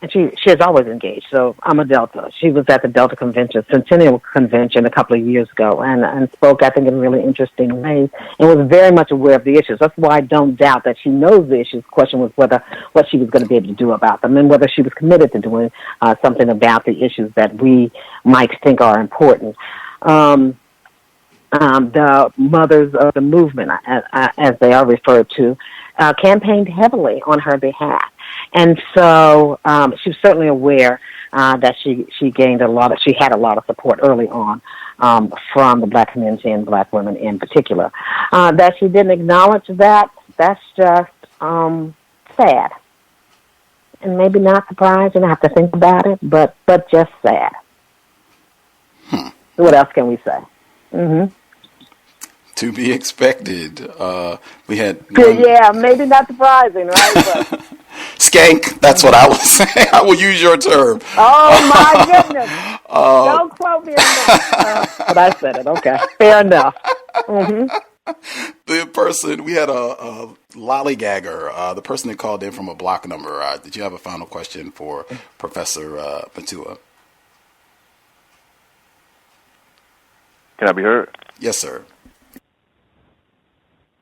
Speaker 5: And she has always engaged. So I'm a Delta. She was at the Delta Convention, Centennial Convention a couple of years ago and spoke, I think, in really interesting ways and was very much aware of the issues. That's why I don't doubt that she knows the issues. The question was what she was going to be able to do about them and whether she was committed to doing something about the issues that we might think are important. The mothers of the movement, as they are referred to, campaigned heavily on her behalf. And so she was certainly aware that she had a lot of support early on from the black community and black women in particular. That she didn't acknowledge that's just sad. And maybe not surprising. I have to think about it, but just sad. What else can we say? Mm-hmm.
Speaker 4: To be expected. We had
Speaker 5: yeah, maybe not surprising, right? But
Speaker 4: skank. That's what I was saying. I will use your term.
Speaker 5: Oh my goodness! Don't quote me on that. But I said it. Okay, fair enough. Mm-hmm.
Speaker 4: The person we had a lollygagger. The person that called in from a block number. Did you have a final question for Professor Mutua?
Speaker 8: Can I be heard?
Speaker 4: Yes, sir.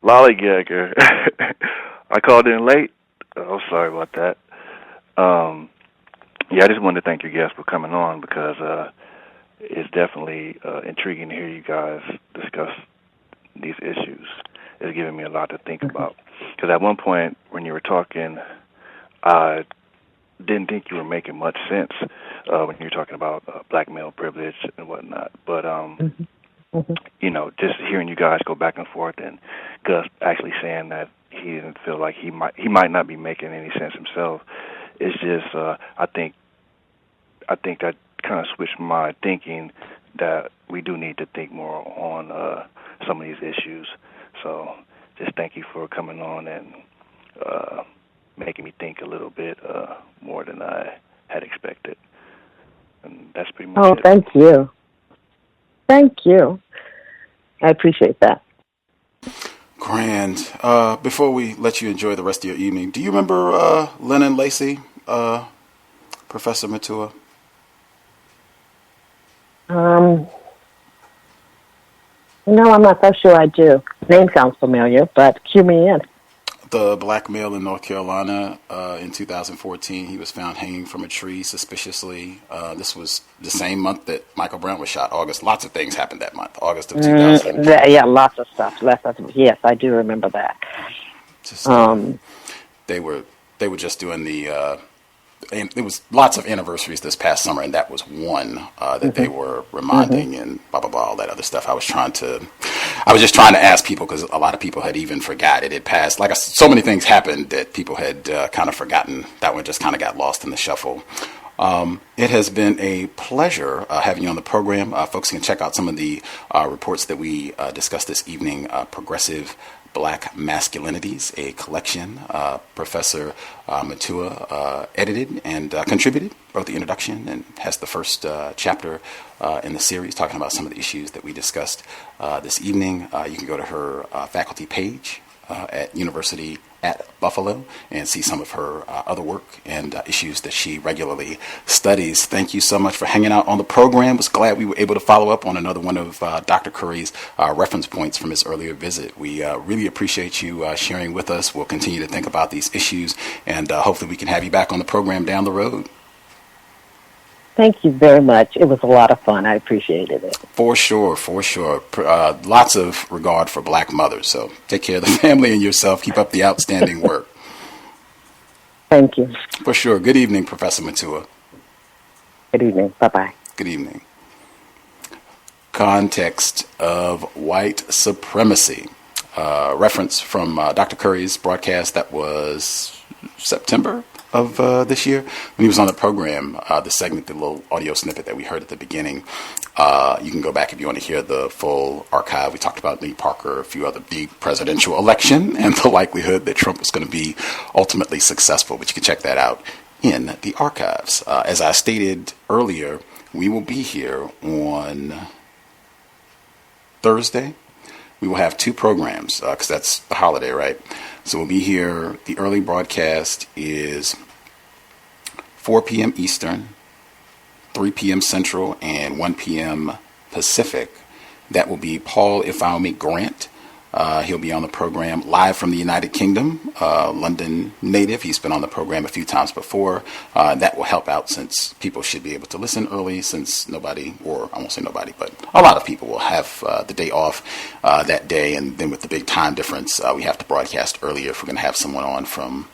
Speaker 8: Lollygagger. I called in late. Oh, sorry about that. I just wanted to thank your guests for coming on because it's definitely intriguing to hear you guys discuss these issues. It's giving me a lot to think about. Because at one point when you were talking, I didn't think you were making much sense when you were talking about black male privilege and whatnot. But Just hearing you guys go back and forth, and Gus actually saying that he didn't feel like he might not be making any sense himself. It's just I think that kind of switched my thinking that we do need to think more on some of these issues. So just thank you for coming on and making me think a little bit more than I had expected. And that's pretty much it.
Speaker 5: Oh, thank you. Thank you. I appreciate that.
Speaker 4: Grand. Before we let you enjoy the rest of your evening, do you remember Lennon Lacey, Professor Mutua?
Speaker 5: No, I'm not so sure I do. Name sounds familiar, but cue me in.
Speaker 4: The black male in North Carolina in 2014, he was found hanging from a tree suspiciously. This was the same month that Michael Brown was shot, August. Lots of things happened that month, August of 2000.
Speaker 5: Yeah, lots of stuff. Yes, I do remember that.
Speaker 4: They were just doing the... and there was lots of anniversaries this past summer, and that was one that they were reminding and blah, blah, blah, all that other stuff. I was just trying to ask people because a lot of people had even forgot it. It passed. So many things happened that people had kind of forgotten. That one just kind of got lost in the shuffle. It has been a pleasure having you on the program. Folks can check out some of the reports that we discussed this evening. Progressive Black Masculinities, a collection Professor Mutua edited and contributed, wrote the introduction, and has the first chapter in the series talking about some of the issues that we discussed this evening. You can go to her faculty page at University at Buffalo and see some of her other work and issues that she regularly studies. Thank you so much for hanging out on the program. Was glad we were able to follow up on another one of Dr. Curry's reference points from his earlier visit. We really appreciate you sharing with us. We'll continue to think about these issues, and hopefully we can have you back on the program down the road.
Speaker 5: Thank you very much. It was a lot of fun. I appreciated it.
Speaker 4: For sure. Lots of regard for black mothers. So take care of the family and yourself. Keep up the outstanding work.
Speaker 5: Thank you.
Speaker 4: For sure. Good evening, Professor Mutua.
Speaker 5: Good evening. Bye-bye.
Speaker 4: Good evening. Context of White Supremacy. Reference from Dr. Curry's broadcast that was September of this year when he was on the program. The segment, the little audio snippet that we heard at the beginning, you can go back if you want to hear the full archive. We talked about Lee Parker, a few other big presidential election, and the likelihood that Trump was going to be ultimately successful, but you can check that out in the archives. As I stated earlier, we will be here on Thursday. We will have two programs because that's the holiday, right? So we'll be here. The early broadcast is 4 p.m. Eastern, 3 p.m. Central, and 1 p.m. Pacific. That will be Paul Ifeanyi Grant. He'll be on the program live from the United Kingdom, London native. He's been on the program a few times before. That will help out since people should be able to listen early, since nobody, or I won't say nobody, but a lot of people will have the day off that day. And then with the big time difference, we have to broadcast earlier if we're going to have someone on from,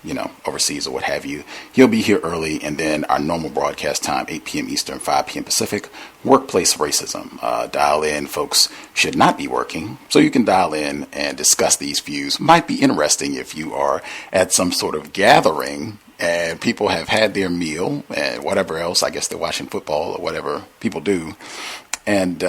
Speaker 4: overseas or what have you. He'll be here early, and then our normal broadcast time, 8 p.m. Eastern, 5 p.m. Pacific, workplace racism. Dial in. Folks should not be working, so you can dial in and discuss these views. Might be interesting if you are at some sort of gathering and people have had their meal and whatever else. I guess they're watching football or whatever people do, and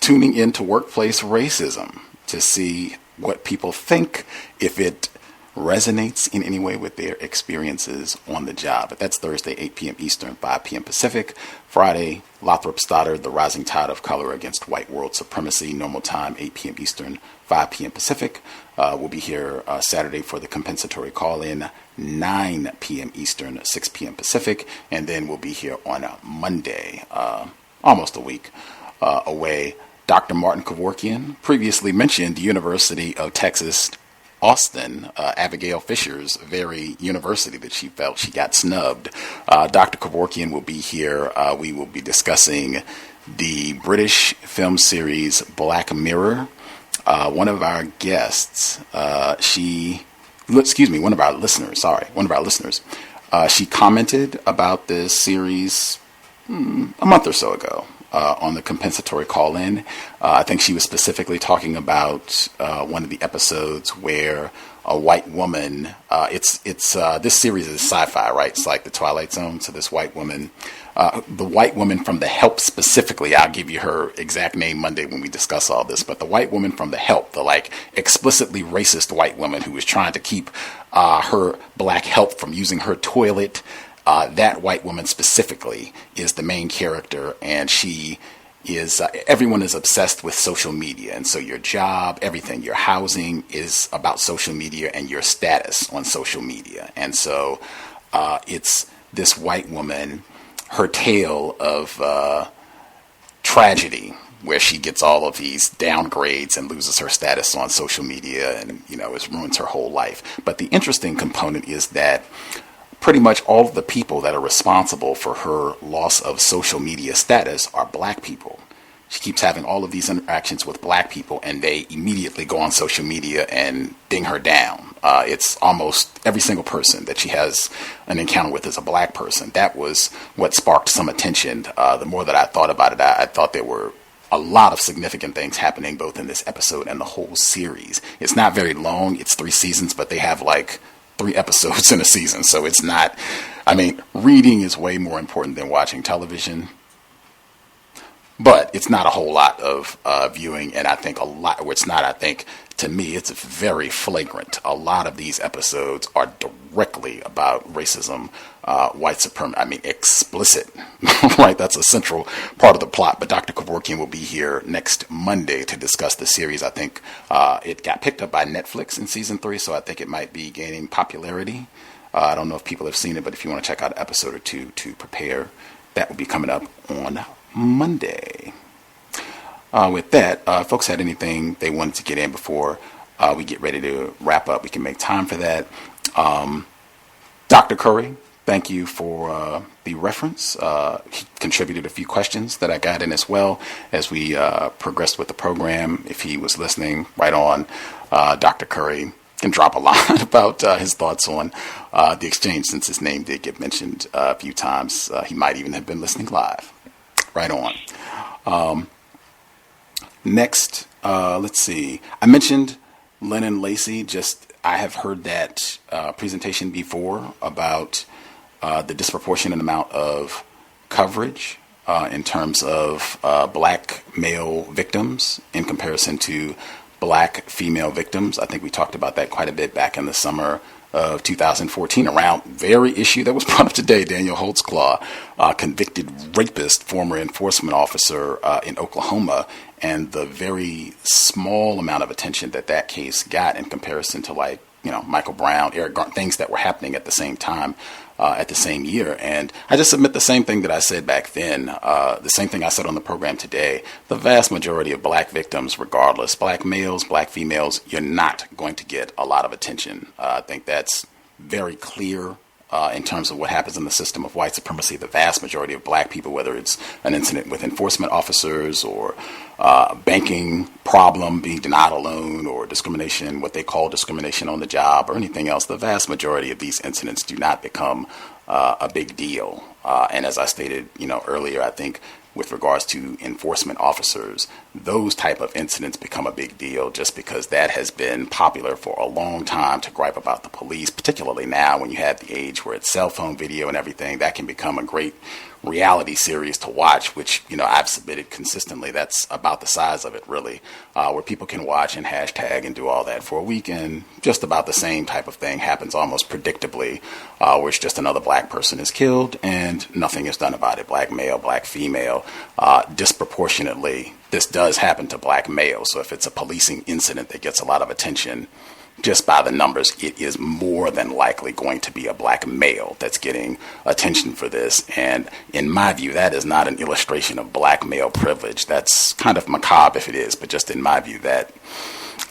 Speaker 4: tuning into workplace racism to see what people think, if it resonates in any way with their experiences on the job. But that's Thursday, 8 p.m. Eastern, 5 p.m. Pacific. Friday, Lothrop Stoddard, The Rising Tide of Color Against White World Supremacy. Normal time, 8 p.m. Eastern, 5 p.m. Pacific. We'll be here Saturday for the compensatory call-in, 9 p.m. Eastern, 6 p.m. Pacific. And then we'll be here on Monday, almost a week away. Dr. Martin Kevorkian, previously mentioned, University of Texas Austin, Abigail Fisher's very university that she felt she got snubbed. Dr. Kevorkian will be here. We will be discussing the British film series Black Mirror. One of our guests, one of our listeners, she commented about this series a month or so ago. on the compensatory call-in. I think she was specifically talking about one of the episodes where a white woman, this series is sci-fi, right? It's like the Twilight Zone. So this white woman, the white woman from The Help specifically, I'll give you her exact name Monday when we discuss all this, but the white woman from The Help, the like explicitly racist white woman who was trying to keep her black help from using her toilet, that white woman specifically is the main character, and she is everyone is obsessed with social media, and so your job, everything, your housing is about social media and your status on social media. And so it's this white woman, her tale of tragedy, where she gets all of these downgrades and loses her status on social media, and it ruins her whole life. But the interesting component is that pretty much all of the people that are responsible for her loss of social media status are black people. She keeps having all of these interactions with black people, and they immediately go on social media and ding her down. It's almost every single person that she has an encounter with is a black person. That was what sparked some attention. The more that I thought about it, I thought there were a lot of significant things happening both in this episode and the whole series. It's not very long. It's 3 seasons, but they have like 3 episodes in a season. So it's not, reading is way more important than watching television. But it's not a whole lot of viewing, and I think to me, it's very flagrant. A lot of these episodes are directly about racism, white supremacy, explicit, right? That's a central part of the plot. But Dr. Kevorkian will be here next Monday to discuss the series. I think it got picked up by Netflix in season 3, so I think it might be gaining popularity. I don't know if people have seen it, but if you want to check out an episode or 2 to prepare, that will be coming up on Monday. With that, folks had anything they wanted to get in before we get ready to wrap up, we can make time for that. Dr. Curry, thank you for the reference. He contributed a few questions that I got in as well as we progressed with the program. If he was listening, right on. Dr. Curry can drop a lot about his thoughts on the exchange, since his name did get mentioned a few times. He might even have been listening live. Right on. Next, let's see. I mentioned Lennon Lacey. I have heard that presentation before about the disproportionate amount of coverage in terms of black male victims in comparison to black female victims. I think we talked about that quite a bit back in the summer of 2014 around very issue that was brought up today. Daniel Holtzclaw, convicted rapist, former enforcement officer in Oklahoma, and the very small amount of attention that case got in comparison to Michael Brown, Eric Garner, things that were happening at the same time, at the same year. And I just submit the same thing that I said back then, the same thing I said on the program today. The vast majority of black victims, regardless, black males, black females, you're not going to get a lot of attention. I think that's very clear. In terms of what happens in the system of white supremacy, the vast majority of black people, whether it's an incident with enforcement officers or a banking problem, being denied a loan, or discrimination, what they call discrimination on the job, or anything else, the vast majority of these incidents do not become a big deal. And as I stated, earlier, I think with regards to enforcement officers, those type of incidents become a big deal just because that has been popular for a long time to gripe about the police, particularly now when you have the age where it's cell phone video and everything. That can become a great reality series to watch, which, I've submitted consistently. That's about the size of it, really, where people can watch and hashtag and do all that for a week, and just about the same type of thing happens almost predictably, where it's just another black person is killed and nothing is done about it. Black male, black female, disproportionately, this does happen to black males. So if it's a policing incident that gets a lot of attention, just by the numbers, it is more than likely going to be a black male that's getting attention for this. And in my view, that is not an illustration of black male privilege. That's kind of macabre if it is, but just in my view, that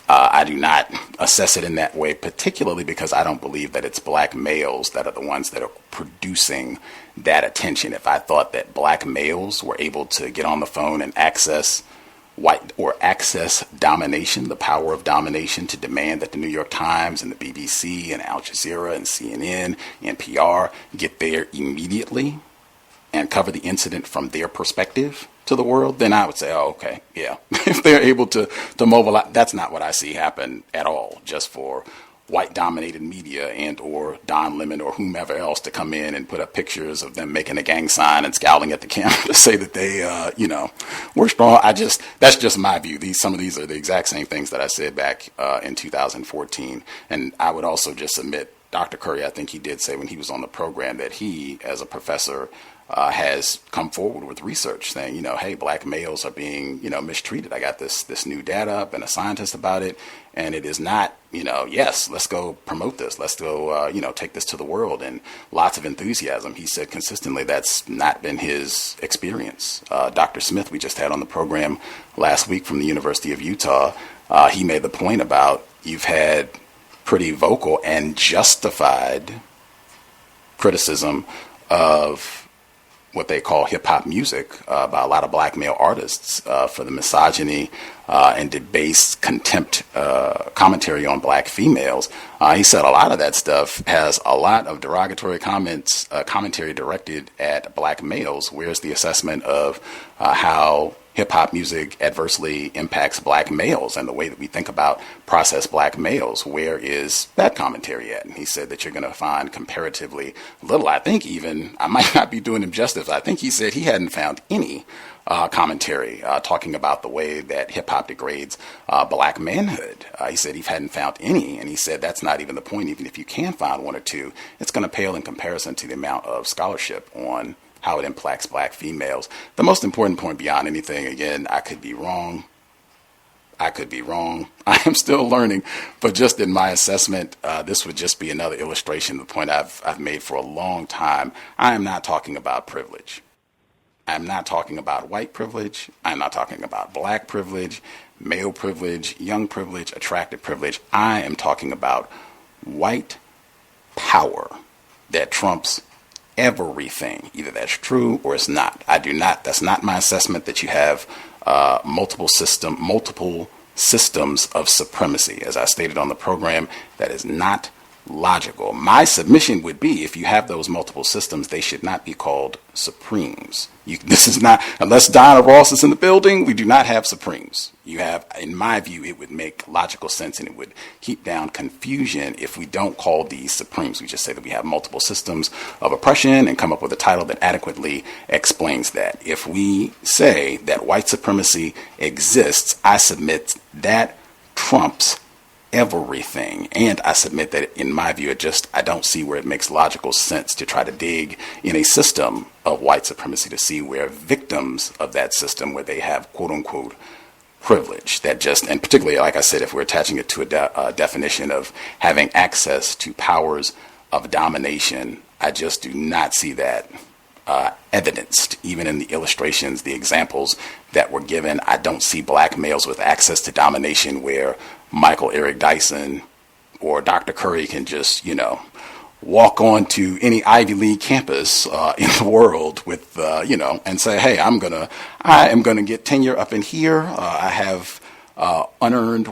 Speaker 4: I do not assess it in that way, particularly because I don't believe that it's black males that are the ones that are producing that attention. If I thought that black males were able to get on the phone and access domination, the power of domination, to demand that the New York Times and the BBC and Al Jazeera and CNN, NPR get there immediately and cover the incident from their perspective, to the world, then I would say, oh, okay, yeah. If they're able to mobilize, that's not what I see happen at all, just for white-dominated media and or Don Lemon or whomever else to come in and put up pictures of them making a gang sign and scowling at the camera to say that they, we're strong. That's just my view. Some of these are the exact same things that I said back in 2014. And I would also just submit, Dr. Curry, I think he did say when he was on the program that he, as a professor, has come forward with research saying, hey, black males are being, mistreated. I got this new data. I've been a scientist about it. And it is not, yes, let's go promote this. Let's go, take this to the world. And lots of enthusiasm. He said consistently that's not been his experience. Dr. Smith, we just had on the program last week from the University of Utah. He made the point about you've had pretty vocal and justified criticism of what they call hip-hop music by a lot of black male artists for the misogyny and debased contempt commentary on black females. He said a lot of that stuff has a lot of derogatory commentary directed at black males. Where's the assessment of how hip-hop music adversely impacts black males and the way that we think about process black males? Where is that commentary at? And he said that you're going to find comparatively little. I think even, I might not be doing him justice, I think he said he hadn't found any commentary talking about the way that hip-hop degrades black manhood. He said he hadn't found any, and he said that's not even the point. Even if you can find one or two, it's going to pale in comparison to the amount of scholarship on how it impacts black females. The most important point beyond anything, again, I could be wrong. I am still learning, but just in my assessment, this would just be another illustration of the point I've made for a long time. I am not talking about privilege. I'm not talking about white privilege. I'm not talking about black privilege, male privilege, young privilege, attractive privilege. I am talking about white power that trumps everything. Either that's true or it's not. That's not my assessment that you have multiple systems of supremacy. As I stated on the program, that is not logical. My submission would be, if you have those multiple systems, they should not be called supremes. This is not, unless Donna Ross is in the building, we do not have supremes. You have, in my view, it would make logical sense and it would keep down confusion if we don't call these supremes. We just say that we have multiple systems of oppression and come up with a title that adequately explains that. If we say that white supremacy exists, I submit that trumps everything. And I submit that, in my view, I don't see where it makes logical sense to try to dig in a system of white supremacy to see where victims of that system, where they have quote unquote privilege, and particularly, like I said, if we're attaching it to a definition of having access to powers of domination, I just do not see that evidenced, even in the illustrations, the examples that were given. I don't see black males with access to domination where Michael Eric Dyson or Dr. Curry can just, walk on to any Ivy League campus in the world with, and say, hey, I am gonna get tenure up in here. I have unearned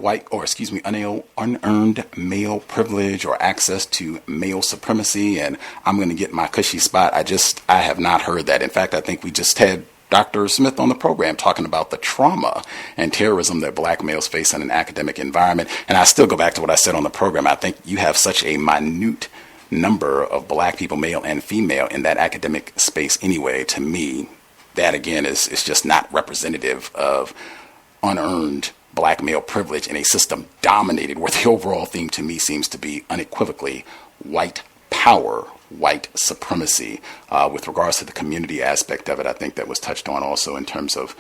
Speaker 4: male privilege or access to male supremacy, and I'm going to get my cushy spot. I have not heard that. In fact, I think we just had Dr. Smith on the program talking about the trauma and terrorism that black males face in an academic environment. And I still go back to what I said on the program. I think you have such a minute number of black people, male and female, in that academic space anyway. To me, that again is just not representative of unearned black male privilege in a system dominated, where the overall theme to me seems to be unequivocally white power, white supremacy. With regards to the community aspect of it, I think that was touched on also in terms of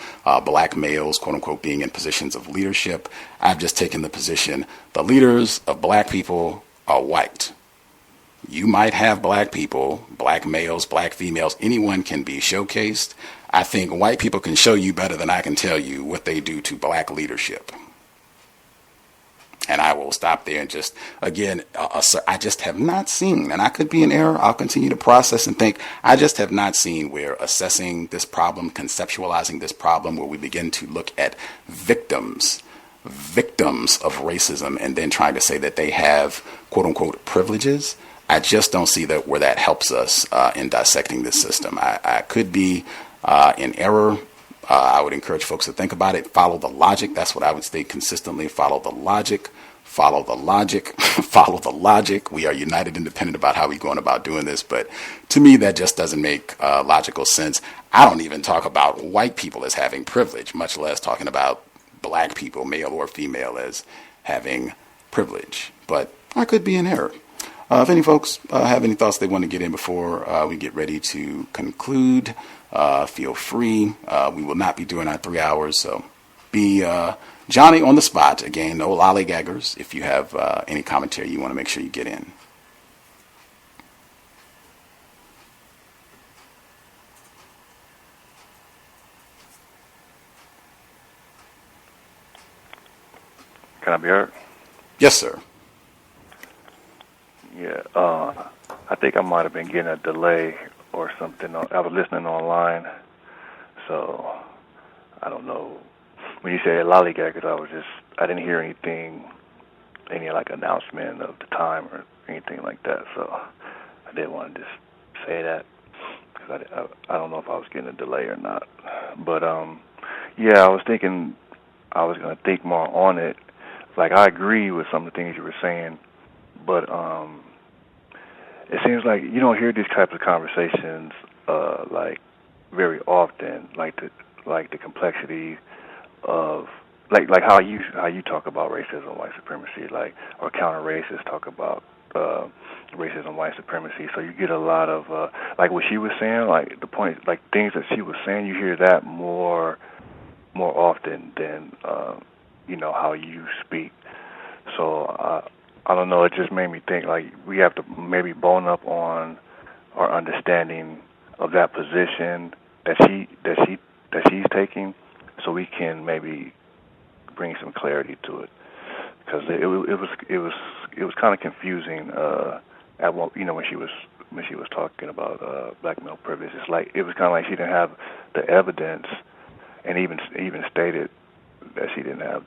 Speaker 4: black males, quote unquote, being in positions of leadership. I've just taken the position, the leaders of black people are white. You might have black people, black males, black females, anyone can be showcased. I think white people can show you better than I can tell you what they do to black leadership. And I will stop there and just, again, I just have not seen, and I could be in error, I'll continue to process and think, I just have not seen where assessing this problem, conceptualizing this problem, where we begin to look at victims of racism and then trying to say that they have, quote unquote, privileges. I just don't see that where that helps us in dissecting this system. I could be in error, I would encourage folks to think about it. Follow the logic. That's what I would state consistently. Follow the logic. Follow the logic. Follow the logic. We are united, independent about how we're going about doing this. But to me, that just doesn't make logical sense. I don't even talk about white people as having privilege, much less talking about black people, male or female, as having privilege. But I could be in error. If any folks have any thoughts they want to get in before we get ready to conclude, feel free. We will not be doing our 3 hours, so be Johnny on the spot. Again, no lollygaggers. If you have any commentary you want to make sure you get in.
Speaker 8: Can I be heard?
Speaker 4: Yes, sir.
Speaker 8: Yeah, I think I might have been getting a delay or something. I was listening online, so I don't know. When you say lollygaggers, I didn't hear anything, any like announcement of the time or anything like that. So I didn't want to just say that because I don't know if I was getting a delay or not. But yeah, I was thinking I was going to think more on it. Like I agree with some of the things you were saying, but it seems like you don't hear these types of conversations like very often, like the complexity of like how you talk about racism, white supremacy, like or counter racists talk about racism, white supremacy. So you get a lot of like what she was saying, like the point, like things that she was saying. You hear that more often than how you speak. So I don't know. It just made me think like we have to maybe bone up on our understanding of that position that she's taking, so we can maybe bring some clarity to it. Because it was kind of confusing at one, when she was talking about black male privilege. It's like it was kind of like she didn't have the evidence, and even stated that she didn't have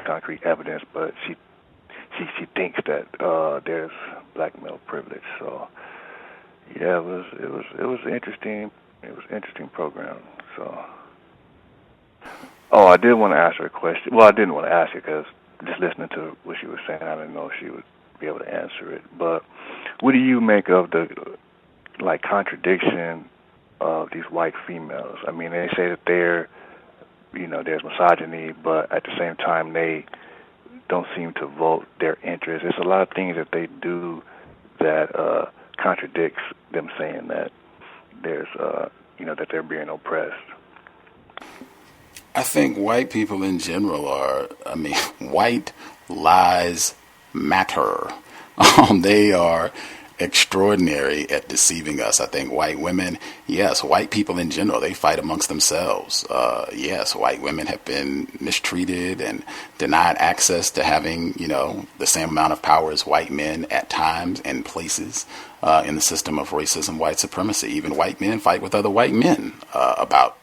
Speaker 8: concrete evidence, but she thinks that there's black male privilege. So yeah, it was interesting. It was an interesting program. So I did want to ask her a question. Well, I didn't want to ask her because just listening to what she was saying, I didn't know if she would be able to answer it. But what do you make of the contradiction of these white females? I mean, they say that there's misogyny, but at the same time they don't seem to vote their interests. There's a lot of things that they do that contradicts them saying that there's that they're being oppressed.
Speaker 4: I think white people in general white lies matter. They are extraordinary at deceiving us. I think white women, yes, white people in general, they fight amongst themselves. Yes, white women have been mistreated and denied access to having, the same amount of power as white men at times and places in the system of racism, white supremacy. Even white men fight with other white men about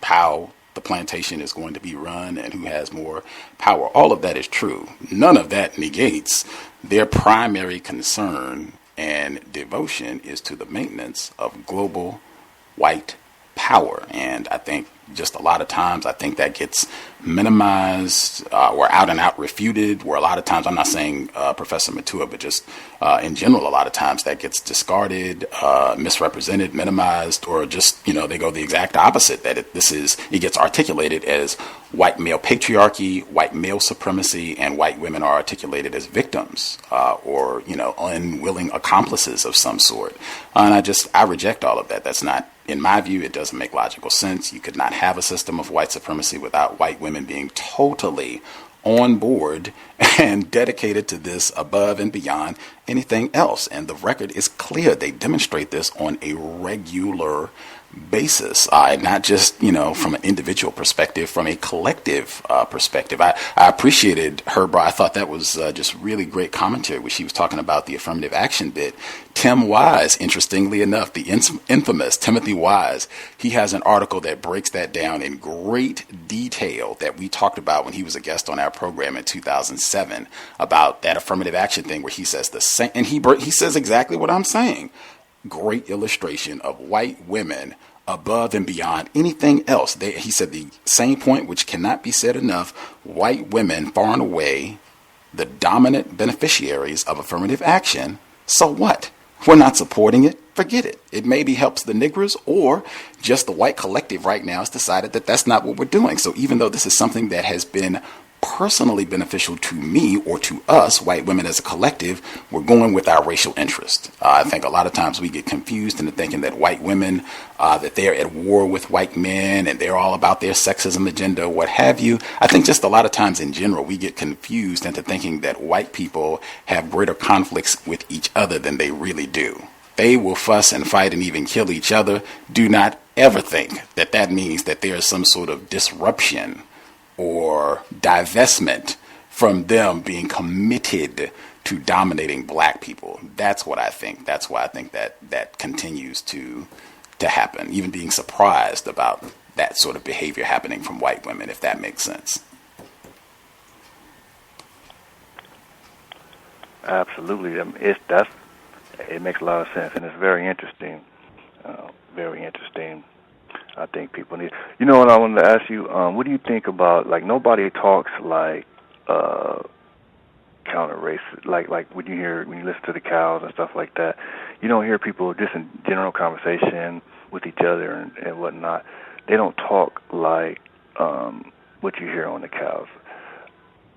Speaker 4: how the plantation is going to be run and who has more power. All of that is true. None of that negates their primary concern and devotion is to the maintenance of global white power. And I think just a lot of times, I think that gets minimized or out and out refuted, where a lot of times, I'm not saying Professor Mutua, but just in general, a lot of times that gets discarded, misrepresented, minimized, or just, they go the exact opposite, that it gets articulated as white male patriarchy, white male supremacy, and white women are articulated as victims or, unwilling accomplices of some sort. And I reject all of that. That's not, in my view, it doesn't make logical sense. You could not have a system of white supremacy without white women being totally on board and dedicated to this above and beyond anything else. And the record is clear. They demonstrate this on a regular basis, not just, from an individual perspective, from a collective perspective. I appreciated her, bro. I thought that was just really great commentary when she was talking about the affirmative action bit. Tim Wise, interestingly enough, the infamous Timothy Wise, he has an article that breaks that down in great detail that we talked about when he was a guest on our program in 2007 about that affirmative action thing, where he says the same, and he says exactly what I'm saying. Great illustration of white women above and beyond anything else. He said the same point, which cannot be said enough: white women far and away the dominant beneficiaries of affirmative action. So what? We're not supporting it. Forget it. It maybe helps the niggers, or just the white collective right now has decided that that's not what we're doing. So even though this is something that has been personally beneficial to me or to us, white women as a collective, we're going with our racial interest. I think a lot of times we get confused into thinking that white women, that they're at war with white men and they're all about their sexism agenda or what have you. I think just a lot of times in general, we get confused into thinking that white people have greater conflicts with each other than they really do. They will fuss and fight and even kill each other. Do not ever think that that means that there is some sort of disruption or divestment from them being committed to dominating black people. That's what I think. That's why I think that continues to happen, even being surprised about that sort of behavior happening from white women, if that makes sense.
Speaker 8: Absolutely. It makes a lot of sense, and it's very interesting. Very interesting. I think people need. You know what I wanted to ask you? What do you think about, like, nobody talks like counter racist, like when you listen to the cows and stuff like that. You don't hear people just in general conversation with each other and whatnot. They don't talk like what you hear on the cows.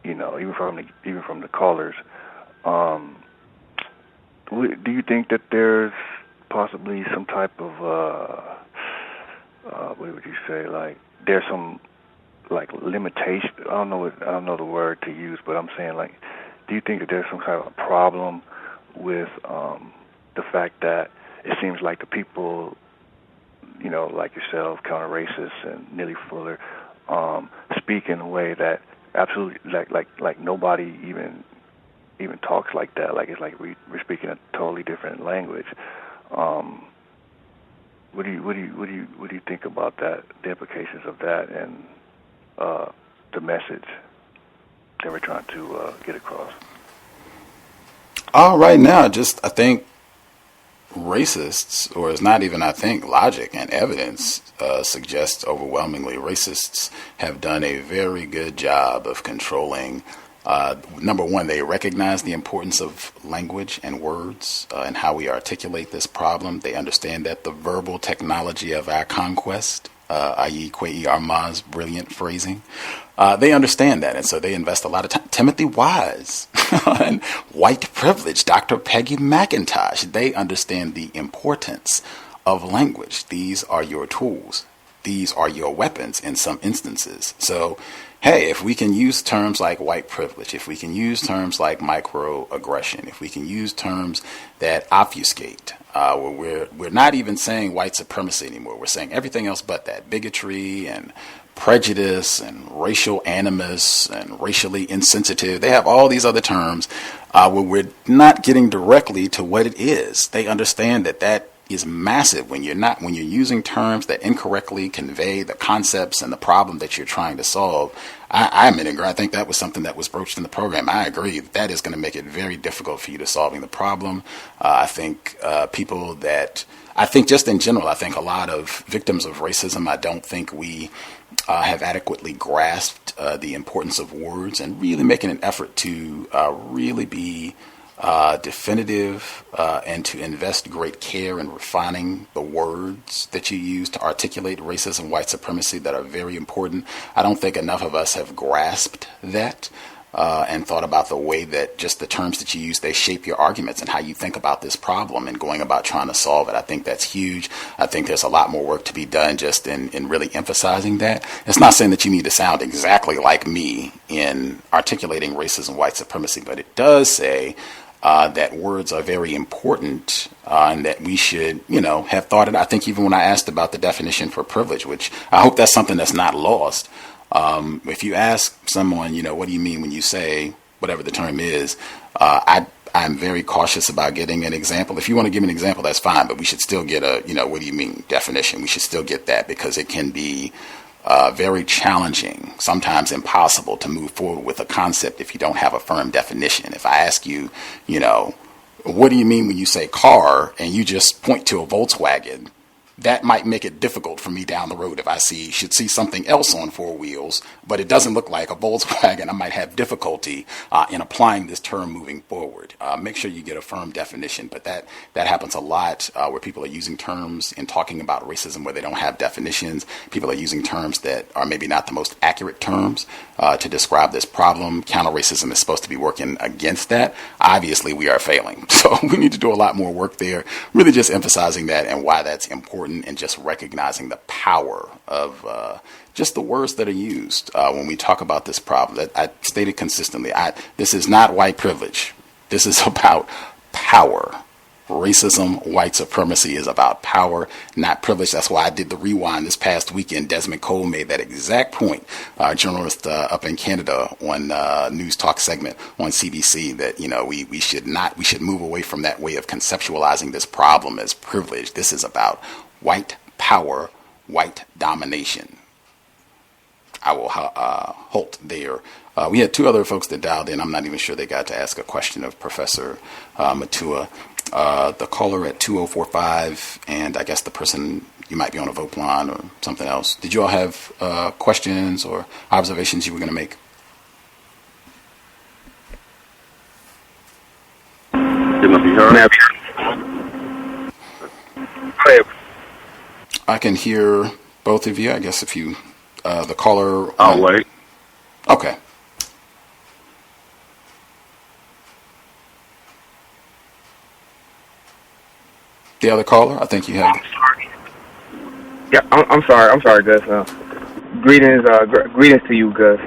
Speaker 8: You know, even from the callers. Do you think that there's possibly some type of what would you say? Like, there's some like limitation. I don't know the word to use, but I'm saying, like, do you think that there's some kind of a problem with the fact that it seems like the people, you know, like yourself, counter racists and Neely Fuller, speak in a way that absolutely like nobody even talks like that. Like, it's like we're speaking a totally different language. What do you think about that? The implications of that and the message that we're trying to get across.
Speaker 4: Right now, I think racists, or it's not even I think, logic and evidence suggests overwhelmingly racists have done a very good job of controlling. Number one, they recognize the importance of language and words and how we articulate this problem. They understand that the verbal technology of our conquest, i.e. Kwei Armah's brilliant phrasing, they understand that, and so they invest a lot of time. Timothy Wise and white privilege, Dr. Peggy McIntosh, they understand the importance of language. These are your tools. These are your weapons in some instances. So, hey, if we can use terms like white privilege, if we can use terms like microaggression, if we can use terms that obfuscate, where we're not even saying white supremacy anymore. We're saying everything else but that: bigotry and prejudice and racial animus and racially insensitive. They have all these other terms where we're not getting directly to what it is. They understand that is massive when you're using terms that incorrectly convey the concepts and the problem that you're trying to solve. I'm in agreement. I think that was something that was broached in the program. I agree that is going to make it very difficult for you to solving the problem. I think just in general, I think a lot of victims of racism, I don't think we have adequately grasped the importance of words and really making an effort to really be definitive and to invest great care in refining the words that you use to articulate racism, white supremacy, that are very important. I don't think enough of us have grasped that and thought about the way that just the terms that you use, they shape your arguments and how you think about this problem and going about trying to solve it. I think that's huge. I think there's a lot more work to be done just in really emphasizing that. It's not saying that you need to sound exactly like me in articulating racism, white supremacy, but it does say that words are very important and that we should, have thought it. I think even when I asked about the definition for privilege, which I hope that's something that's not lost. If you ask someone, what do you mean when you say whatever the term is, I'm very cautious about getting an example. If you want to give me an example, that's fine, but we should still get a, what do you mean definition? We should still get that because it can be very challenging, sometimes impossible to move forward with a concept if you don't have a firm definition. If I ask you, what do you mean when you say car and you just point to a Volkswagen, that might make it difficult for me down the road. If I should see something else on four wheels, but it doesn't look like a Volkswagen, I might have difficulty in applying this term moving forward. Make sure you get a firm definition, but that happens a lot where people are using terms and talking about racism where they don't have definitions. People are using terms that are maybe not the most accurate terms to describe this problem. Counter-racism is supposed to be working against that. Obviously, we are failing. So we need to do a lot more work there, really just emphasizing that and why that's important, and just recognizing the power of just the words that are used when we talk about this problem. That I stated consistently, this is not white privilege. This is about power. Racism, white supremacy is about power, not privilege. That's why I did the rewind this past weekend. Desmond Cole made that exact point. Journalist up in Canada on News Talk segment on CBC, that we should move away from that way of conceptualizing this problem as privilege. This is about white power, white domination. I will halt there. We had two other folks that dialed in. I'm not even sure they got to ask a question of Professor Mutua. The caller at 2045, and I guess the person, you might be on a vote line or something else. Did you all have questions or observations you were going to make? I can hear both of you. I guess if you, the caller.
Speaker 9: I'll wait.
Speaker 4: Okay. The other caller, I think you have.
Speaker 10: Yeah, I'm sorry, Gus. Greetings to you, Gus.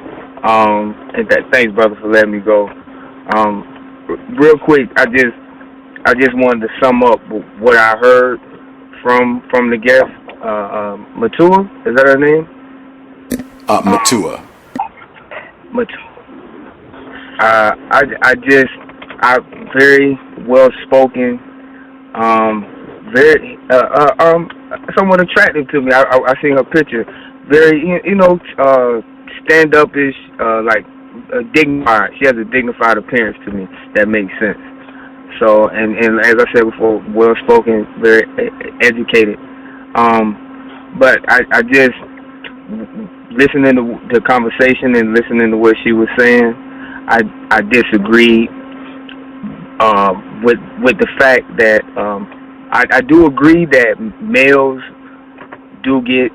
Speaker 10: And thanks, brother, for letting me go. Real quick, I just wanted to sum up what I heard from the guest, Mutua. Is that her name?
Speaker 4: Mutua.
Speaker 10: Mutua. I very well spoken. Very somewhat attractive to me. I seen her picture. Very, stand-up-ish, dignified. She has a dignified appearance to me. That makes sense. So, and as I said before, well-spoken, very educated. But I just, listening to the conversation and listening to what she was saying, I disagree with the fact that I do agree that males do get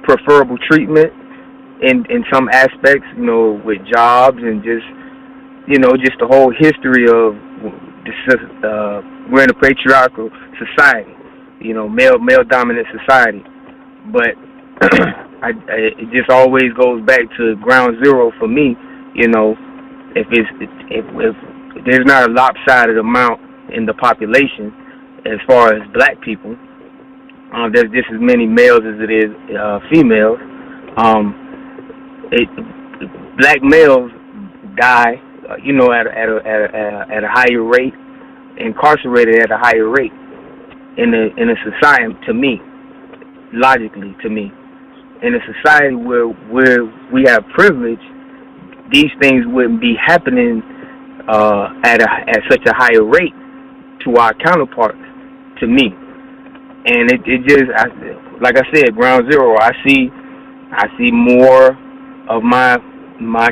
Speaker 10: preferable treatment in some aspects, with jobs and just the whole history of we're in a patriarchal society, male dominant society. But it just always goes back to ground zero for me. If there's not a lopsided amount in the population as far as black people, there's just as many males as it is females. Black males die, at a higher rate, incarcerated at a higher rate in a society. To me, logically, in a society where we have privilege, these things wouldn't be happening at such a higher rate to our counterparts, to me. And it just, like I said, ground zero. I see more of my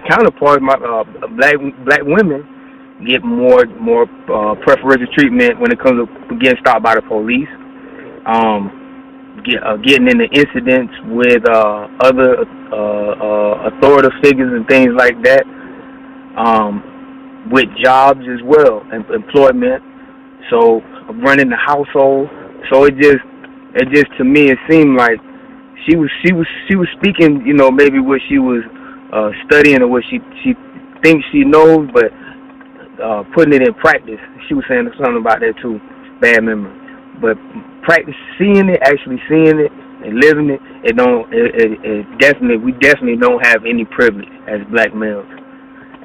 Speaker 10: counterparts, my black women, get more preferential treatment when it comes to getting stopped by the police, getting into incidents with other authoritative figures and things like that, with jobs as well, and employment. So running the household. So it just to me it seemed like she was speaking, maybe what she was studying or what she thinks she knows, but putting it in practice. She was saying something about that too. Bad memory. But practice actually seeing it and living it, we definitely don't have any privilege as black males.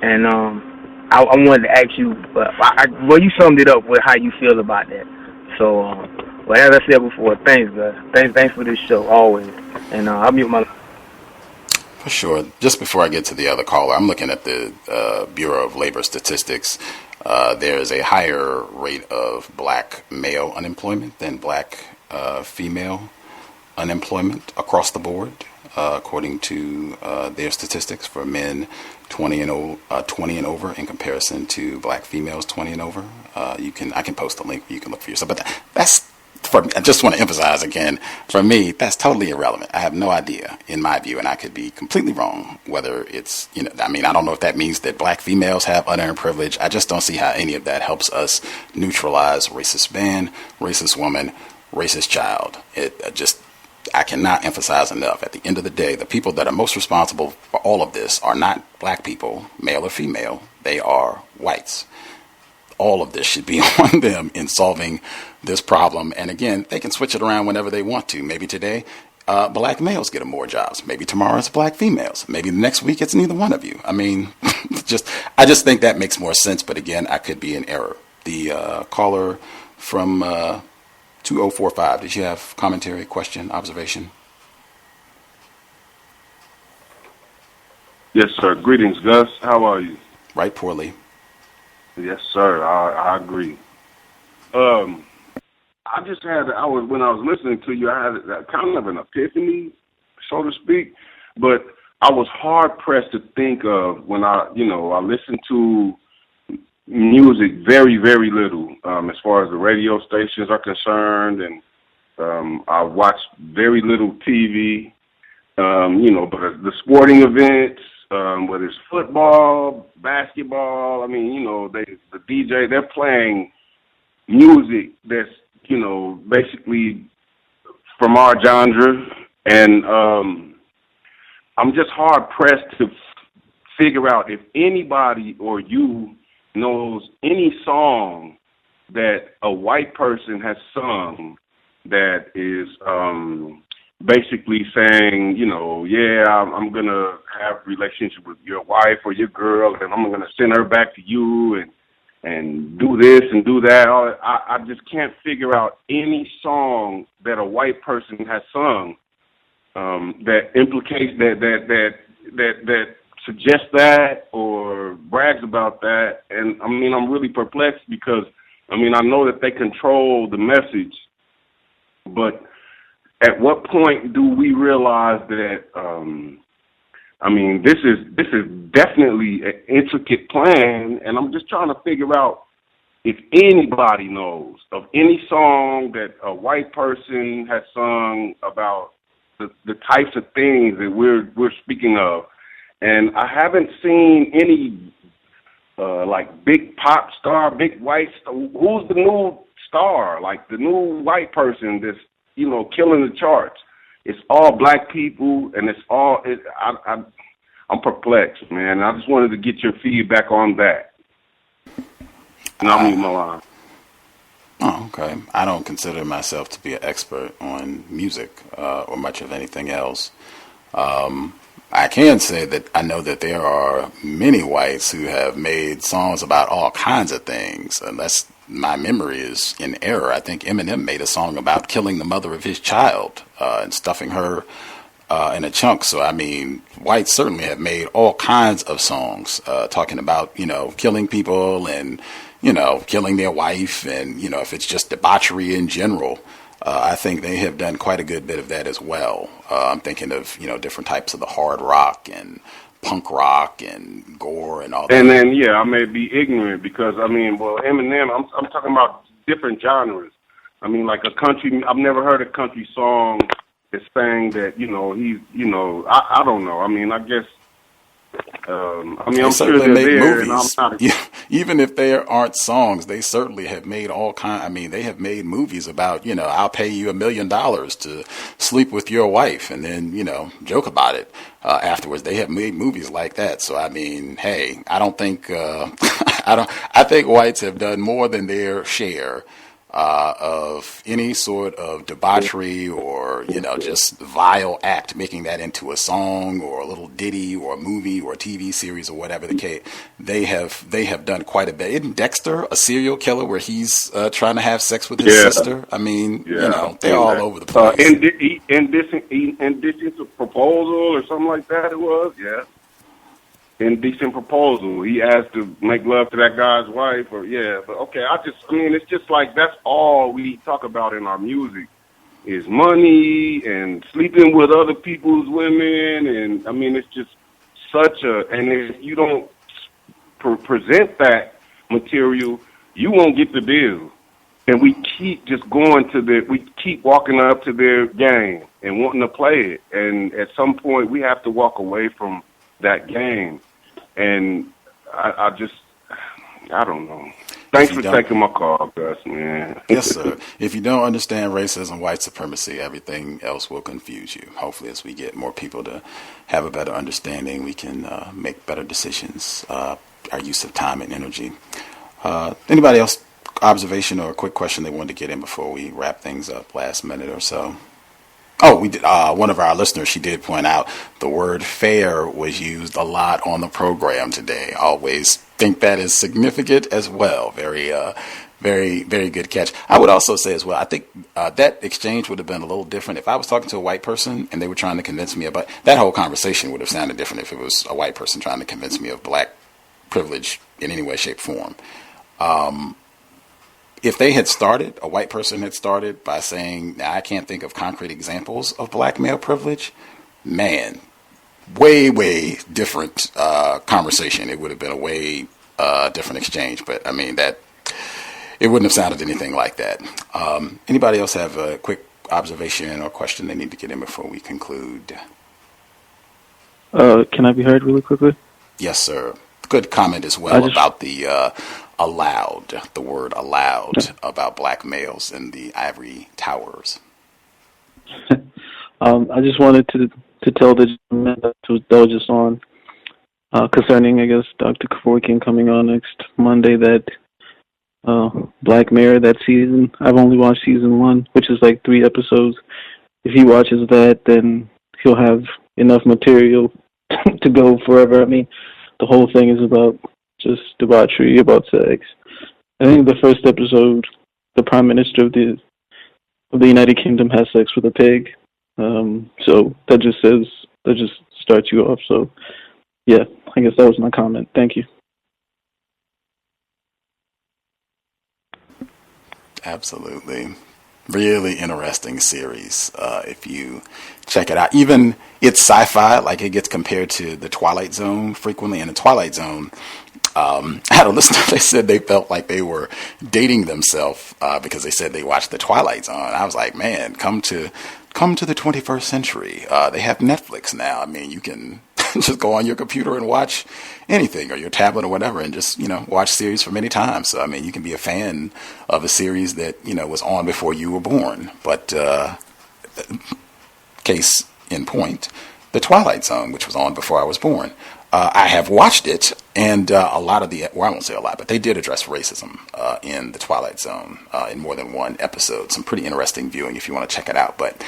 Speaker 10: And I wanted to ask you, you summed it up with how you feel about that. So, as I said before, thanks, guys. Thanks for this show, always. And I'll mute my.
Speaker 4: For sure. Just before I get to the other caller, I'm looking at the Bureau of Labor Statistics. There's a higher rate of black male unemployment than black female unemployment across the board, according to their statistics for men 20 and over in comparison to black females 20 and over. I can post a link where you can look for yourself. But that's for me. I just want to emphasize again, for me, that's totally irrelevant. I have no idea, in my view, and I could be completely wrong, whether it's, I don't know if that means that black females have unearned privilege. I just don't see how any of that helps us neutralize racist man, racist woman, racist child. I cannot emphasize enough. At the end of the day, the people that are most responsible for all of this are not black people, male or female. They are whites. All of this should be on them in solving this problem. And again, they can switch it around whenever they want to. Maybe today, black males get more jobs. Maybe tomorrow it's black females. Maybe the next week it's neither one of you. I just think that makes more sense. But again, I could be in error. The caller from 2045, did you have commentary, question, observation?
Speaker 9: Yes, sir. Greetings, Gus. How are you?
Speaker 4: Right poorly.
Speaker 9: Yes, sir. I agree. When I was listening to you, I had kind of an epiphany, so to speak. But I was hard pressed to think of when I listened to music very, very little as far as the radio stations are concerned, and I watched very little TV. But the sporting events, whether it's football, basketball, the DJ, they're playing music that's, basically from our genre. And I'm just hard pressed to figure out if anybody or you knows any song that a white person has sung that is basically saying, I'm going to have a relationship with your wife or your girl, and I'm going to send her back to you and do this and do that. I just can't figure out any song that a white person has sung that implicates that suggests that or brags about that. And I'm really perplexed because I know that they control the message, but at what point do we realize that this is definitely an intricate plan, and I'm just trying to figure out if anybody knows of any song that a white person has sung about the types of things that we're speaking of. And I haven't seen any like big pop star, big white star. Who's the new star? Like the new white person that's killing the charts. It's all black people, and I'm perplexed, man. I just wanted to get your feedback on that. And I'll move my line.
Speaker 4: Oh, okay. I don't consider myself to be an expert on music or much of anything else. I can say that I know that there are many whites who have made songs about all kinds of things, unless my memory is in error. I think Eminem made a song about killing the mother of his child and stuffing her in a chunk. So, whites certainly have made all kinds of songs talking about, killing people and, killing their wife and, if it's just debauchery in general. I think they have done quite a good bit of that as well. I'm thinking of, different types of the hard rock and punk rock and gore and all that.
Speaker 9: And then, I may be ignorant because, Eminem, I'm talking about different genres. Like a country, I've never heard a country song that's saying that, he's, I don't know. I guess, I'm sure they're there, and I'm not.
Speaker 4: Even if there aren't songs, they certainly have made all kind. They have made movies about, I'll pay you $1 million to sleep with your wife, and then, joke about it afterwards. They have made movies like that. So hey, I don't think I think whites have done more than their share of any sort of debauchery or, just vile act, making that into a song or a little ditty or a movie or a TV series or whatever the case. They have done quite a bit. Isn't Dexter a serial killer where he's trying to have sex with his sister? They're all over the place.
Speaker 9: Indecent proposal or something like that it was, yeah. indecent proposal. He asked to make love to that guy's wife, but okay. It's just like that's all we talk about in our music is money and sleeping with other people's women, and I mean, it's just and if you don't present that material, you won't get the deal. And we keep just we keep walking up to their game and wanting to play it. And at some point, we have to walk away from that game. And I don't know. Thanks for taking my call, Gus, man.
Speaker 4: Yes, sir. If you don't understand racism, white supremacy, everything else will confuse you. Hopefully, as we get more people to have a better understanding, we can make better decisions, our use of time and energy. Anybody else? Observation or a quick question they wanted to get in before we wrap things up last minute or so? Oh, we did. One of our listeners, she did point out the word fair was used a lot on the program today. Always think that is significant as well. Very, very good catch. I would also say as well, I think that exchange would have been a little different if I was talking to a white person and they were trying to convince me about that whole conversation would have sounded different if it was a white person trying to convince me of black privilege in any way, shape, form. If they had started, a white person had started by saying, now I can't think of concrete examples of black male privilege, man, way different conversation. It would have been a way different exchange. But I mean, it wouldn't have sounded anything like that. Anybody else have a quick observation or question they need to get in before we conclude?
Speaker 7: Can I be heard really quickly?
Speaker 4: Yes, sir. Good comment as well about the the word allowed about black males in the ivory towers.
Speaker 7: I just wanted to tell the gentleman that was just on concerning, I guess, Dr. Kevorkian coming on next Monday, that Black Mirror, that season, I've only watched season 1, which is like 3 episodes. If he watches that, then he'll have enough material to go forever. I mean, the whole thing is about just debauchery, about sex. I think the first episode, the Prime Minister of the United Kingdom has sex with a pig. So that just starts you off. So yeah, I guess that was my comment. Thank you.
Speaker 4: Absolutely. Really interesting series. If you check it out, even it's sci-fi, like it gets compared to the Twilight Zone frequently. In the Twilight Zone, I had a listener, they said they felt like they were dating themselves because they said they watched the Twilight Zone. I was like, man, come to the 21st century. They have Netflix now. I mean, you can just go on your computer and watch anything, or your tablet or whatever, and just, watch series for many times. So, I mean, you can be a fan of a series that, was on before you were born. But case in point, the Twilight Zone, which was on before I was born. I have watched it, and a lot of I won't say a lot, but they did address racism in the Twilight Zone in more than one episode. Some pretty interesting viewing if you want to check it out. But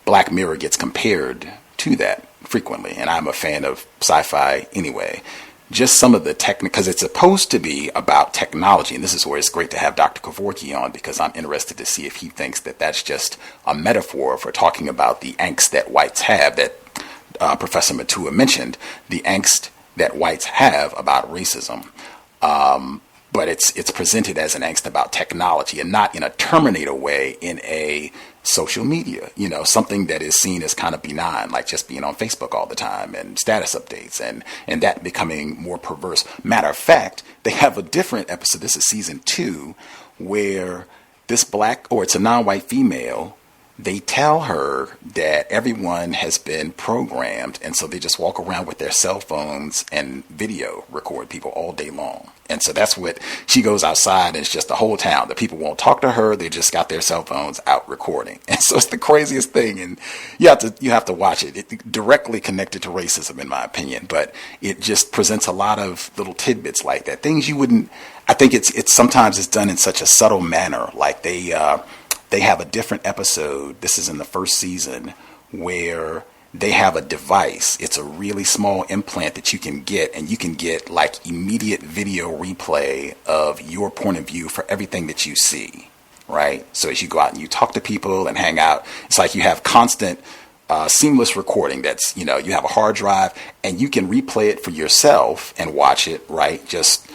Speaker 4: Black Mirror gets compared to that frequently, and I'm a fan of sci-fi anyway. Just some of the because it's supposed to be about technology, and this is where it's great to have Dr. Kevorkian on, because I'm interested to see if he thinks that that's just a metaphor for talking about the angst that whites have, that Professor Mutua mentioned, the angst that whites have about racism. But it's presented as an angst about technology, and not in a Terminator way, in a social media, something that is seen as kind of benign, like just being on Facebook all the time and status updates, and that becoming more perverse. Matter of fact, they have a different episode. This is season 2, where this it's a non-white female. They tell her that everyone has been programmed, and so they just walk around with their cell phones and video record people all day long. And so that's what she goes outside, and it's just the whole town. The people won't talk to her. They just got their cell phones out recording. And so it's the craziest thing. And you have to watch it. It's directly connected to racism, in my opinion, but it just presents a lot of little tidbits like that. Things you wouldn't, I think it's sometimes it's done in such a subtle manner. Like they have a different episode. This is in the first season, where they have a device. It's a really small implant that you can get, and you can get like immediate video replay of your point of view for everything that you see, right? So as you go out and you talk to people and hang out, it's like you have constant seamless recording. That's, you have a hard drive and you can replay it for yourself and watch it, right? Just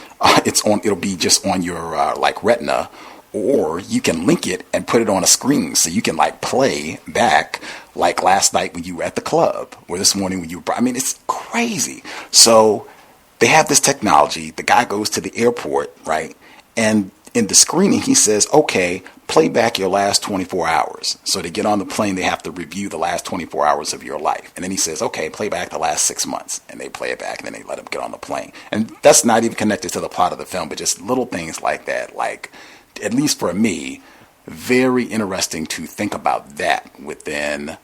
Speaker 4: it'll be just on your like retina, or you can link it and put it on a screen so you can like play back like last night when you were at the club or this morning when you were, I mean, it's crazy. So they have this technology. The guy goes to the airport, right? And in the screening, he says, okay, play back your last 24 hours. So to get on the plane, they have to review the last 24 hours of your life. And then he says, okay, play back the last 6 months. And they play it back, and then they let him get on the plane. And that's not even connected to the plot of the film, but just little things like that. Like, at least for me, very interesting to think about that within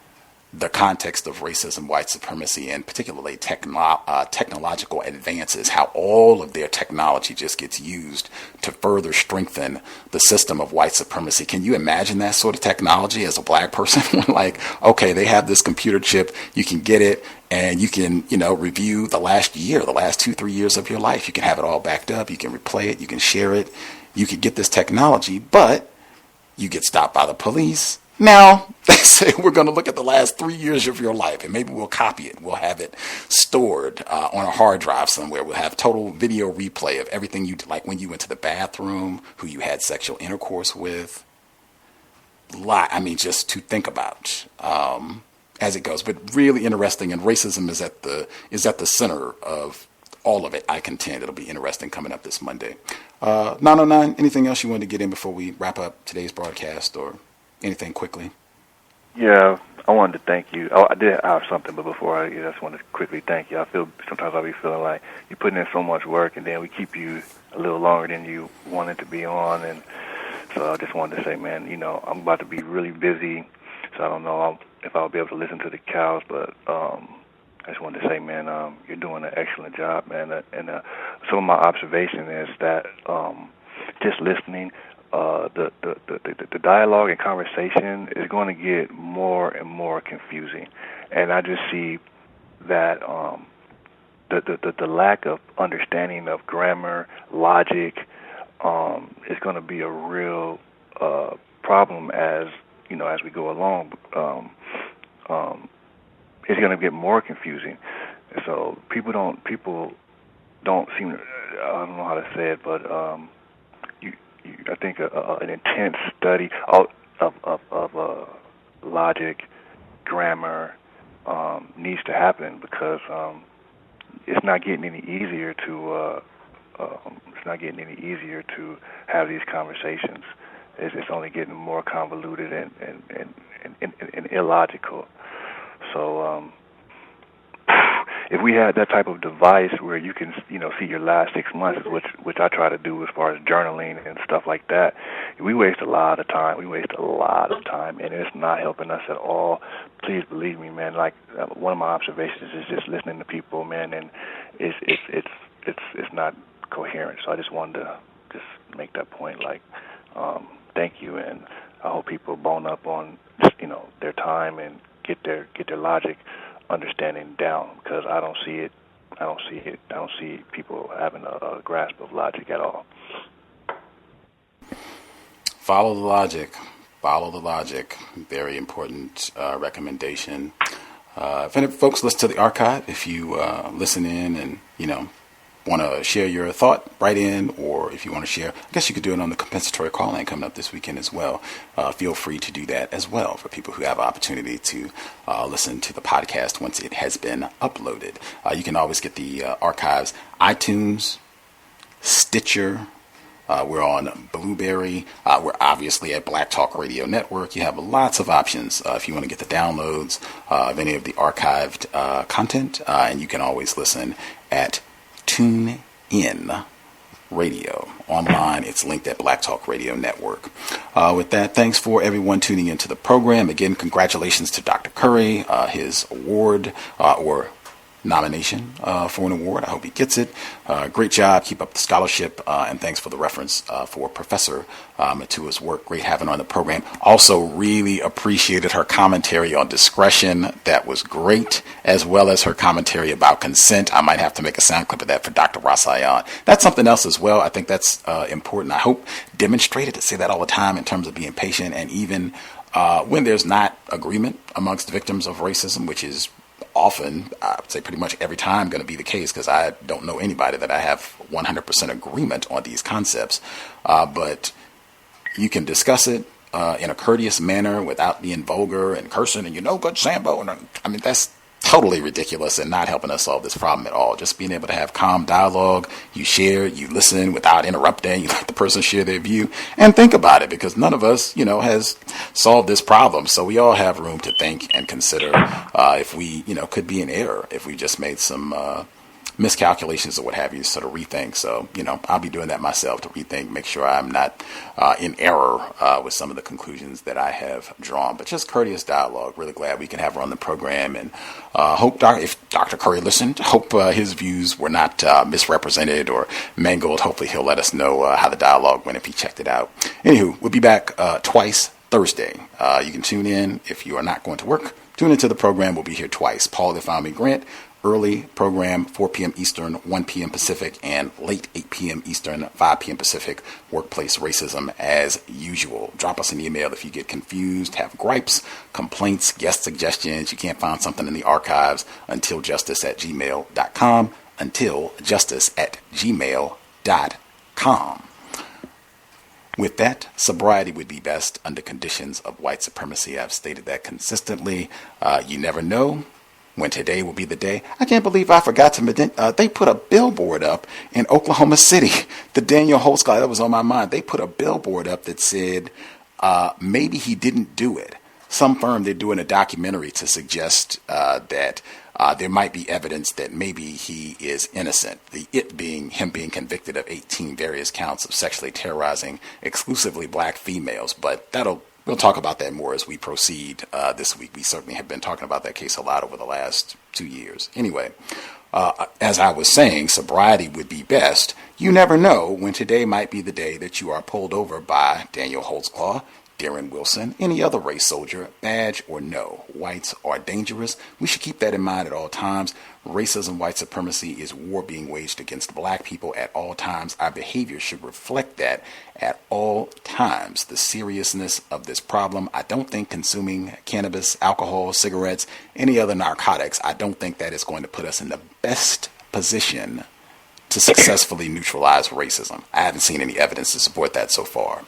Speaker 4: the context of racism, white supremacy, and particularly technological advances, how all of their technology just gets used to further strengthen the system of white supremacy. Can you imagine that sort of technology as a black person? Like, okay, they have this computer chip, you can get it, and you can, review the last year, the last 2-3 years of your life. You can have it all backed up, you can replay it, you can share it, you can get this technology, but you get stopped by the police. Now, they say we're going to look at the last 3 years of your life, and maybe we'll copy it. We'll have it stored on a hard drive somewhere. We'll have total video replay of everything you did, like when you went to the bathroom, who you had sexual intercourse with. Just to think about as it goes. But really interesting, and racism is at the center of all of it, I contend. It'll be interesting coming up this Monday. 909, anything else you wanted to get in before we wrap up today's broadcast, or anything quickly?
Speaker 8: Yeah, I wanted to thank you. I did have something, but before I just want to quickly thank you. I feel sometimes I'll be feeling like you're putting in so much work, and then we keep you a little longer than you wanted to be on. And so I just wanted to say, man, I'm about to be really busy, so I don't know if I'll be able to listen to the cows, but I just wanted to say, man, you're doing an excellent job, man. And some of my observation is that just listening, the dialogue and conversation is going to get more and more confusing, and I just see that the lack of understanding of grammar, logic, is going to be a real problem as we go along. It's going to get more confusing, and so people don't seem to, I don't know how to say it, but I think an intense study of logic, grammar needs to happen, because it's not getting any easier to have these conversations. It's only getting more convoluted and illogical. So if we had that type of device where you can, see your last 6 months, which I try to do as far as journaling and stuff like that, we waste a lot of time. And it's not helping us at all. Please believe me, man. Like, one of my observations is just listening to people, man, and it's not coherent. So I just wanted to just make that point. Like, thank you, and I hope people bone up on their time and get their logic understanding down, because I don't see people having a grasp of logic at all.
Speaker 4: Follow the logic. Very important recommendation. If any folks listen to the archive, if you listen in and want to share your thought, write in, or if you want to share, I guess you could do it on the compensatory call-in coming up this weekend as well. Feel free to do that as well for people who have opportunity to listen to the podcast once it has been uploaded. You can always get the archives, iTunes, Stitcher. We're on Blueberry. We're obviously at Black Talk Radio Network. You have lots of options if you want to get the downloads of any of the archived content. And you can always listen at Tune In Radio. Online, it's linked at Black Talk Radio Network. With that, thanks for everyone tuning into the program. Again, congratulations to Dr. Curry, his award or nomination for an award. I hope he gets it. Great job. Keep up the scholarship. And thanks for the reference for Professor Mutua's work. Great having her on the program. Also really appreciated her commentary on discretion. That was great, as well as her commentary about consent. I might have to make a sound clip of that for Dr. Rasayan. That's something else as well. I think that's important. I hope demonstrated, to say that all the time, in terms of being patient and even when there's not agreement amongst victims of racism, which is often, I would say pretty much every time going to be the case, because I don't know anybody that I have 100% agreement on these concepts, but you can discuss it in a courteous manner without being vulgar and cursing and good Sambo. And I mean, that's totally ridiculous and not helping us solve this problem at all. Just being able to have calm dialogue, you share, you listen without interrupting, you let the person share their view and think about it, because none of us, has solved this problem. So we all have room to think and consider if we, could be in error, if we just made some miscalculations or what have you, sort of rethink. So, I'll be doing that myself to rethink, make sure I'm not in error with some of the conclusions that I have drawn. But just courteous dialogue. Really glad we can have her on the program, and hope if Dr. Curry listened, hope his views were not misrepresented or mangled. Hopefully he'll let us know how the dialogue went if he checked it out. Anywho, we'll be back twice Thursday. You can tune in if you are not going to work. Tune into the program. We'll be here twice. Paul Ifeami Grant, early program, 4 p.m. Eastern, 1 p.m. Pacific, and late 8 p.m. Eastern, 5 p.m. Pacific, workplace racism as usual. Drop us an email if you get confused, have gripes, complaints, guest suggestions. You can't find something in the archives, untiljustice@gmail.com, untiljustice@gmail.com. With that, sobriety would be best under conditions of white supremacy. I've stated that consistently. You never know when today will be the day. I can't believe I forgot to they put a billboard up in Oklahoma City. The Daniel Holtz guy, that was on my mind. They put a billboard up that said, maybe he didn't do it. Some firm, they're doing a documentary to suggest that there might be evidence that maybe he is innocent. Him being convicted of 18 various counts of sexually terrorizing exclusively black females. But we'll talk about that more as we proceed this week. We certainly have been talking about that case a lot over the last 2 years. Anyway, as I was saying, sobriety would be best. You never know when today might be the day that you are pulled over by Daniel Holtzclaw, Darren Wilson, any other race soldier, badge or no. Whites are dangerous. We should keep that in mind at all times. Racism, white supremacy is war being waged against black people at all times. Our behavior should reflect that at all times. The seriousness of this problem. I don't think consuming cannabis, alcohol, cigarettes, any other narcotics, I don't think that is going to put us in the best position to successfully neutralize racism. I haven't seen any evidence to support that so far.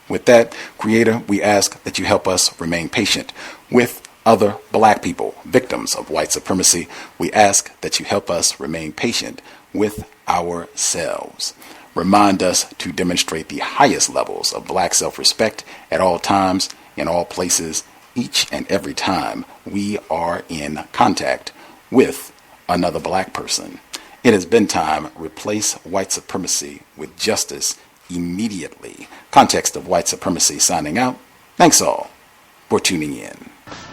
Speaker 4: With that, Creator, we ask that you help us remain patient with other black people, victims of white supremacy. We ask that you help us remain patient with ourselves. Remind us to demonstrate the highest levels of black self-respect at all times, in all places, each and every time we are in contact with another black person. It has been time. Replace white supremacy with justice immediately. Context of White Supremacy signing out. Thanks all for tuning in.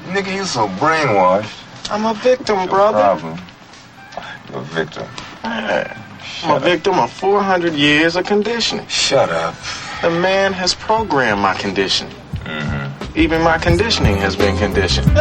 Speaker 11: Nigga, you so brainwashed.
Speaker 12: I'm a victim, brother.
Speaker 11: Problem. You're a victim.
Speaker 12: I'm a victim of 400 years of conditioning.
Speaker 11: Shut up.
Speaker 12: The man has programmed my conditioning.
Speaker 11: Mm-hmm.
Speaker 12: Even my conditioning has been conditioned.